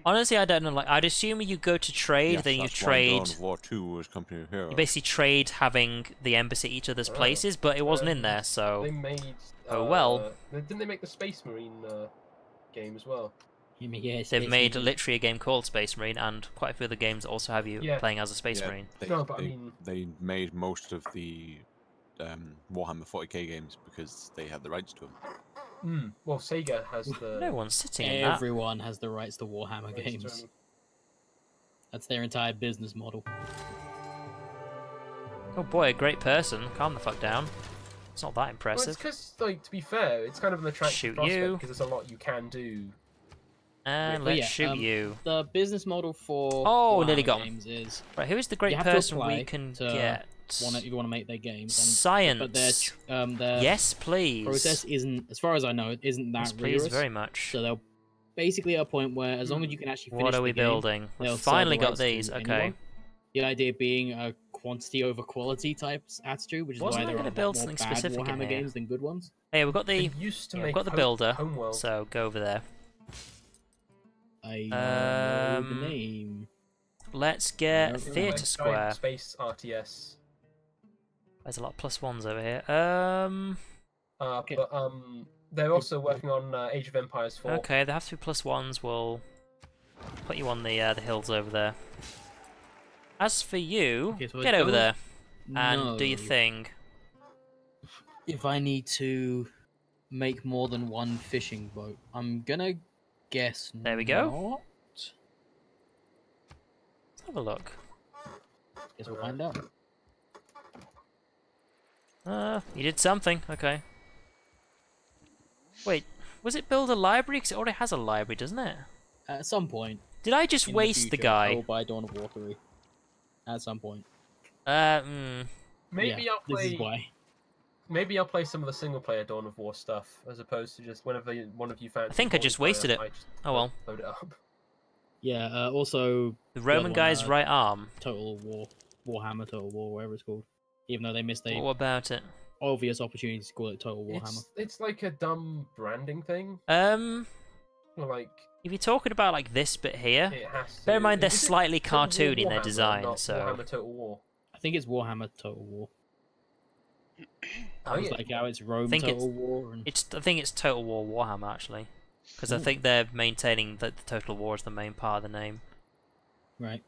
Honestly, I don't know. Like, I'd assume you go to trade, Yes, then you that's why trade. Dawn of War 2 was Company of Heroes. You basically trade having the embassy at each other's Oh. places, but it wasn't in there, so. They made. Oh, well. Didn't they make the Space Marine game as well? You mean, yeah, They've Space made Marine. literally a game called Space Marine, and quite a few other games that also have you Yeah. playing as a Space Yeah, Marine. They, No, but I they, mean- they made most of the Warhammer 40k games because they had the rights to them. Well, Sega has the. No one's sitting in that. Everyone has the rights to Warhammer rights to games. them. That's their entire business model. Oh boy, a great person. Calm the fuck down. It's not that Well, it's impressive. because, like, to be fair, it's kind of an attractive Shoot prospect you. because there's a lot you can do. And But let's yeah, shoot you. The business model for Oh, nearly Warhammer got him. games is Right, who is the great have to person we apply can to get? you want to make their games. Science. But their Yes, please. process isn't, as far as I know, it isn't that Yes, please, rigorous. very much. So they'll basically at a point where as long as you can actually finish What are we the game, building? they'll We've sell finally the got rights to these. Okay. anyone. The idea being a quantity over quality type attitude, which is Wasn't why I there are gonna a lot build more something bad specific in Warhammer here? games than good ones. Hey, we've got They the used to we've make got the builder, Homeworld. so go over there. I know the Um, name. Let's I get don't Theatre remember. Giant Square. Space RTS. There's a lot of +1s over here. Okay. But they're also working on Age of Empires 4. Okay, there have to be +1s. We'll put you on the hills over there. As for you, Okay, so I get over don't there and do your know thing. if I need to make more than one fishing boat. I'm gonna guess There we go. not. Let's have a look. Guess we'll find out. You did something. Okay. Wait, was it build a library? Because it already has a library, doesn't it? At some point. Did I just in waste the future, I will guy? buy Dawn of War 3. At some point. Maybe Yeah, I'll play. This is why. Maybe I'll play some of the single player Dawn of War stuff as opposed to just whenever one of you fancy. I think I just wasted it. Oh well. Load it up. Yeah, also... The other Roman one, guy's right arm. Total War. Warhammer Total War, whatever it's called. Even though they missed a What about it? obvious opportunity to call it Total Warhammer. It's like a dumb branding thing. Like If you're talking about like this bit here, it has to. bear in mind they're Is it slightly Total War cartoony in their Warhammer, design, not so Warhammer Total War. I think it's Warhammer Total War. Oh It's yeah. like how it's Rome think Total War. And... I think it's Total War Warhammer actually, because I think they're maintaining that the Total War is the main part of the name. Right.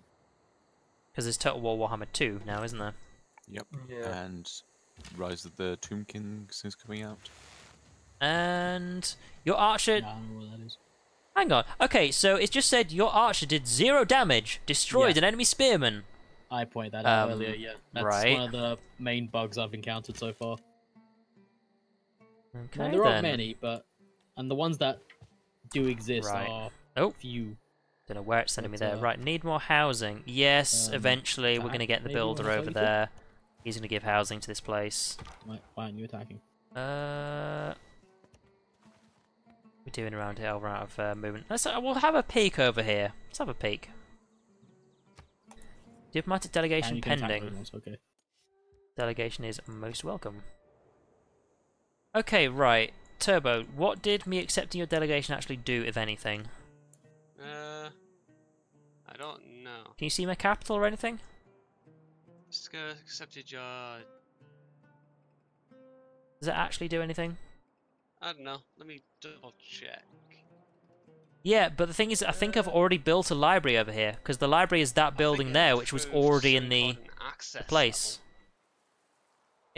Because there's Total War Warhammer 2 now, isn't there? Yep. Yeah. And Rise of the Tomb Kings is coming out. And your archer. Nah, I don't know what that is. Hang on. Okay, so it just said your archer did 0 damage, destroyed Yeah. an enemy spearman. I pointed that out Um, earlier, yeah. That's right. one of the main bugs I've encountered so far. Okay, Now, there aren't then. many, but... And the ones that do exist Right. are Oh. few. Don't know where it's sending me But, there. Right, need more housing. Yes, eventually we're attack, going to get the maybe, when builder I tell over you to? there. He's going to give housing to this place. Why aren't you attacking? We're doing around here. We're out of movement. We'll have a peek over here. Let's have a peek. Diplomatic delegation And you can attack pending. those ones, okay. Delegation is most welcome. Okay, right. Turbo, what did me accepting your delegation actually do, if anything? I don't know. Can you see my capital or anything? Just accepted your. Does it actually do anything? I don't know. Let me double check. Yeah, but the thing is, I think I've already built a library over here, because the library is that building there, which was already in the place.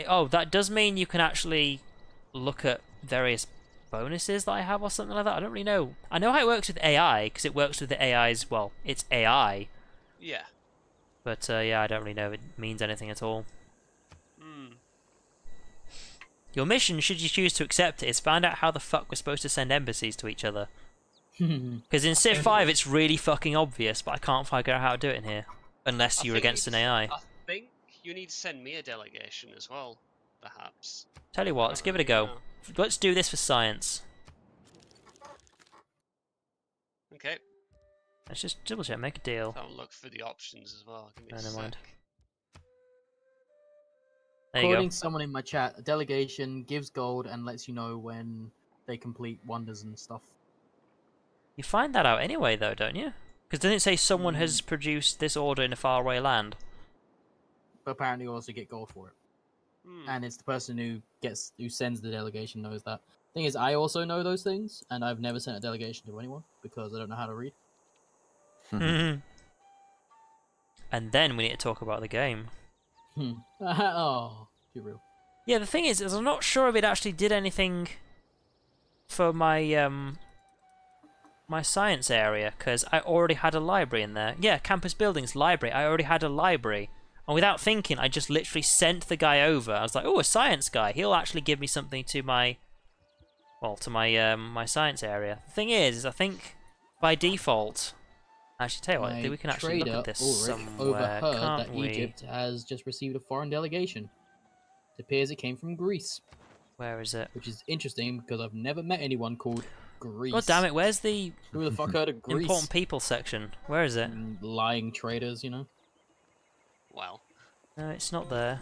Oh, that does mean you can actually look at various bonuses that I have or something like that. I don't really know. I know how it works with AI, because it works with the AI's, well, it's AI. Yeah. But yeah, I don't really know if it means anything at all. Your mission, should you choose to accept it, is find out how the fuck we're supposed to send embassies to each other. Because in Civ 5 it's really fucking obvious, but I can't figure out how to do it in here. Unless you're against an AI. I think you need to send me a delegation as well, perhaps. Tell you what, let's give it a go. Let's do this for science. Okay. Let's just double check, make a deal. I'll look for the options as well. Give me a Never sec. mind. There you According go. to someone in my chat, a delegation gives gold and lets you know when they complete wonders and stuff. You find that out anyway though, don't you? Because doesn't it say someone has produced this order in a faraway land? But apparently you also get gold for it. And it's the person who sends the delegation knows that. Thing is, I also know those things, and I've never sent a delegation to anyone because I don't know how to read. And then we need to talk about the game. Oh, too real. Yeah, the thing is I'm not sure if it actually did anything for my my science area, because I already had a library in there. Yeah, campus buildings, library. I already had a library. And without thinking, I just literally sent the guy over. I was like, oh, a science guy. He'll actually give me something to my... Well, to my my science area. The thing is I think by default... Actually, tell you what, My we can actually look trader, at this Ulrich, somewhere, overheard can't that we? Egypt has just received a foreign delegation. It appears it came from Greece, Where is it? which is interesting because I've never met anyone called Greece. God damn it! Where's the Who the fuck heard of Greece? important people section? Where is it? Lying traders, you know. Well, No, it's not there.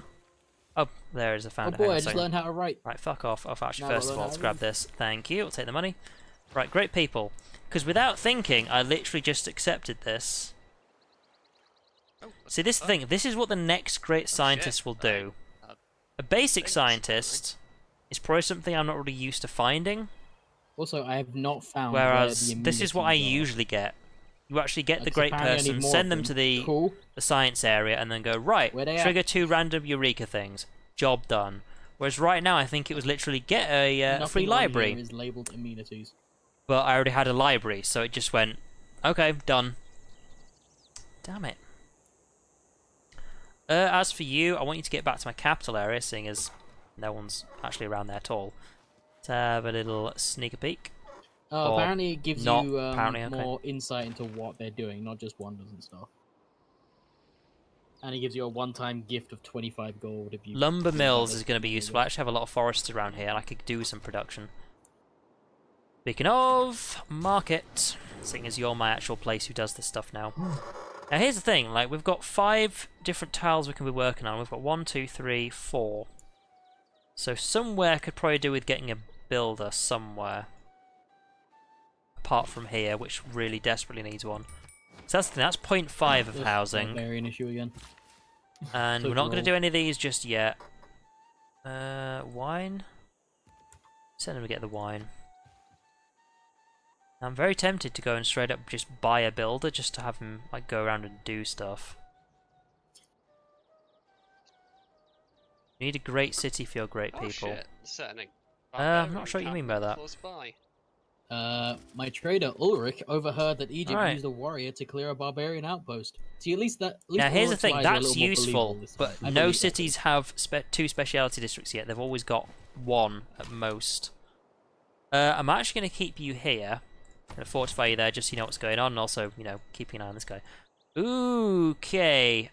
Oh, there it is. I Oh found it. boy, Hang on I a just second. learned how to write. Right, fuck off. Actually, Now I first of learn all, how let's to grab read. this. Thank you. I'll take the money. Right, great people. Because without thinking, I literally just accepted this. oh, See, this is the thing. This is what the next great scientist shit. will do. Uh, A basic thanks, scientist is probably something I'm not really used to finding. Also, I have not found Whereas where the this is what I immunities are. usually get. You actually get the Like, great apparently I need person, more send of them to the Cool. science area, and then go, right, Where they at? trigger 2 random Eureka things. Job done. Whereas right now, I think it was literally get a Nothing free on library. here is labeled immunities. But I already had a library, so it just went, okay, done. Damn it. As for you, I want you to get back to my capital area, seeing as no one's actually around there at all. Let's have a little sneak a peek. Or Apparently it gives not you apparently, okay. more insight into what they're doing, not just wonders and stuff. And it gives you a one-time gift of 25 gold if you... Lumber mills is going to be useful. I actually have a lot of forests around here, and I could do some production. Speaking of market, seeing as you're my actual place who does this stuff now. Now here's the thing, like we've got 5 different tiles we can be working on. We've got 1, 2, 3, 4. So somewhere could probably do with getting a builder somewhere. Apart from here, which really desperately needs one. So that's the thing, that's 0.5 of housing. Barbarian issue again. And So we're not going to droll. do any of these just yet. Wine? Send him to get the wine. I'm very tempted to go and straight up just buy a builder just to have him like go around and do stuff. You need a great city for your great oh people. shit, setting I'm not sure what you mean by that. Close by. My trader Ulrich overheard that Egypt Alright. used a warrior to clear a barbarian outpost. See, at least that. At least Now here's the Ulrich's thing, lies are a that's little more useful, believable this but time. I no believe that. cities have 2 speciality districts yet. They've always got 1 at most. I'm actually going to keep you here. I'm going to fortify you there just so you know what's going on, and also, you know, keeping an eye on this guy. Okay,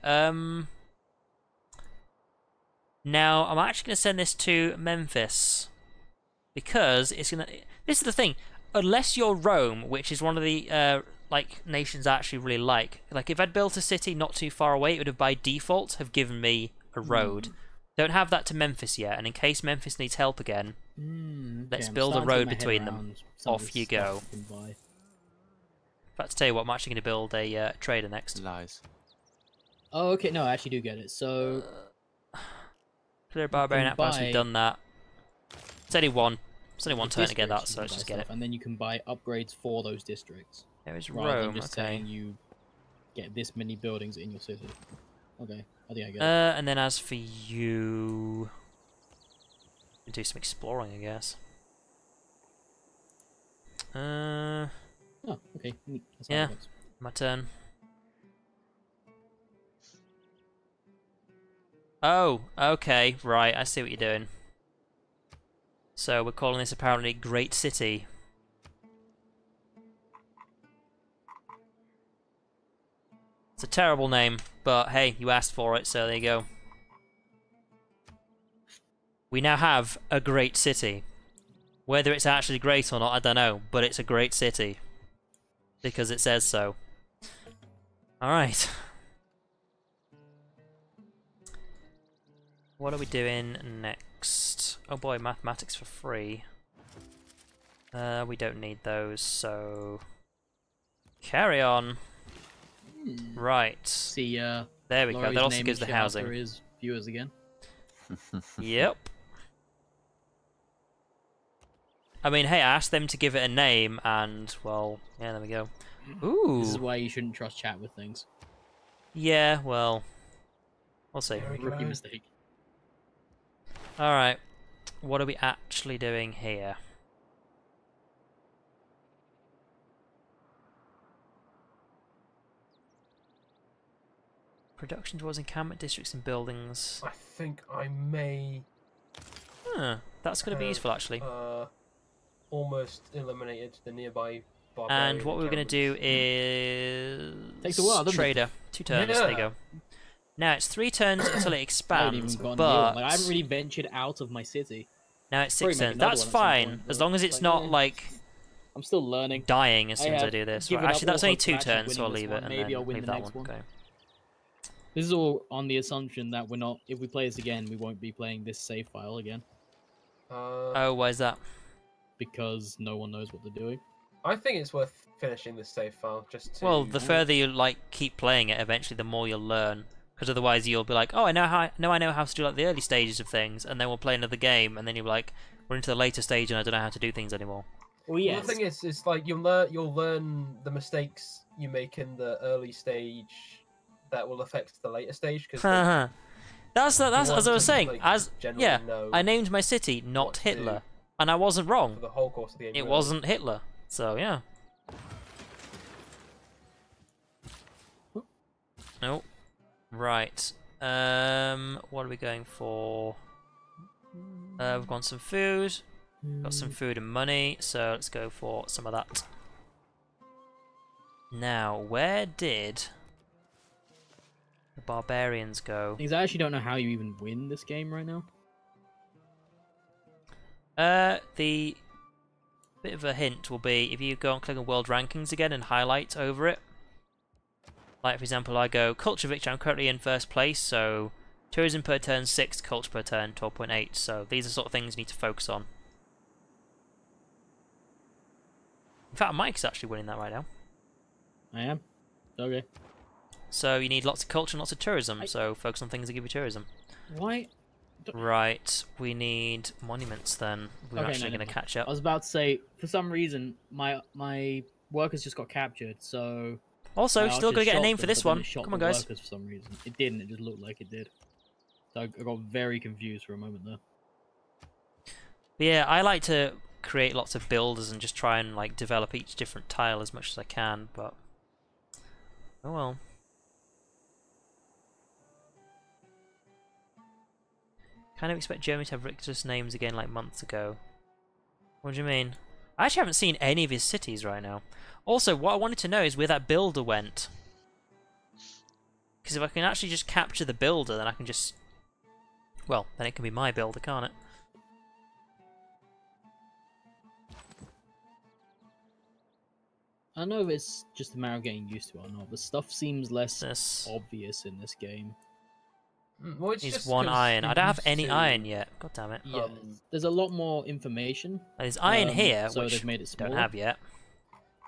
now, I'm actually going to send this to Memphis. Because it's going to... This is the thing. Unless you're Rome, which is one of the, like, nations I actually really like. Like, if I'd built a city not too far away, it would have, by default, have given me a road. Don't have that to Memphis yet, and in case Memphis needs help again, let's I'm build a starting to road get my head between them. around some of Off this you stuff go. you can buy. In fact, to tell you what, I'm actually going to build a trader next. Lies. Oh, okay. No, I actually do get it. So Clear a barbarian can outpost, we've buy- done that. It's only one. It's only one the turn to get that, districts, so you let's can just buy get it. stuff, and then you can buy upgrades for those districts. There is Rather Rome, than just okay. saying you get this many buildings in your city. Okay, I think I get it. And then as for you... do some exploring, I guess. Oh, okay. Neat. That's how yeah. it works. My turn. Oh, okay, right, I see what you're doing. So we're calling this apparently Great City. It's a terrible name, but hey, you asked for it, so there you go. We now have a great city. Whether it's actually great or not, I don't know, but it's a great city. Because it says so. Alright. What are we doing next? Oh boy, mathematics for free. We don't need those, so... Carry on. Right. See, There we go, Laurie's that also naming gives the shit after housing. his viewers again. Yep. I mean, hey, I asked them to give it a name, and, well, yeah, there we go. Ooh. This is why you shouldn't trust chat with things. Yeah, well, we'll see. There we Rookie go. mistake. Alright, what are we actually doing here? Production towards encampment districts and buildings. I think I may Huh, that's going to be have, useful, actually. Almost eliminated the nearby barbarian And what we're going to do encampments. is... Takes a while, doesn't it? Trader. 2 turns, there you Yeah. go. Now, it's 3 turns until it I haven't expands, even gotten but... like, I haven't really ventured out of my city. Now it's Probably 6 make turns. another That's one at some fine, point, as but long as it's it's like, not, eh. like, I'm still learning. dying as I soon as I have do this. given Right, up actually, that's all only hope of 2 actually turns, so I'll winning this leave one. it and Maybe then I'll win leave the that next one. one. Okay. This is all on the assumption that we're not. If we play this again, we won't be playing this save file again Oh, why is that? because no one knows what they're doing. I think it's worth finishing this save file just to. Well, the further you keep playing it, eventually the more you'll learn. Because otherwise you'll be like, oh, I know how to do like the early stages of things, and then we'll play another game, and then you'll be like, we're into the later stage, and I don't know how to do things anymore. Well, yes. Well, the thing is, it's like you'll learn the mistakes you make in the early stage that will affect the later stage. Because that's as I was saying. Generally know I named my city not Hitler, and I wasn't wrong. for the whole course of the game. It really. wasn't Hitler, so yeah. Nope. Right. What are we going for? We've got some food. Got some food and money, so let's go for some of that. Now, where did the barbarians go? Because I actually don't know how you even win this game right now. The bit of a hint will be if you go and click on World Rankings again and highlight over it. Like, for example, I go Culture Victory, I'm currently in first place, so Tourism per turn 6, Culture per turn 12.8, so these are sort of things you need to focus on. In fact, Mike's actually winning that right now. I am? Okay. So you need lots of culture and lots of tourism, so focus on things that give you tourism. Why? Right, we need monuments then. We're actually going to catch up. I was about to say, for some reason, my workers just got captured, so... Also, still got to get a name for this one. Come on, guys. For some reason. It didn't, it just looked like it did. So I got very confused for a moment there. But yeah, I like to create lots of builders and just try and like develop each different tile as much as I can, but... Oh well. Kind of expect Germany to have ridiculous names again like months ago. What do you mean? I actually haven't seen any of his cities right now. Also, what I wanted to know is where that builder went. Because if I can actually just capture the builder, then I can just... Well, then it can be my builder, can't it? I don't know if it's just a matter of getting used to it or not, but stuff seems less obvious in this game. Well, it's He's just one 'cause iron. I you're don't have used any to- iron yet. God damn it. Yeah, there's a lot more information. There's iron here, so which they've made it smaller. don't have yet.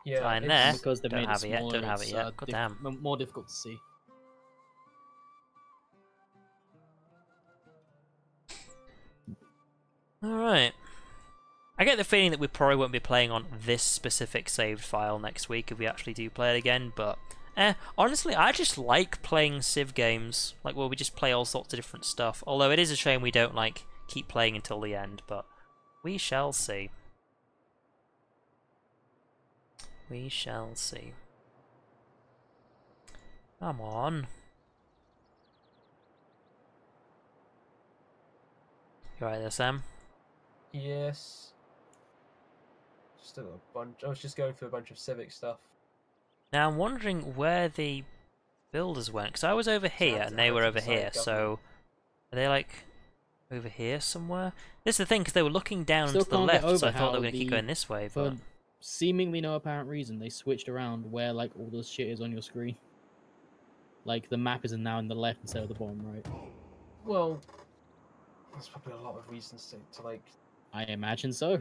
Yeah, Iron it's- there. Because they've Don't made have it it yet, smaller, don't have it it's, yet. God damn. more difficult to see. Alright. I get the feeling that we probably won't be playing on this specific saved file next week if we actually do play it again, but... honestly, I just like playing Civ games, like where we just play all sorts of different stuff. Although it is a shame we don't, like, keep playing until the end, but we shall see. We shall see. Come on. You right there, Sam? Yes. Still a bunch. I was just going through a bunch of civic stuff. Now I'm wondering where the builders went, because I was over here and they were over here, so are they like over here somewhere? This is the thing, because they were looking down Still to the can't get left, so I over thought they how were going to keep the- going this way, For but... seemingly no apparent reason, they switched around where like all this shit is on your screen. Like the map is now in the left instead of the bottom right. Well, there's probably a lot of reasons to like. I imagine so.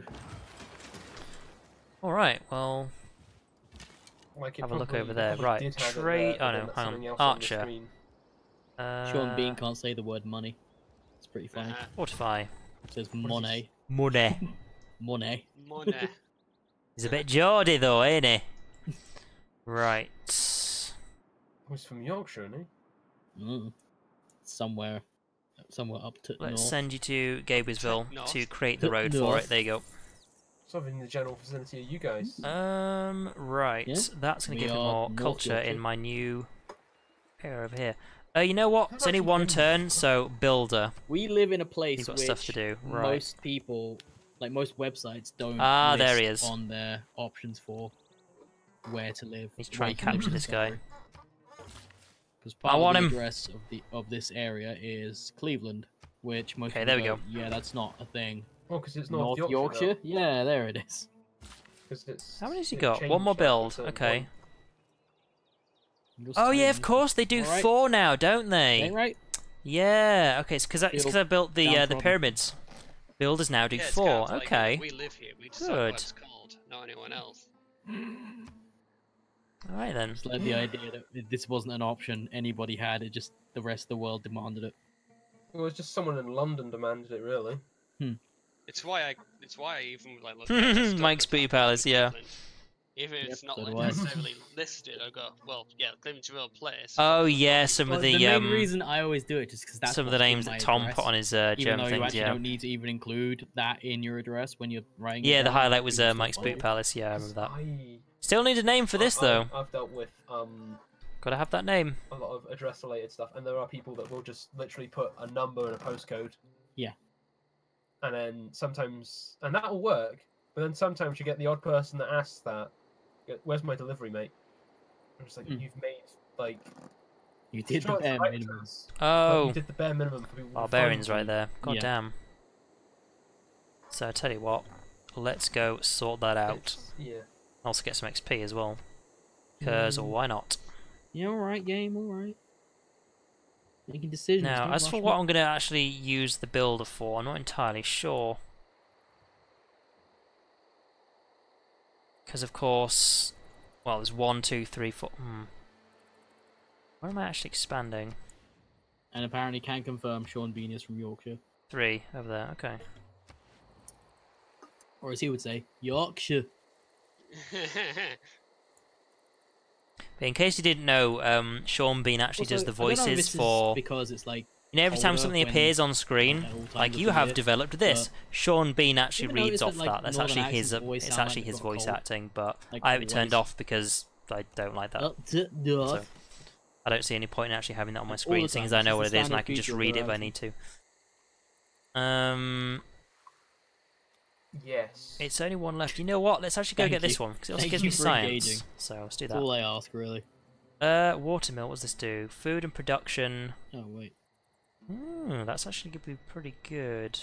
Alright, well... Like it Have a look probably- over it there. probably Right, did have it trade... there, Oh but no, then hang something on. else on the Archer. screen. Sean Bean can't say the word money. It's pretty funny. Fortify. It says money. Money. Money. Money. He's a bit Geordie though, ain't he? Right. He's from Yorkshire, isn't he? Somewhere up to Let's north. send you to Gablesville North. to create the road for North. it. There you go. Sort of in the general vicinity of you guys. Right. Yeah. That's going to We give me are more North culture in Yorkshire. my new area over here. You know what? It's only actually one been turn, before. so builder. We live in a place You've got which stuff to do, right. most people, like most websites, don't Ah, list there he is. on their options for where to live. He's where trying you to can live capture in this the guy. country. Because I part want of the him. address of this area is Cleveland, which most Okay, people there we go, go. Yeah, that's not a thing. Well, because it's North North Yorkshire? Yorkshire. Yeah, there it is. because it's. How many's he it got? One more changed build. after Okay. Just Oh yeah, saying, of course they do alright. 4 now, don't they? Ain't right? Yeah. Okay, it's because I built the downtrodden. pyramids. Builders now do Yeah, it's 4. kind of like, Okay. we live here. We decide Good. what it's called, not anyone else. All right then. Just like the idea that this wasn't an option anybody had, it just the rest of the world demanded it. Well, it's just someone in London demanded it, really. It's why I even like look at the stuff Mike's that's Beauty happening in Palace, yeah. Cleveland. Even if it's not so like do I. necessarily listed, I go, well, yeah, Cleveland's a real place. Oh But yeah, some Well, of the the main reason I always do it is because that's some of the what's in names my that Tom address, put on his even gem though you things. actually Yeah. don't need to even include that in your address when you're writing. Yeah, it the down, highlight was people still Mike's follow Beauty it. Palace. Yeah, I remember that. I, Still need a name for this though. I've dealt with Gotta have that name. a lot of address-related stuff, and there are people that will just literally put a number and a postcode. Yeah. And then sometimes, and that'll work, but then sometimes you get the odd person that asks that, "Where's my delivery, mate?" I'm just like, you've made like. You did sure the it's bare right minimum. address, but Oh, you did the bare minimum for people to find barbarians you. right there. God Yeah. damn. So I tell you what, let's go sort that out. Yeah. Also get some XP as well. Cause why not? Yeah, alright, game, alright. Making decisions. Now, don't as rush for me. what I'm gonna actually use the builder for, I'm not entirely sure. Because of course, well, there's 1, 2, 3, 4. Where am I actually expanding? And apparently can confirm Sean Bean is from Yorkshire. 3 over there. Okay. Or as he would say, Yorkshire. But in case you didn't know, Sean Bean actually does the Also, I don't know if voices this is for. because it's like You know, every time older something when, appears on screen, all times like of you the have year, developed this, Sean Bean actually Ever noticed reads that, off like, that. That's northern actually his. accents always It's sound actually like his they've got a voice cold? acting, but Like, I have it turned always. off because I don't like that. Duh. So, I don't see any point in actually having that on my All screen, the seeing time, as I it's know just what a it is and standard I can just feature of read it their if I need to. Yes. It's only one left. You know what? Let's actually go Thank get this you. one because it also Thank gives you me for science. engaging. So let's do That's all that. I ask, really. Watermill. What's this do? Food and production. Oh, wait. That's actually going to be pretty good.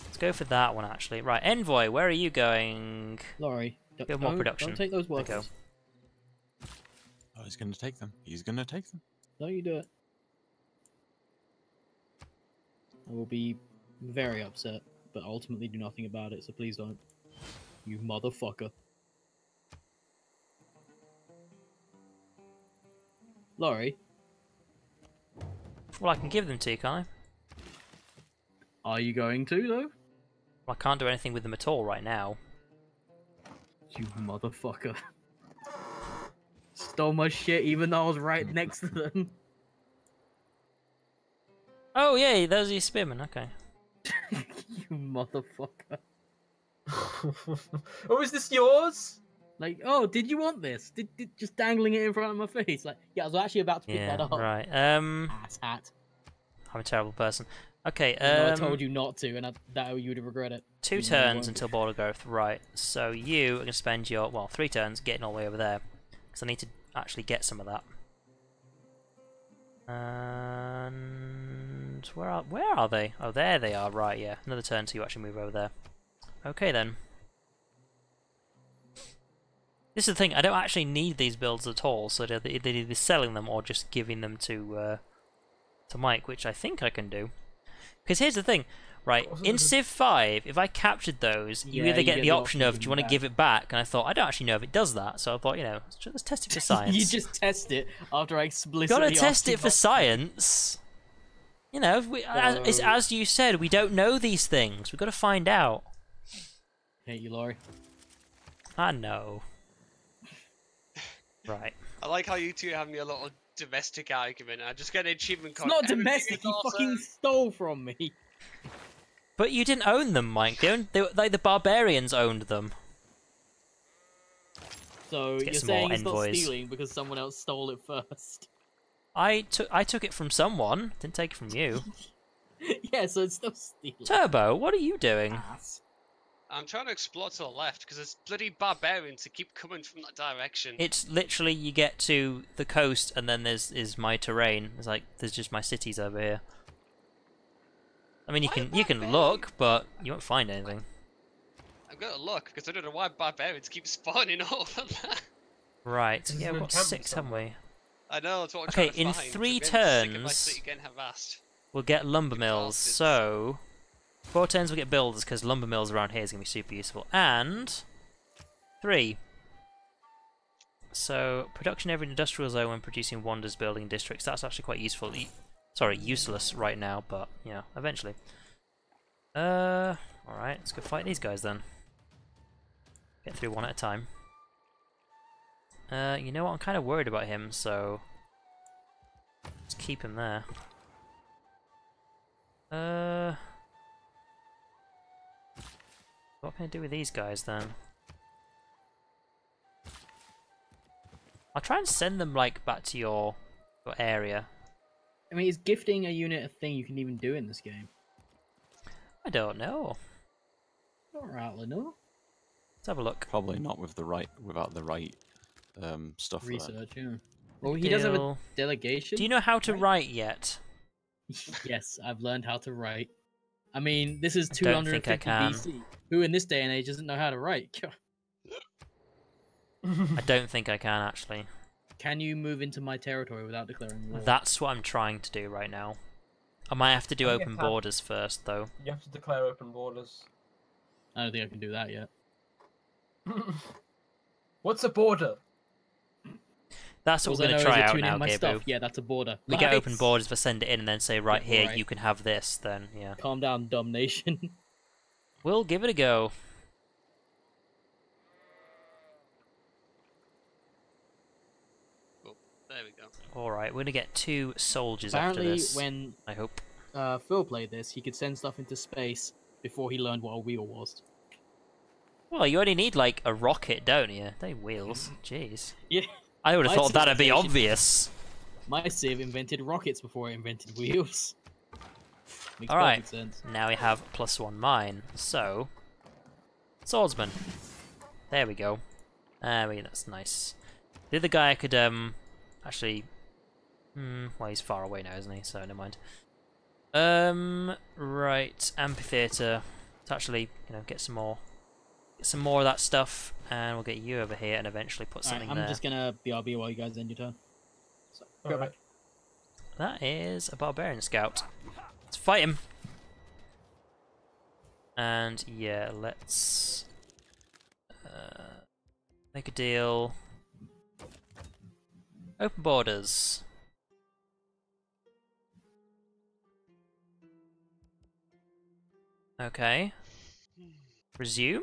Let's go for that one actually. Right, Envoy. Where are you going? Laurie, Build more production. Don't take those There you go. workers. Oh, he's going to take them. He's going to take them. Don't you do it. I will be very upset, but ultimately do nothing about it, so please don't. You motherfucker. Laurie, Well, I can give them to you, can't I? are you going to, though? Well, I can't do anything with them at all right now. You motherfucker. Stole my shit even though I was right next to them. Oh, yeah, those are your spearmen. Okay. You motherfucker. Oh, is this yours? Like, oh, did you want this? Did just dangling it in front of my face? Like, yeah, I was actually about to pick Yeah, that up. right. Ass hat. I'm a terrible person. Okay, Even though I told you not to, and that you would regret it. 2 You know you turns won't. until border growth. Right, so you are going to spend your, well, 3 turns getting all the way over there. Because I need to actually get some of that. And where are they? Oh, there they are. Right, yeah. Another turn to you actually move over there. Okay, then. This is the thing. I don't actually need these builds at all, so they're either selling them or just giving them to Mike, which I think I can do. Because here's the thing, right? In Civ 5, if I captured those, you Yeah, either you get the option of, do you want to back. give it back? And I thought, I don't actually know if it does that, so I thought, you know, let's test it for science. You just test it after I explicitly Gotta asked test you it for not- science. You know, as you said, we don't know these things. We've got to find out. Hate you, Laurie. I know. Right. I like how you two are having a little domestic argument. I just get an achievement It's card. not Everything domestic, is you awesome. fucking stole from me. But you didn't own them, Mike. Like the barbarians owned them. So Let's get you're some saying more it's not envoys. stealing because someone else stole it first? I took it from someone. Didn't take it from you. Yeah, so it's still stealing. Turbo, what are you doing? Ass. I'm trying to explore to the left because there's bloody barbarians that keep coming from that direction. It's literally you get to the coast and then is my terrain. It's like there's just my cities over here. I mean you can look, but you won't find anything. gonna look because I don't know why barbarians keep spawning over there. Right. This is Yeah, an we've got encampment 6, haven't we? I know, that's what I'm Okay, trying to in find. 3 I'm getting sick of my turns, city getting harassed. we'll get lumber mills. bastards. So 4 turns we'll get builders because lumber mills around here is gonna be super useful. And 3. So production every industrial zone when producing wonders building districts. That's actually quite useful. Sorry, useless right now, but yeah, eventually. Alright, let's go fight these guys then. Get through one at a time. You know what, I'm kind of worried about him, so let's keep him there. What can I do with these guys then? I'll try and send them like back to your area. I mean, is gifting a unit a thing you can even do in this game? I don't know. Alright, Lenore. Let's have a look. Probably not with the right, without the right stuff. For that. Research, yeah. Well, he does have a Deal. delegation. Do you know how to right? write yet? Yes, I've learned how to write. I mean, this is I don't think I 250 BC. Who in this day and age doesn't know how to write? I don't think I can actually. Can you move into my territory without declaring war? That's what I'm trying to do right now. I might have to do I think open it's hard. borders first though. You have to declare open borders. I don't think I can do that yet. What's a border? That's what All we're I know going is to try I out tune now, in my Gabu. stuff. Yeah, that's a border. We get open Nice. borders for send it in and then say, right here, Right. you can have this, then, yeah. Calm down, dumb nation. We'll give it a go. Oh, there we go. Alright, we're going to get 2 soldiers after Apparently, this, when I hope. Phil played this, he could send stuff into space before he learned what a wheel was. Well, you only need, like, a rocket, don't you? They wheels. Jeez. Yeah. I would have My thought that'd be civilization- obvious. My Civ invented rockets before it invented wheels. Makes Alright. perfect sense. Now we have +1 mine. So, swordsman. There we go. That's nice. The other guy I could actually. Well, he's far away now, isn't he? So never mind. Right, amphitheater. Let's actually, get some more of that stuff, and we'll get you over here, and eventually put something I'm there. just gonna BRB while you guys end your turn. So, go Alright. back. That is a barbarian scout. Let's fight him. And yeah, let's make a deal. Open borders. Okay. Resume?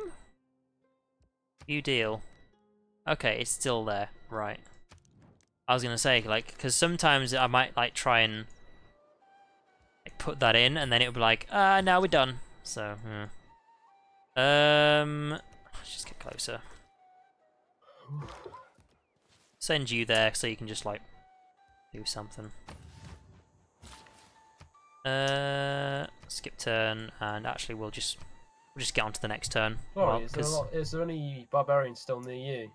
View deal. Okay, it's still there. Right. I was gonna say, like, because sometimes I might, like, try and like, put that in, and then it would be like, now we're done. So, let's just get closer. Send you there so you can just, like, do something. Skip turn, and actually we'll just get on to the next turn. Sorry, is there any barbarians still near you?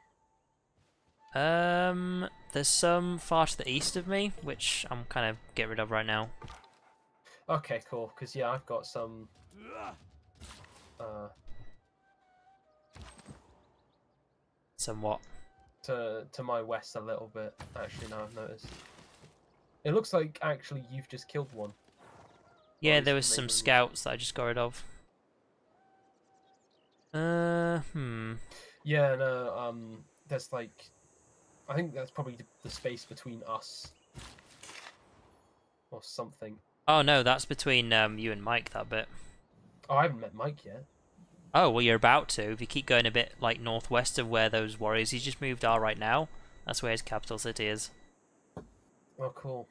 There's some far to the east of me, which I'm kind of getting rid of right now. Okay, cool. Because yeah, I've got some. Somewhat. To my west a little bit. Actually, now I've noticed. It looks like actually you've just killed one. Yeah, least there was some maybe- scouts that I just got rid of. Yeah, no. There's like, I think that's probably the space between us. Or something. Oh no, that's between you and Mike, that bit. Oh, I haven't met Mike yet. Oh, well, you're about to. If you keep going a bit, like, northwest of where those warriors he's just moved are right now, that's where his capital city is. Oh, cool.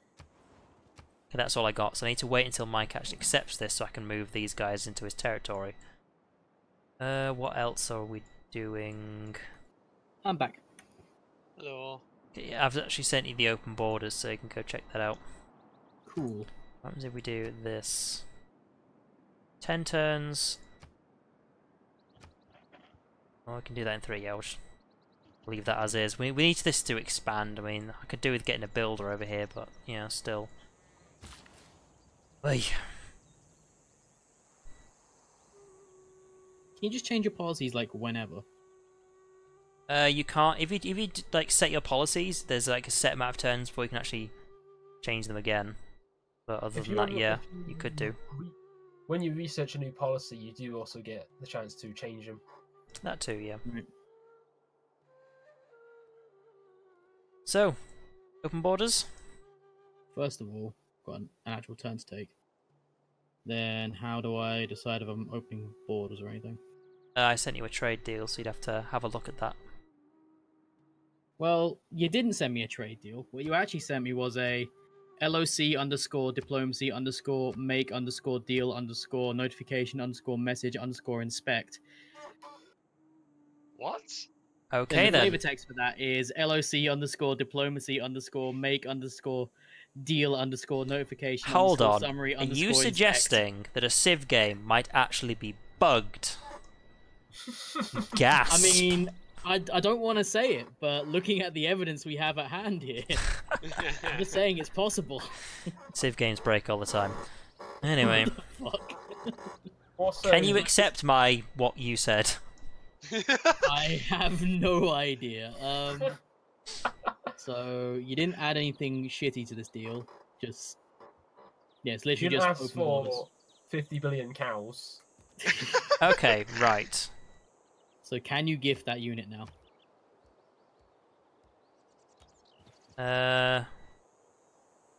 Okay, that's all I got, so I need to wait until Mike actually accepts this so I can move these guys into his territory. What else are we doing? I'm back. Hello. Yeah, I've actually sent you the open borders, so you can go check that out. Cool. What happens if we do this? 10 turns. Oh, I can do that in 3, yeah, we'll just leave that as is. We need this to expand. I mean, I could do with getting a builder over here, but, yeah, still. Oy. you just change your policies like whenever? You can't if you like set your policies. There's like a set amount of turns before you can actually change them again. But other than that, yeah, you could do. When you research a new policy, you do also get the chance to change them. That too, yeah. Right. So, open borders. First of all, got an actual turn to take. Then how do I decide if I'm opening borders or anything? I sent you a trade deal, so you'd have to have a look at that. Well, you didn't send me a trade deal. What you actually sent me was a LOC underscore diplomacy underscore make underscore deal underscore notification underscore message underscore inspect. What? Okay The then. flavor text for that is LOC underscore diplomacy underscore make underscore deal underscore notification Hold underscore on. summary Are underscore you suggesting that a Civ game might actually be bugged? Gasp. I mean, I don't want to say it, but looking at the evidence we have at hand here, I'm just saying it's possible. Civ games break all the time. Anyway, Fuck. Also, can you accept what you said? I have no idea. So you didn't add anything shitty to this deal. Just it's You literally didn't just ask open for borders. 50 billion cows. Okay, right. So can you gift that unit now?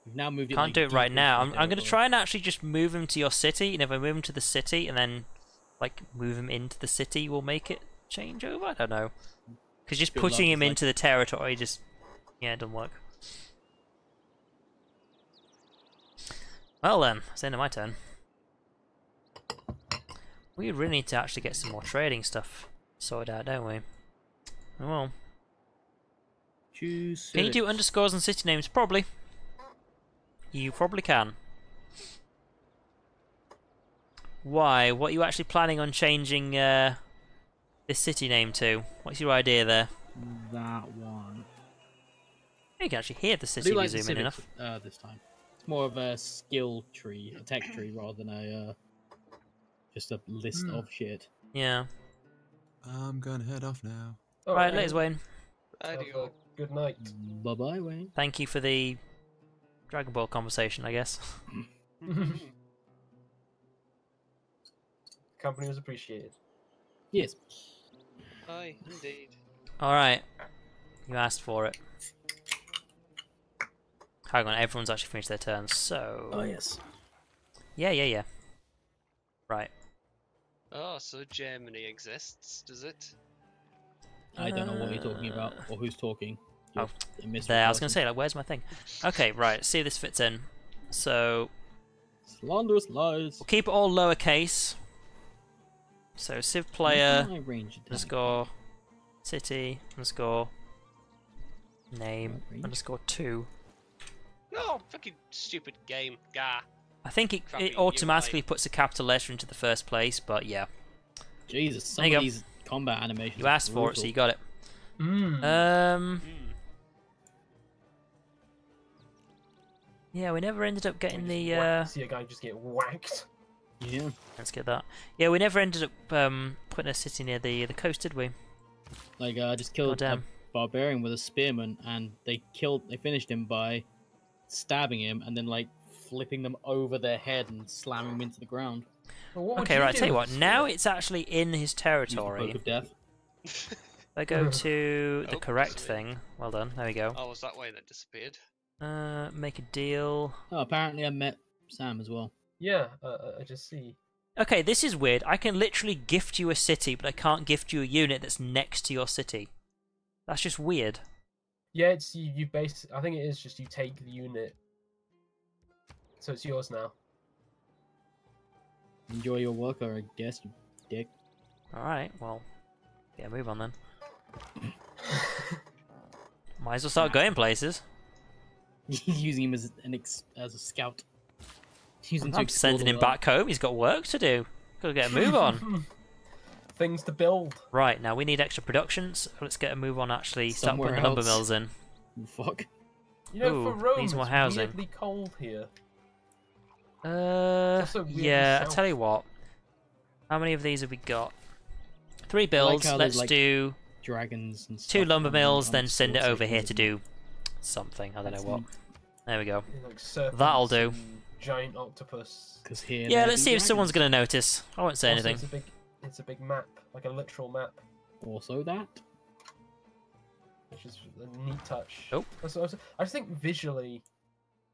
We've now moved it. Can't like, do it right deep now. into I'm going to territory. try and actually just move him to your city, and if I move him to the city and then like move him into the city, will make it change over. I don't know. Because just Good putting luck, him it's into the territory just it doesn't work. Well then, it's the end of my turn. We really need to actually get some more trading stuff sorted out, don't we? Oh well. Choose. Can you do civics. underscores and city names? Probably. You probably can. Why? What are you actually planning on changing this city name to? What's your idea there? that one? You can actually hear the I city do if like you the zoom in civics, enough. this time. It's more of a skill tree, a tech tree, rather than a just a list of shit. Yeah. I'm gonna head off now. Right, Liz Wayne. Have a Radio. good night. Bye bye, Wayne. Thank you for the Dragon Ball conversation, I guess. Company was appreciated. Yes. Aye, indeed. Alright. You asked for it. Hang on, everyone's actually finished their turns, so... Oh yes. Yeah. Right. Oh, so Germany exists, does it? I don't know what you're talking about or who's talking. Oh, A mystery There, I was going person. to say, like, where's my thing? Okay, right, see if this fits in. So, Slanderous lies. we'll keep it all lowercase. So, Civ player, My range attack. underscore, city, underscore, name, Range. underscore 2. No, fucking stupid game. Gah. I think Crappy it automatically UI. puts a capital letter into the first place, but yeah. Jesus, some There you of go. these combat animations. You asked for it, so you got it. Mm. Yeah, we never ended up getting the, See a guy just get whacked. Yeah. let's get that. Yeah, we never ended up, putting a city near the coast, did we? Like I just killed a damn. barbarian with a spearman, and they finished him by stabbing him and then like flipping them over their head and slamming them into the ground. Well, what would Okay, right, do tell you with what, this now shit? it's actually in his Use the territory. poke of death. If I go to the Oh, correct sweet. thing, well done, there we go. Oh, was that way that disappeared? Make a deal. Oh, apparently I met Sam as well. Yeah, I just see. Okay, this is weird. I can literally gift you a city, but I can't gift you a unit that's next to your city. That's just weird. Yeah, it's you base. I think it is just you take the unit, so it's yours now. Enjoy your worker, I guess, you dick. Alright, well, yeah, move on then. Might as well start going places. Using him as as a scout. Using him to I'm explore sending the him world. back home. He's got work to do. Gotta get a move on. Things to build. Right, now we need extra production, so let's get a move on actually. Start Somewhere putting the lumber else. mills in. Fuck. You know, Ooh, for Rome, needs it's more housing. weirdly cold here. Yeah, also weirdly I south. tell you what. How many of these have we got? 3 builds. how Let's there's, like, do dragons and stuff 2 lumber on mills, the then send it sword over here sections to and do something. I don't know That's what. neat. There we go. Like serpents That'll do. and giant octopus. Because here. Yeah, there let's be see if someone's dragons. gonna notice. I won't say Also, anything. It's a big map, like a literal map, Also that. which is a neat touch. Oh. I think visually,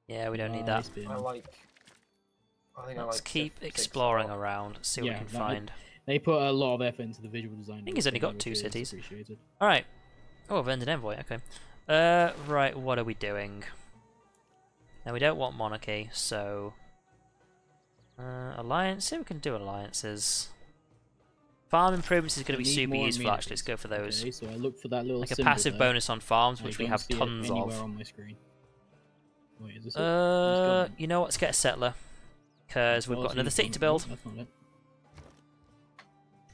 Yeah, we don't need Nice that. bit. I think I Let's like keep Civ 6 exploring a lot. around, see what Yeah, we can that- find. They put a lot of effort into the visual design. think he's only got which 2 is cities. appreciated. Alright. Oh, I've earned an envoy, okay. Right, what are we doing? Now, we don't want monarchy, so... alliance? Yeah, we can do alliances. Farm improvements is going to We be need super more useful, actually. Let's amenities. go for those. Okay, so I look for that little Like a symbol passive there. bonus on farms, I which we don't have see it tons anywhere of. on my screen. Wait, is this it? You know what? Let's get a settler. Because we've got another city to build. That's not it.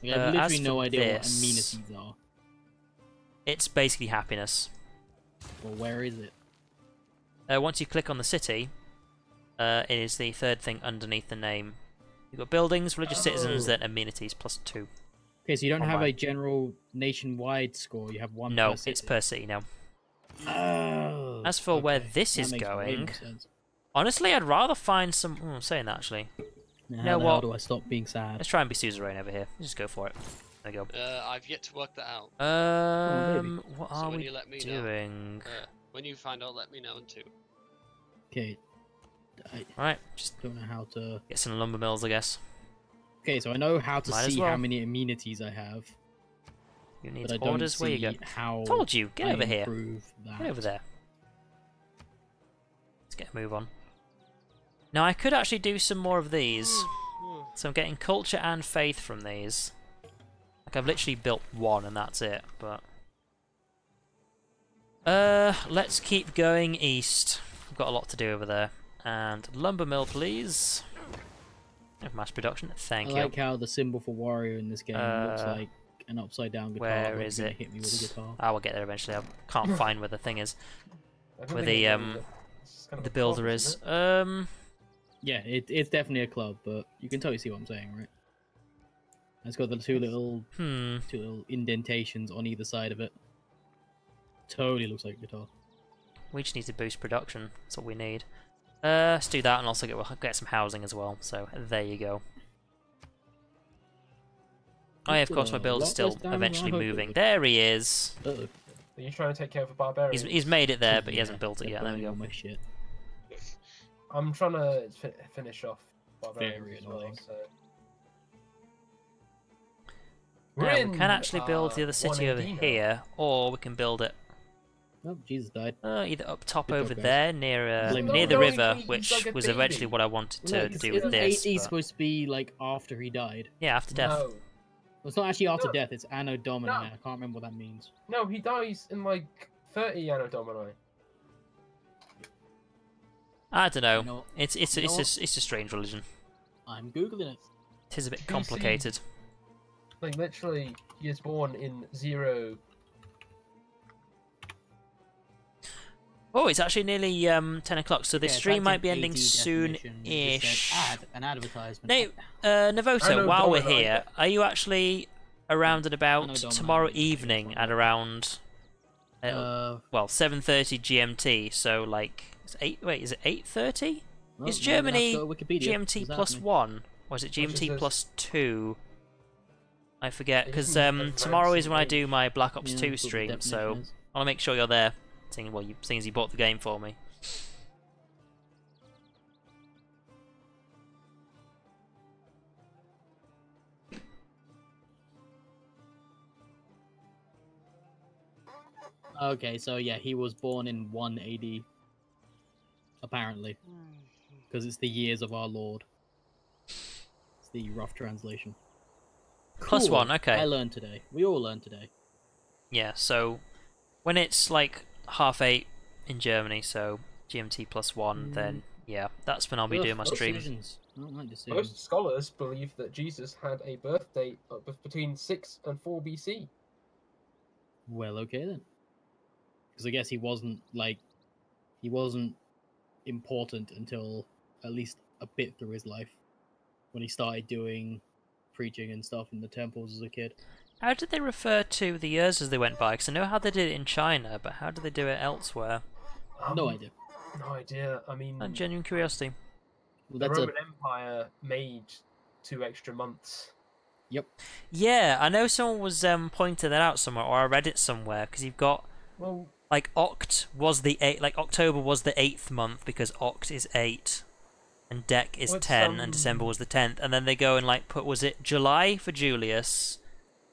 I have literally as no for idea what this- amenities are. It's basically happiness. Well, where is it? Once you click on the city, it is the 3rd thing underneath the name. You've got buildings, religious citizens, Oh. then amenities, +2. Okay, so you don't On have mine. a general nationwide score. You have one. No, per city. it's per city now. Oh. As for where okay. this That is makes way going, more sense. honestly, Oh, I'd rather find some... I'm saying that, actually. Now, know how the hell what? do I stop being sad? Let's try and be suzerain over here. Just go for it. There you I've yet to work that out. go. maybe. What So are when we you let me know. doing? When you find out, let me know too. Okay. I Right, just don't know how to. get some lumber mills, I guess. Okay, so I know how to Might as see well. how many amenities I have, You need but I don't orders. Where you see go? how. Told you. Get I over here. improve that. Get over there. Let's get a move on. Now, I could actually do some more of these. So I'm getting culture and faith from these. Like, I've literally built 1 and that's it, but... let's keep going east. We've got a lot to do over there. And lumber mill, please. Of mass production, thank I you. like how the symbol for warrior in this game looks like an upside down guitar. Where but is you're gonna it? Hit me with a guitar. I will get there eventually. I can't find where the thing is. I don't Where think the it's really it's just kind of the a builder club, is. isn't it? Yeah, it's definitely a club, but you can totally see what I'm saying, right? It's got the two little indentations on either side of it. Totally looks like a guitar. We just need to boost production. That's what we need. Let's do that and also get some housing as well. So there you go. Oh yeah, of course my builder's still eventually moving. There he is. Uh-oh. Are you trying to take care of a barbarian? He's made it there, but he hasn't Yeah, built it they're yet. There we burning go. all my shit. I'm trying to finish off barbarians Very as well. annoying. So. Now, we can actually build the other city over 1AD now. here, or we can build it Oh, Jesus died. either up top Good job, over guys. there near Blame near me. the No, river, he's which like a was baby. eventually what I wanted to Look, do with isn't this. 80 but- supposed to be like after he died? Yeah, after death. No, Well, it's not actually after No. death. It's Anno Domini. No. I can't remember what that means. no, he dies in like 30 Anno Domini. I don't know. You know- It's you know what? a strange religion. I'm googling it. It is a bit see- complicated. Like literally, he is born in 0. Oh, it's actually nearly 10 o'clock, so this Okay, stream might be 1980 ending definition, it just soon-ish. said Add an advertisement. No, Navoto, Anno while we're Domini. here, are you actually around and about Anno Domini, tomorrow I think evening it's at around, well, 7:30 GMT? So like, it's 8. Wait, is it 8:30? well, Is now I'm gonna have to Germany go to Wikipedia. GMT What's plus happening? 1, or is it Which GMT is this? plus 2? I forget, It because isn't advanced tomorrow is when I age. do my Black Ops Yeah, 2 that's what the stream, so definition is. I want to make sure you're there. Seeing as you bought the game for me. Okay, so yeah, he was born in 1 AD. Apparently. Because it's the years of our Lord. It's the rough translation. Plus Cool. 1, okay. I learned today. We all learned today. Yeah, so when it's like 8:30 in Germany, so GMT plus 1, then yeah, that's when I'll be Ugh, doing my stream. decisions. I don't like decisions. Most scholars believe that Jesus had a birth date of between 6 and 4 BC. Well, okay then. Because I guess he wasn't important until at least a bit through his life, when he started doing preaching and stuff in the temples as a kid. How did they refer to the years as they went by? Because I know how they did it in China, but how do they do it elsewhere? No idea. No idea. I mean, Genuine curiosity. Well, the that's Roman Empire made 2 extra months. Yep. Yeah, I know someone was pointing that out somewhere, or I read it somewhere, because you've got Well, like October was the 8th month because Oct is 8, and Dec is What's, 10, and December was the 10th, and then they go and like put, was it July for Julius,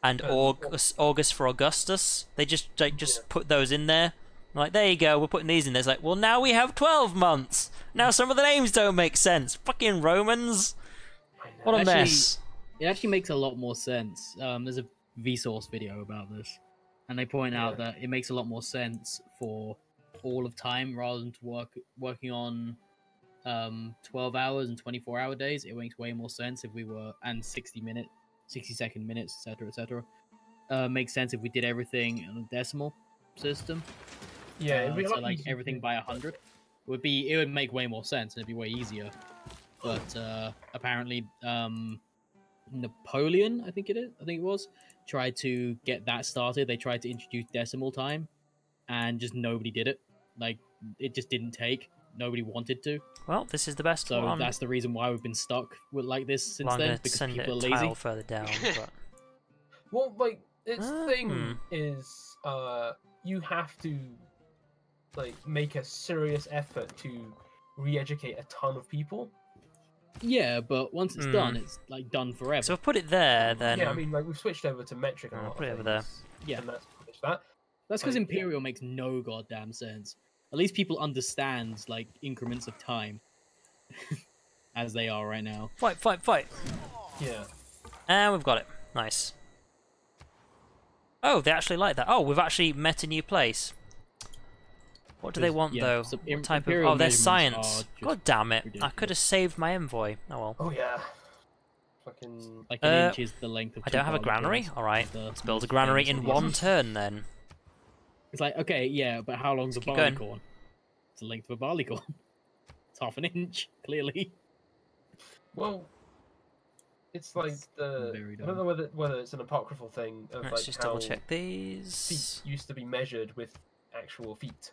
and August for Augustus? They just put those in there. Like, there you go, we're putting these in there. It's like, well, now we have 12 months. Now some of the names don't make sense. Fucking Romans. What a mess. It actually makes a lot more sense. There's a Vsauce video about this, and they point out that it makes a lot more sense for all of time rather than to working on 12 hours and 24-hour days. It makes way more sense if we were, and 60-second minutes, etc. Makes sense if we did everything in a decimal system. yeah, it'd be a So lot like easier everything to- by 100 it would make way more sense and it'd be way easier. But apparently Napoleon, I think it was, tried to get that started. They tried to introduce decimal time, and just nobody did it. Like, it just didn't take. Nobody wanted to. Well, this is the best So one. that's the reason why we've been stuck with like this since Well, I'm then, going to because send it people a are lazy. tile further down. But... Well, like, its Hmm. thing is, you have to, like, make a serious effort to re-educate a ton of people. Yeah, but once it's done, it's like done forever. So if I put it there, then... Yeah, I mean, like, we've switched over to metric and I'll lot put it of over there. things, Yeah. and that's finished that. That's because Like, yeah. Imperial makes no goddamn sense. At least people understand like increments of time as they are right now. Fight! Yeah. And we've got it. Nice. Oh, they actually like that. Oh, we've actually met a new place. What do they want, Yeah, though? so What type of... Imperial Oh, their measurements science. are just God damn it. I ridiculous. could have saved my envoy. Oh, well. Oh, yeah. Fucking... Like an inch is the length of. I two don't have a barley granary? corns. Alright. The Let's build a most granary famous in one. one turn, then. It's like, okay, yeah, but how long's a Keep barley going. corn? It's the length of a barley corn. It's half an inch, clearly. Well, it's like the... very I don't know whether it's an apocryphal thing of, Let's like, just how double check these. feet used to be measured with actual feet.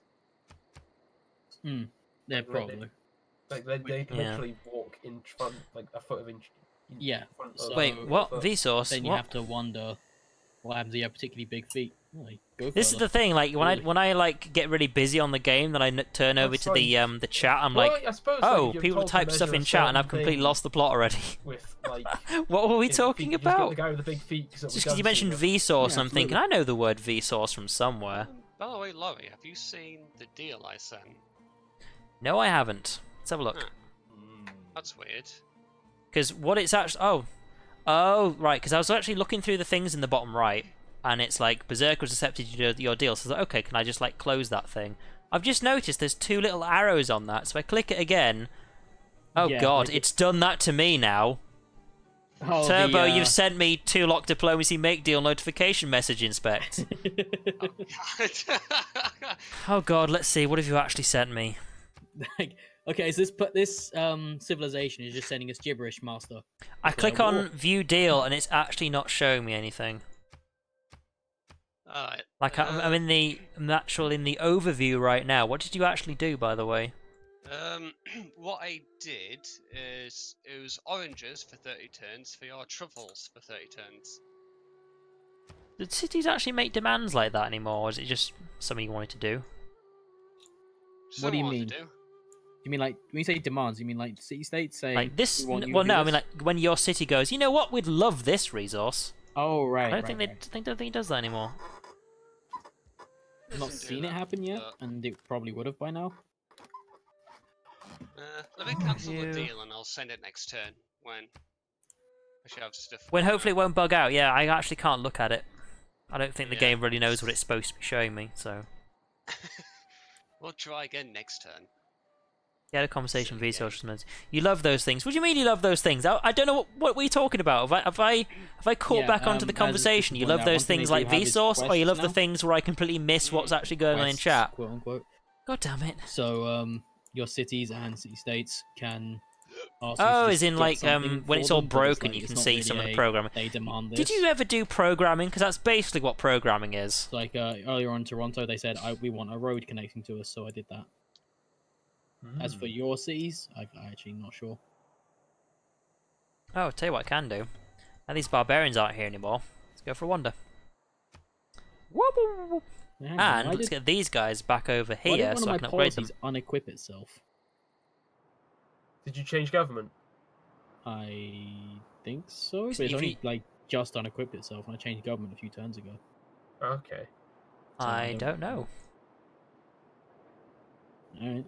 Yeah, Like, probably. Like, they Yeah. literally walk in front, like, a foot of inch... in Yeah, front so- of Wait, a what? foot. Vsauce? Then you What? have to wonder what happens if you have particularly big feet. Well, you go This is further. the thing, like Really? when I like get really busy on the game, then I turn over That's to the chat. I'm Well, like, I suppose, like, oh, if you're people told to type stuff measure in a chat, and certain I've completely thing lost the plot already. with, like, What were we feet, talking you just got about? the guy with the big feet. 'cause it Just was because you done mentioned to Vsauce, Yeah, I'm thinking I know the word Vsauce from somewhere. By the way, Laurie, have you seen the deal I sent? No, I haven't. Let's have a look. Huh. Mm. That's weird. Because what it's actually... Oh, right, because I was actually looking through the things in the bottom right, and it's like, Berserker's accepted your deal. So I was like, okay, can I just like close that thing? I've just noticed there's 2 little arrows on that, so I click it again. Oh Yeah, god, like it's done that to me now. Oh, Turbo, the, you've sent me 2 lock diplomacy make deal notification message inspect. Oh god, let's see, what have you actually sent me? like, okay, so this civilization is just sending us gibberish, master. I Okay, click war. on view deal and it's actually not showing me anything. Alright. Like I'm in the overview right now. What did you actually do, by the way? What I did is it was oranges for 30 turns for your truffles for 30 turns. Did cities actually make demands like that anymore, or is it just something you wanted to do? Just What do you something I mean? wanted to do. You mean like when you say demands? You mean like city states say Like this? "We want you Well, to do no, I mean this"? like when your city goes, you know what? We'd love this resource. Oh right. I don't think don't think it does that anymore. I've not Doesn't do seen it that, happen yet, but- and it probably would have by now. Let me cancel You- the deal and I'll send it next turn when I should have stuff. When hopefully it won't bug out. Yeah, I actually can't look at it. I don't think the Yeah. game really knows what it's supposed to be showing me. So We'll try again next turn. you had a conversation with Silly Vsauce. You love those things. What do you mean you love those things? I don't know what were you talking about. Have I caught Yeah, back onto the as conversation? You pointed love out, those one thing things they like do have is Vsauce, or you love the quests now. things where I completely miss what's actually going on in Quests, chat? quote unquote. God damn it! So your cities and city states can Also, Oh, just as in get like something when for it's all them, but broken, like, you it's can not see really some of the a, programming. They demand this. Did you ever do programming? Because that's basically what programming is. Like earlier on in Toronto, they said we want a road connecting to us, so I did that. As for your cities, I'm actually not sure. Oh, I'll tell you what I can do. Now these barbarians aren't here anymore. Let's go for a wander. Whoop, whoop, whoop. Hang on, And why let's did, get these guys back over why did here one so of I my can upgrade them. policies unequip itself? Did you change government? I think so, but So it's if only you- like just unequipped itself, and I changed government a few turns ago. Okay. So I don't know. Alright,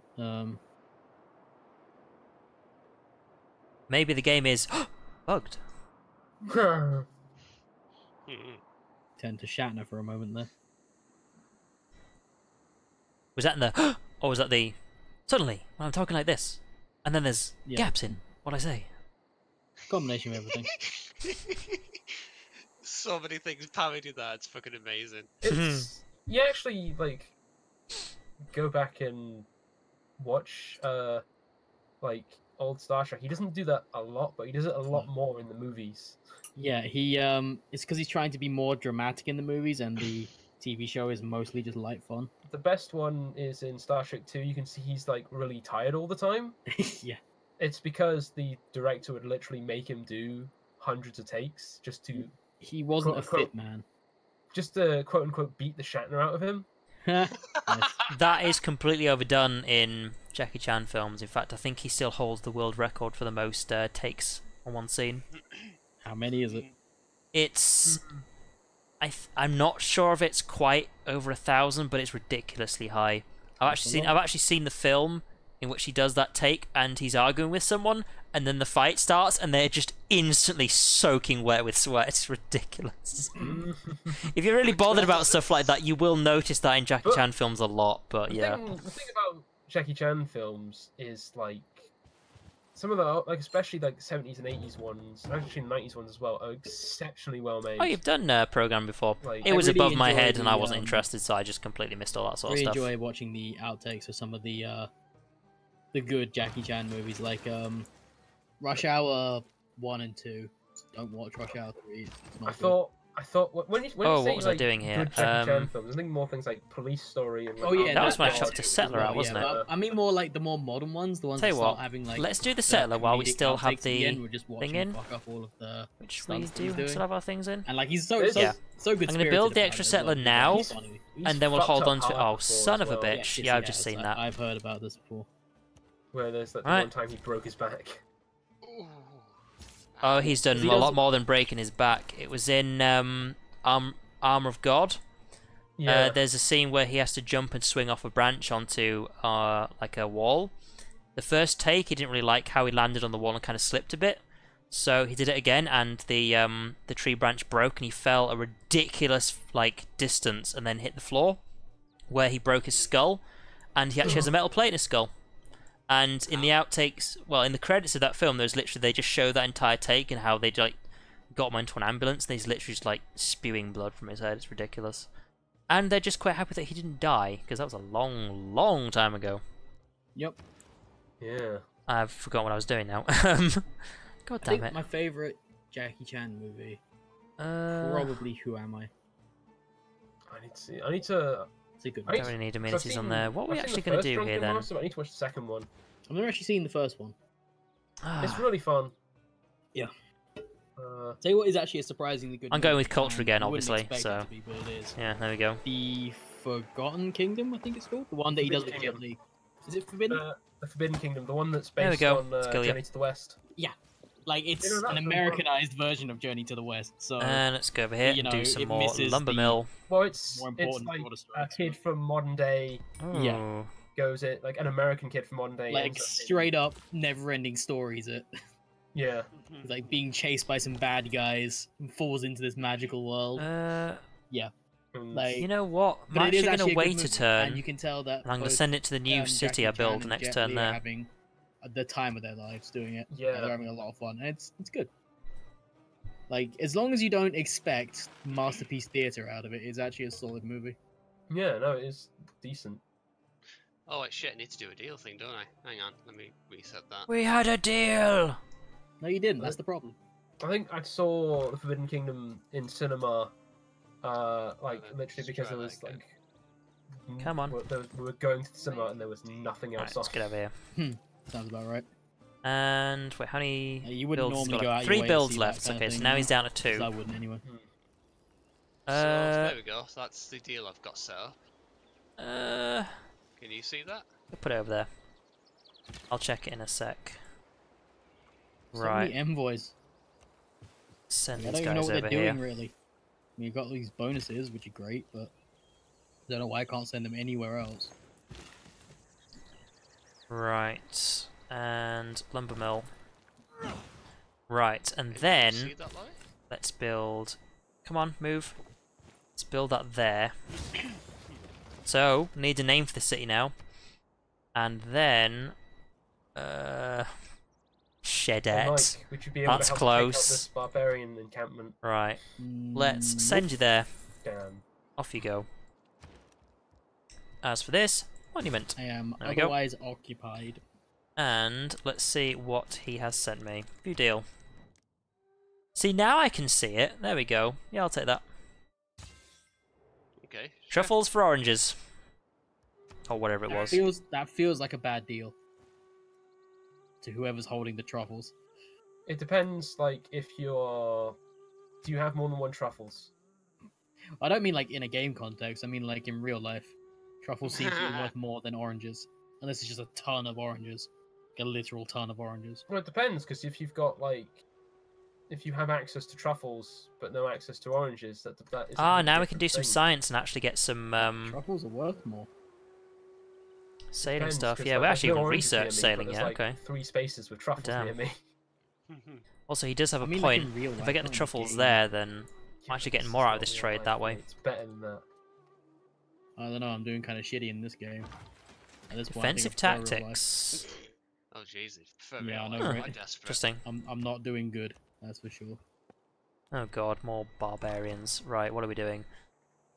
Maybe the game is bugged. Mhm. turned to Shatner for a moment there. Was that in the or was that the suddenly when I'm talking like this, and then there's Yeah. gaps in what I say? Combination of everything. So many things parody that. It's fucking amazing. It's you actually like go back and watch like old Star Trek. He doesn't do that a lot, but he does it a lot more in the movies. Yeah, he it's because he's trying to be more dramatic in the movies, and the TV show is mostly just light fun. The best one is in Star Trek 2. You can see he's like really tired all the time. Yeah. It's because the director would literally make him do hundreds of takes just to He wasn't a Quote, fit man. just to quote unquote beat the Shatner out of him. Nice. That is completely overdone in Jackie Chan films. In fact, I think he still holds the world record for the most takes on one scene. How many is it? It's I'm not sure if it's quite over 1,000, but it's ridiculously high. I've actually seen the film in which he does that take, and he's arguing with someone, and then the fight starts, and they're just instantly soaking wet with sweat. It's ridiculous. If you're really bothered about stuff like that, you will notice that in Jackie Chan films a lot. But The yeah, thing about Jackie Chan films is like some of the like especially like 70s and 80s ones, actually 90s ones as well, are exceptionally well made. oh, you've done program before. Like, It was really above my enjoy head, and I the, wasn't interested, so I just completely missed all that sort of Really stuff. enjoy watching the outtakes of some of the good Jackie Chan movies, like Rush Hour 1 and 2. Don't watch Rush Hour 3. It's not good. I thought when you Oh, say what was I like, doing here? good Jackie Chan films, I think more things like Police Story and like, Oh yeah, That was when I that's chucked a Settler out, wasn't it? but I mean more like the more modern ones, the ones Tell that you start what, having like. let's do the Settler while we comedic still have outtakes at the end. We're just watching thing in. him fuck up all of the Which we stunts that do he's doing. still have our things in. And like he's so Yeah. so good. I'm gonna build the extra Settler now, and then we'll fucked hold up on to. hard Oh, before son as of a well. bitch! Yeah, I've just seen that. I've heard about this before. Where there's like the Right. one time he broke his back. Ooh. Oh, he's done He a lot doesn't- more than breaking his back. It was in Armor of God. Yeah. There's a scene where he has to jump and swing off a branch onto like a wall. The first take, he didn't really like how he landed on the wall and kind of slipped a bit. So he did it again, and the tree branch broke, and he fell a ridiculous like distance, and then hit the floor, where he broke his skull, and he actually has a metal plate in his skull. And in the outtakes, well, in the credits of that film, there's literally they just show that entire take and how they like got him into an ambulance, and he's literally just like spewing blood from his head. It's ridiculous. And they're just quite happy that he didn't die, because that was a long, long time ago. Yep. Yeah. I've forgotten what I was doing now. God I damn think it. my favorite Jackie Chan movie, Uh, probably Who Am I? I need to see. I need to. It's a good I one. don't really need I've amenities on seen- there. What are we I've seen actually the going to first do Drunken here then? Master, but I need to watch the second one. I've never actually seen the first one. It's really fun. Yeah. Uh, Tell you what is actually a surprisingly good. I'm going movie, with culture and again, you wouldn't obviously, expect so- it to be, but it is. Yeah, there we go. The Forgotten Kingdom, I think it's called. The one that he does with Forbidden Jet Li. Is it Forbidden? the Forbidden Kingdom, the one that's There we based go. on Let's kill you. Journey to the West. Like it's You know, that's an the one- Americanized version of Journey to the West. So And let's go over here you and know, do some it more misses lumber the- mill. Well, it's more important like border a strikes, kid but- from modern day Yeah. Ooh. goes it like an American kid from modern day. like ends up in- straight up never-ending stories. It Yeah. He's like being chased by some bad guys and falls into this magical world. And Like, You know what? but I'm it is actually going actually to a good wait a movie, turn, and you can tell that and I'm going to both, send it to the new city Jackie I build Chan and next Jet turn Li are there. having the time of their lives doing it. Yeah. They're having a lot of fun, and it's good. Like, as long as you don't expect masterpiece theater out of it, it's actually a solid movie. yeah, no, it is decent. Oh wait, shit! I need to do a deal thing, don't I? Hang on, let me reset that. We had a deal. No, you didn't. That's the problem. I think I saw the Forbidden Kingdom in cinema, like literally because there was like. Come on. We were going to the cinema and there was nothing else Right, let's on. get over here. Sounds about right. And wait, how many You wouldn't builds? normally Got go like out your 3 way to builds see left. that kind of Okay, so thing, now no? he's down to 'Cause 2. I wouldn't anyway. So there we go. That's the deal I've got set up. Can you see that? I'll put it over there. I'll check it in a sec. So many Right, envoys. send I these don't even know guys what over they're doing here. really. I mean, you've got these bonuses, which are great, but I don't know why I can't send them anywhere else. Right, and lumber mill. Right, and Can you then see that, Larry? let's build. Come on, move. Let's build that there. So need a name for the city now, and then Hey, Shedette. Mike, would you be able That's to help take out close. this barbarian encampment? Right, let's Nope. send you there. Damn. Off you go. As for this monument, I am There we go. otherwise occupied. and let's see what he has sent me. View deal. See, now I can see it. There we go. Yeah, I'll take that. Okay. Sure. Truffles for oranges. Or whatever it was. That feels like a bad deal. To whoever's holding the truffles. It depends, like, if you're... Do you have more than one truffles? I don't mean like in a game context, I mean like in real life. Truffles seem to be worth more than oranges. Unless it's just a ton of oranges. Like a literal ton of oranges. Well, it depends, because if you've got, like... If you have access to truffles, but no access to oranges, that is a Ah, completely now we can do different some thing. science and actually get some Truffles are worth more. sailing Depends, stuff. 'cause, Yeah, like, we there's actually no even oranges near researched me, sailing, but yeah, there's, like, okay. 3 spaces with truffles Damn. near me. Also, he does have I a mean, like, point. in real If I life, get the not in the truffles game. there, then I'm actually getting This more is out of not this real trade life, that way. It's better than that. I don't know, I'm doing kind of shitty in this game. At this point, I think Defensive I prefer real life. tactics. Oh Jesus. For Yeah, I real know, life, right? I'm desperate. Interesting. I'm not doing good, that's for sure. Oh god, more barbarians. Right, what are we doing?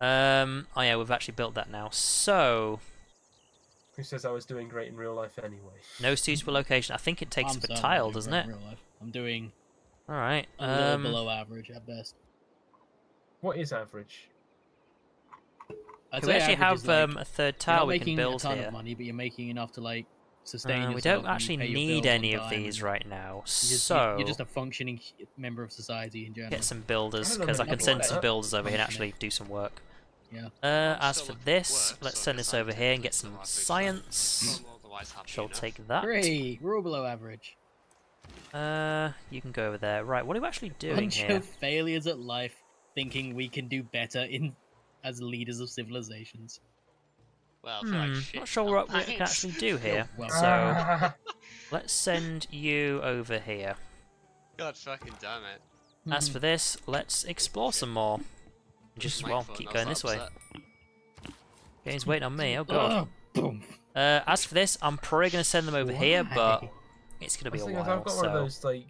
Oh yeah, we've actually built that now. So, Who says I was doing great in real life anyway? no suitable location. I think it takes I'm up a certainly tile, doing doesn't great it? in real life. I'm doing Alright. a little below average at best. What is average? I'd Can we say actually average have is, like, a third you're tile not we can making build a ton here? of money, but you're making enough to like sustain yourself. We don't and actually pay your need bills any on of time these and right now, you're so you're just a functioning member of society in general. get some builders, I don't know because I many can people send like some that. builders over here and Functioning. actually do some work. Yeah. As still for looking this, work, let's so I send guess this I'm over here and technically get some still average. science. I'm otherwise happy Shall enough. take that. Hooray! We're all below average. You can go over there. Right, what are we actually doing Bunch here? of failures at life, thinking we can do better as leaders of civilizations. Well, I feel like shit. Not sure now, what we can thanks. actually do here. Well, So, let's send you over here. God fucking damn it. As for this, let's explore some more. Just, well, Microphone, keep I was going this way. upset. Game's waiting on me, oh god. Boom. As for this, I'm probably going to send them over here, but Why? it's going to be a I've while, got so... one of those like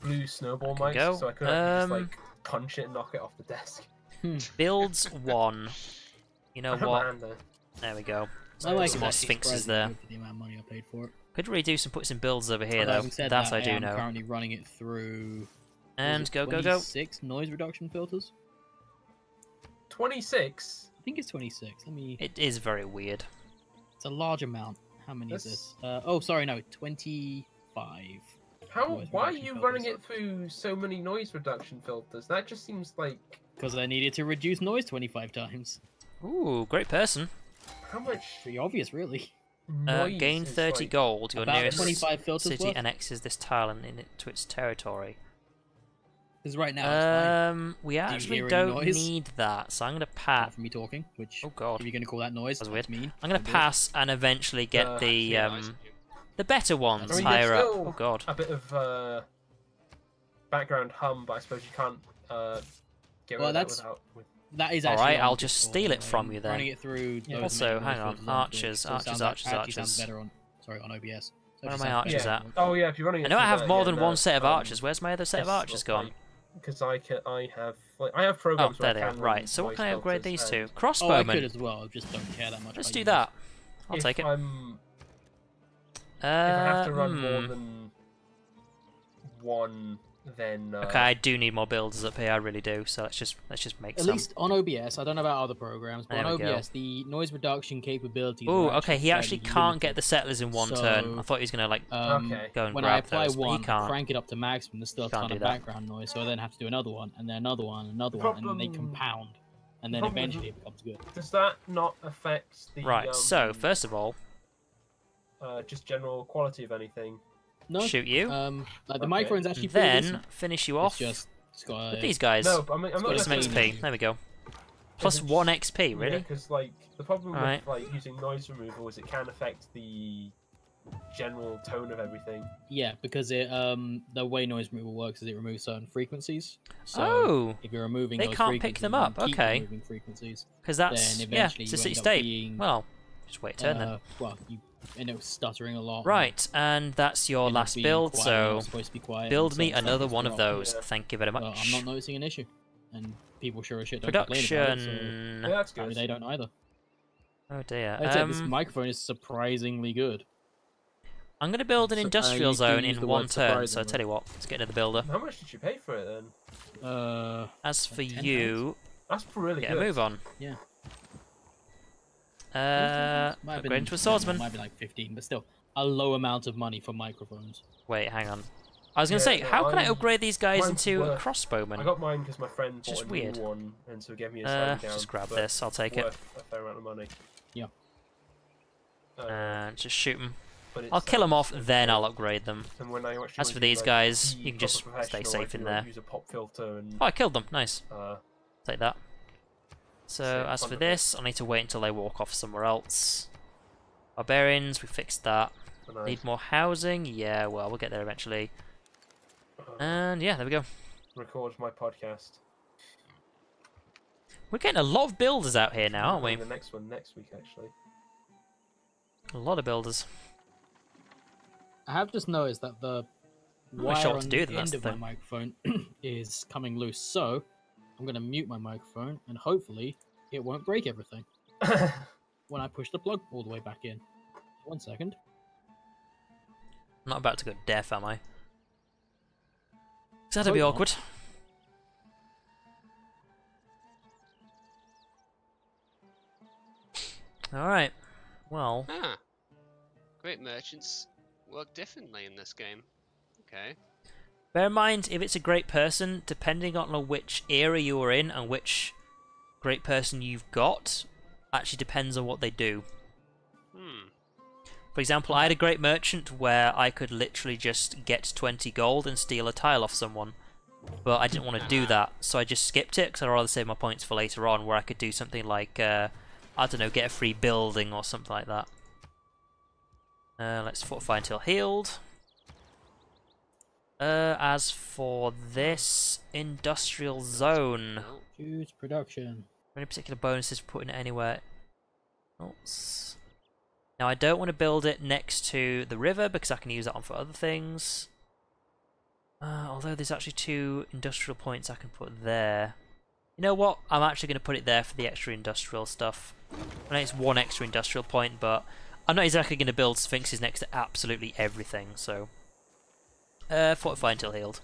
blue snowball I can mics, go. so I could actually just like punch it and knock it off the desk. Builds 1. You know I don't what? mind though. There we go. I like some it more actually sphinxes surprisingly there. good for the amount of money I paid for it. Could really do some put some builds over here Although though. having said That I I do am know. currently running it through. And go go go. 6 noise reduction filters. 26. I think it's 26. Let me. It is very weird. It's a large amount. How many is That's- this? Oh, sorry, no, 25. How? Noise Why are reduction you running filters. it through so many noise reduction filters? That just seems like Because I needed to reduce noise 25 times. Ooh, great person. how much Pretty obvious, really. noise Gain is, 30 like... gold. Your About nearest 25 filters city worth? annexes this tile to its territory. Because right now it's fine. We you actually hear any don't noise? need that, so I'm gonna Apart pass. from me talking, which Oh god, if you're going to call that noise, that's that's weird. mean. I'm gonna So do it. pass and eventually get Uh, the Yeah, nice of you. the better ones I mean, higher there's up. still Oh god. a bit of background hum, but I suppose you can't get rid Well, of that that's- without. That is Alright, actually on I'll just Discord, steal it by the from way. you then. Running it through Yeah. those Also, main hang noise on, filters archers, so it archers, sounds archers, actually sounds archers. better on OBS. So it Where are just my sounds archers better at? on- Oh yeah, if you're running. I it know I through have that, more yeah, than no, one set of archers. Where's my other set of yes, archers gone? Because I have Oh, programs. there where they I are. can Right. run So what noise can I upgrade filters these to? and- Oh, I could Crossbowmen. as well. I just don't care that much. Let's about do you that. I'll if take it. If I have to run more than one, then Okay, I do need more builders up here. I really do. So let's just make At some. least on OBS, I don't know about other programs, but There on we go. OBS, the noise reduction capabilities. Ooh, are okay. He actually fairly can't get limited. the settlers in one turn. I thought he was gonna like Okay. go and When I grab apply those, but he one, can't. crank it up to maximum, there's still a Can't ton do of that. background noise, so I then have to do another one, and then another one, another one, and then they compound, and then problem is- eventually it becomes good. does that not affect the Right. So first of all, just general quality of anything? No, shoot you. like the microphone's actually pretty Then decent. finish you It's off just it's got with these guys. No, but I'm not Got some necessarily- XP. There we go. Plus 1 XP. Really? because like the problem Alright. with like using noise removal is it can affect the general tone of everything. Yeah, because it the way noise removal works is it removes certain frequencies. So Oh, if you're removing they those can't pick frequencies them and up, keep okay. removing frequencies, because that's then yeah, eventually it's a you city end up state. being, Well, just wait a turn then. well, you end up stuttering a lot. Right, and that's your end up last being build. quiet when you're So not supposed to be quiet, build and me certain another settings one of drop. those. Yeah. Thank you very much. Well, I'm not noticing an issue, and people sure as shit don't complain about it. So Production. Yeah, that's apparently good. they don't either. Oh dear. I'd say this microphone is surprisingly good. I'm going to build an So, industrial you do zone use in the one word turn. So I surprisingly. tell you what, let's get into the builder. How much did you pay for it then? As for 10 you, That's really get a good. move on. Yeah. Uh, Might have upgrade been- into a swordsman. Might be like 15, but still a low amount of money for microphones. Wait, hang on. I was going to Yeah, say, no, how can I I'm- upgrade these guys mine's into a worth- crossbowman? I got mine because my friend Just bought a weird. new one, and so he gave me a slightly down. Just grab but this. I'll take it. worth a fair amount of money. Yeah. And just shoot them. But I'll it's, kill them off, it's then good. I'll upgrade them. And when I actually As want for to be, these like, guys, the you can just proper stay professional, safe I in do, like, there. Use a pop filter and Oh, I killed them. Nice. Take that. So, Sick, as for wonderful. this, I need to wait until they walk off somewhere else. Barbarians, we fixed that. and I, Need more housing? Yeah, well, we'll get there eventually. And yeah, there we go. record my podcast. We're getting a lot of builders out here now, aren't we? The next one next week, actually. A lot of builders. I have just noticed that the not wire sure what on to the do then, end that's of the my thing. microphone is coming loose, so I'm going to mute my microphone, and hopefully it won't break everything when I push the plug all the way back in. 1 second. I'm not about to go deaf, am I? That'd be Hope not. awkward. Alright. Well, Ah. Great merchants work differently in this game. Okay. bear in mind, if it's a great person, depending on which era you are in and which great person you've got, actually depends on what they do. For example, I had a great merchant where I could literally just get 20 gold and steal a tile off someone. But I didn't want to do that, so I just skipped it, because I'd rather save my points for later on, where I could do something like, I don't know, get a free building or something like that. Let's fortify until healed. As for this industrial zone, Oh, Choose production. any particular bonuses for putting it anywhere else? Now, I don't want to build it next to the river because I can use that on for other things. Although there's actually 2 industrial points I can put there. You know what? I'm actually going to put it there for the extra industrial stuff. I know it's 1 extra industrial point, but I'm not exactly going to build sphinxes next to absolutely everything, so... fortify until healed.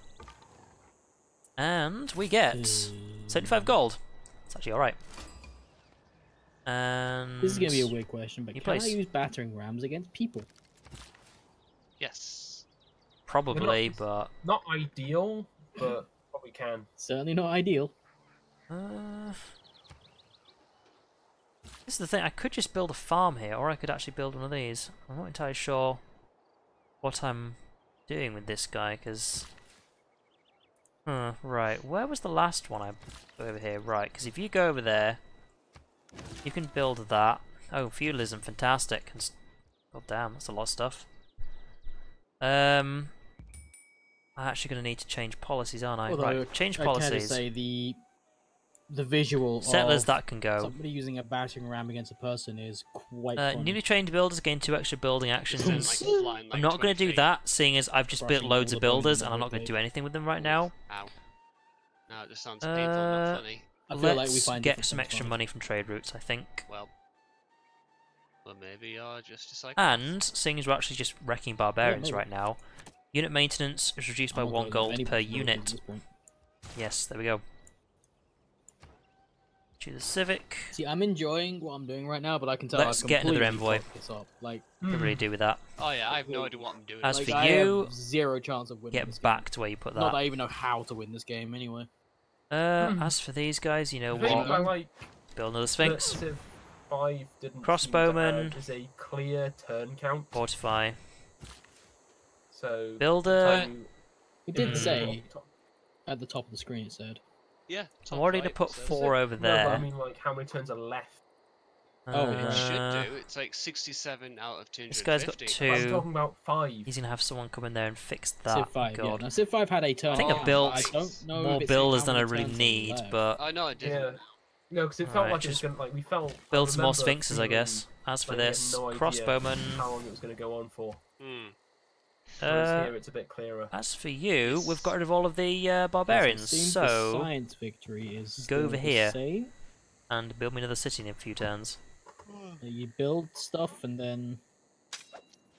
And we get 75 gold. It's actually alright. And... This is going to be a weird question, but New can I place. use battering rams against people? yes. Probably, They're but... Not ideal, but we can. Certainly not ideal. This is the thing, I could just build a farm here, or I could actually build one of these. I'm not entirely sure what I'm doing with this guy, because... right, where was the last one I put over here? Right, because if you go over there, you can build that. Oh, feudalism, fantastic. Oh damn, that's a lot of stuff. I'm actually going to need to change policies, aren't I? Although, Right, change I can policies. say the visual Settlers, of that can go. somebody using a battering ram against a person is quite funny. Newly trained builders gain 2 extra building actions. It's like flying, like, I'm not going 20 to do feet. that, seeing as I've just built Crushing loads all of the buildings builders in and I'm the not going to whole do place. anything with them right now. Ow. No, it just sounds painful, not funny. I feel like we Let's find get different some things extra funny. money from trade routes, I think. Well, Or maybe you're just a psychopath. And seeing as we're actually just wrecking barbarians maybe. right now, unit maintenance is reduced by I'm not 1 gonna gold leave per anybody at unit. this point. Yes, there we go. Choose a civic. See, I'm enjoying what I'm doing right now, but I can tell Let's I've get another completely envoy. fucked this up. Like, Could really do with that. Oh yeah, I have no idea what I'm doing. As like, for I you, have zero chance of winning this get game. back to where you put Not that that. I even know how to win this game anyway. As for these guys, you know The thing what? I like Build another that Sphinx. Civ 5 didn't Crossbowman. seem to have is a clear turn count. Fortify. So Builder. time It did Hmm. say at the top of the screen. It said, Yeah. I'm top already right, going to put says 4 it. over No, but I there. mean, like, how many turns are left? Oh, It right. should do. It's like 67 out of 250. This guy's got I'm 2. talking about 5. He's going to have someone come in there and fix Civ that. 5. Yeah. God. Now, Civ 5 had a turn. I think I count, built but I don't know more if it's builders how than I many really turns are need, left. but Oh no, it didn't. Yeah. No, because it felt Alright, like it was just going to, like, we felt... I build some more remember Sphinxes, I feeling guess. As for like we had this, no idea crossbowman. how long it was going to go on for. Hmm. Whereas here it's a bit clearer. As for you, we've got Yes. rid of all of the Yes, it barbarians, seems the so science victory is go still over the here. same. and build me another city in a few turns. You build stuff and then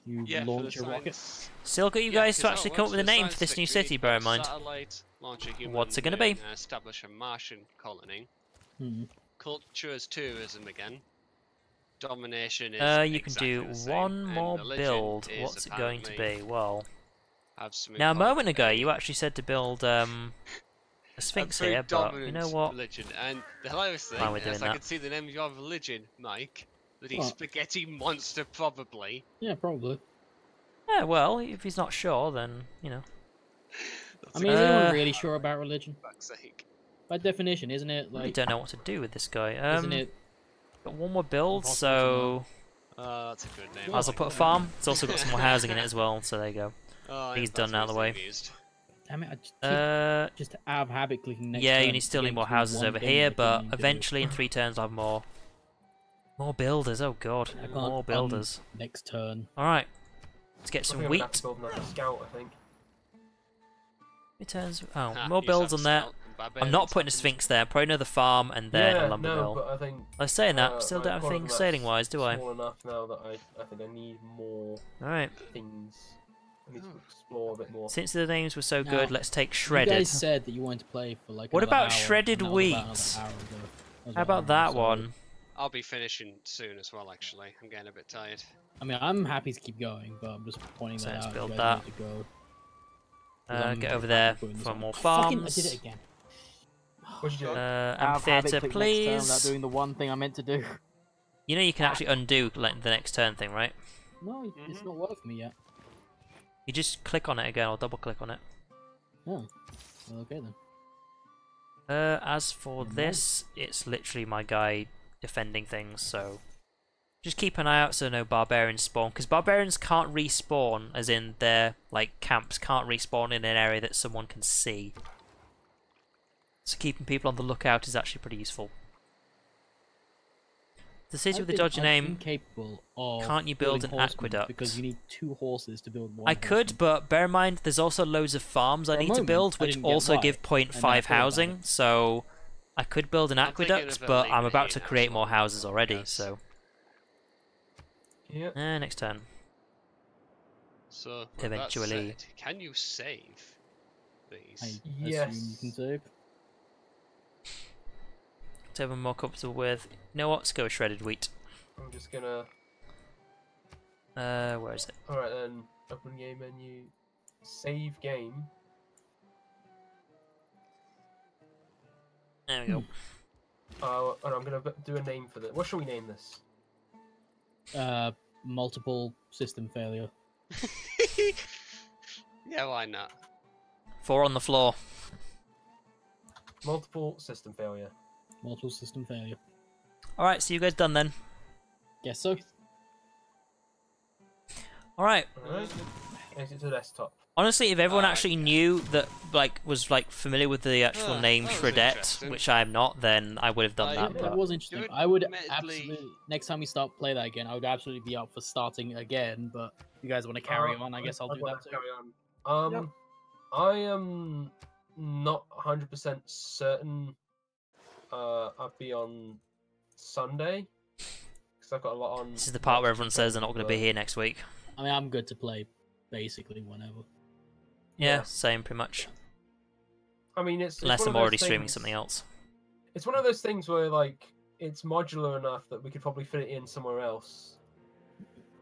you Yeah, launch for a the rocket. science. Still got you Yeah, guys to 'cause actually that come up works with a for name science for this new victory. city, You've bear got in mind. Satellite, launch a human, What's it gonna be? Establish a Martian colony. Hmm. Culture is tourism again. Domination is You can exactly do the same, one and more religion build. is What's it going to apparently be? Well, have some now a moment ago important- you actually said to build a Sphinx very here, but you dominant know what? religion. And the hilarious thing Fine with is doing I that. can see the name of your religion, Mike. The What? spaghetti monster, probably. Yeah, probably. Yeah, well, if he's not sure, then you know. That's I a mean, is good anyone Uh, really sure about religion? fuck's sake. By definition, isn't it? I really Like, don't know what to do with this guy. isn't it? Got one more build, Impossible to so That's a good name. might as well put a farm. It's also got some more housing in it as well, so there you go. Oh, He's that's done out of the what way. it's used. Damn it! I just, Uh, just out of habit clicking next. yeah, you turn need still to need get more to do houses one over thing here, that I couldn't but even do. eventually in 3 turns I'll have more builders. Oh god, I can't more builders. Next turn. All right, let's get I some think I'm gonna have to wheat. build another scout, I think. Returns. Oh, Ha, more you builds have on there. scout and I'm barbarians not putting a happened. Sphinx there. Probably another farm and then a lumber no, mill. but I think I was saying that, still don't have one of things them sailing that's wise, do I? Small enough now that I think I need more All right. things. I need to Oh. explore a bit more. Since the names were so Now, good, let's take You shredded. guys said that you wanted to play for like. What another about hour, shredded and that was about wheat? another hour ago. That was How about an about hour, that so- one? I'll be finishing soon as well, actually. I'm getting a bit tired. I mean, I'm happy to keep going, but I'm just pointing So that let's out. build you that. guys need to go. 'Cause I'm Get very over there happy putting this for on. more Fucking, I did farms. it again. What'd you do? Out of habit, Amphitheater, click next turn without please. doing the one thing I meant to do. You know you can actually undo like, the next turn thing, right? No, it's not worked for me yet. You just click on it again or double click on it. Oh, well, okay then. As for Never mind. this, it's literally my guy defending things, so just keep an eye out so no barbarians spawn, because barbarians can't respawn, as in their like camps can't respawn in an area that someone can see. So keeping people on the lookout is actually pretty useful. The city with the dodgy name. Incapable of Can't you build building an horsemen aqueduct? Because you need 2 horses to build one. I could, horseman. but bear in mind there's also loads of farms I For a need to moment, build, I which didn't get also why, give and then I 0.5 thought about housing. it. So I could build an I'm thinking aqueduct, of but I'm leaving about it to here create as more well, houses already. yes. So Yeah. next turn. So, with Eventually. that said, can you save these? I Yes. assume you can save. Whatever I'm more comfortable with. You know what? Let's go with shredded wheat. I'm just gonna. Where is it? Alright then. Open game menu. Save game. There we go. And I'm gonna do a name for this. What shall we name this? Multiple system failure. Yeah, why not? 4 on the floor. Multiple system failure. Multiple system failure. Alright, so you guys done then? Guess so. Alright. Alright. Exit to desktop. Honestly, if everyone Ah, actually knew that, was familiar with the actual name that was Shredette, interesting. which I'm not, then I would have done I- that. That But was interesting. would I would admittedly- absolutely next time we start play that again, I would absolutely be up for starting again. But if you guys want to carry on, I guess I'll I'd do wanna that too. Carry on. I am not 100% certain. I'll be on Sunday. because I've got a lot on. This is the part where everyone says they're not going to be here next week. I mean, I'm good to play basically whenever. Yeah, same pretty much. I mean, it's Unless one I'm of those already streaming things- something else. It's one of those things where like it's modular enough that we could probably fit it in somewhere else.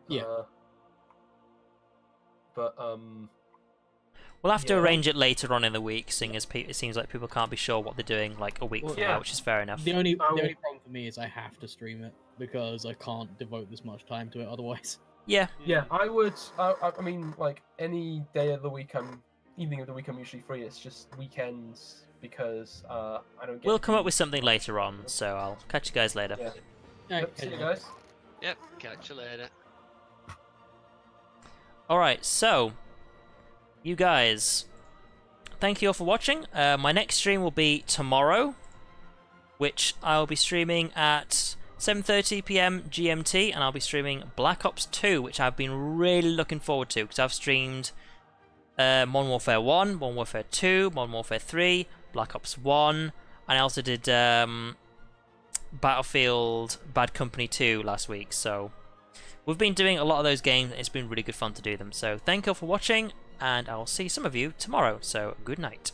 Yeah. But We'll have to Yeah. arrange it later on in the week, seeing as it seems like people can't be sure what they're doing like a week Well, from yeah. now, which is fair enough. The only problem for me is I have to stream it because I can't devote this much time to it otherwise. Yeah, yeah, I would. I mean, like any day of the week, evening of the week, I'm usually free. It's just weekends because I don't get. we'll come up with something later on, so I'll catch you guys later. Yeah. Alright, Yep, see you guys. Yep, catch you later. Alright, so, you guys, thank you all for watching. My next stream will be tomorrow, which I'll be streaming at 7:30 PM GMT, and I'll be streaming Black Ops 2, which I've been really looking forward to, because I've streamed Modern Warfare 1, Modern Warfare 2, Modern Warfare 3, Black Ops 1, and I also did Battlefield Bad Company 2 last week, so we've been doing a lot of those games, and it's been really good fun to do them. So thank you all for watching, and I'll see some of you tomorrow, so good night.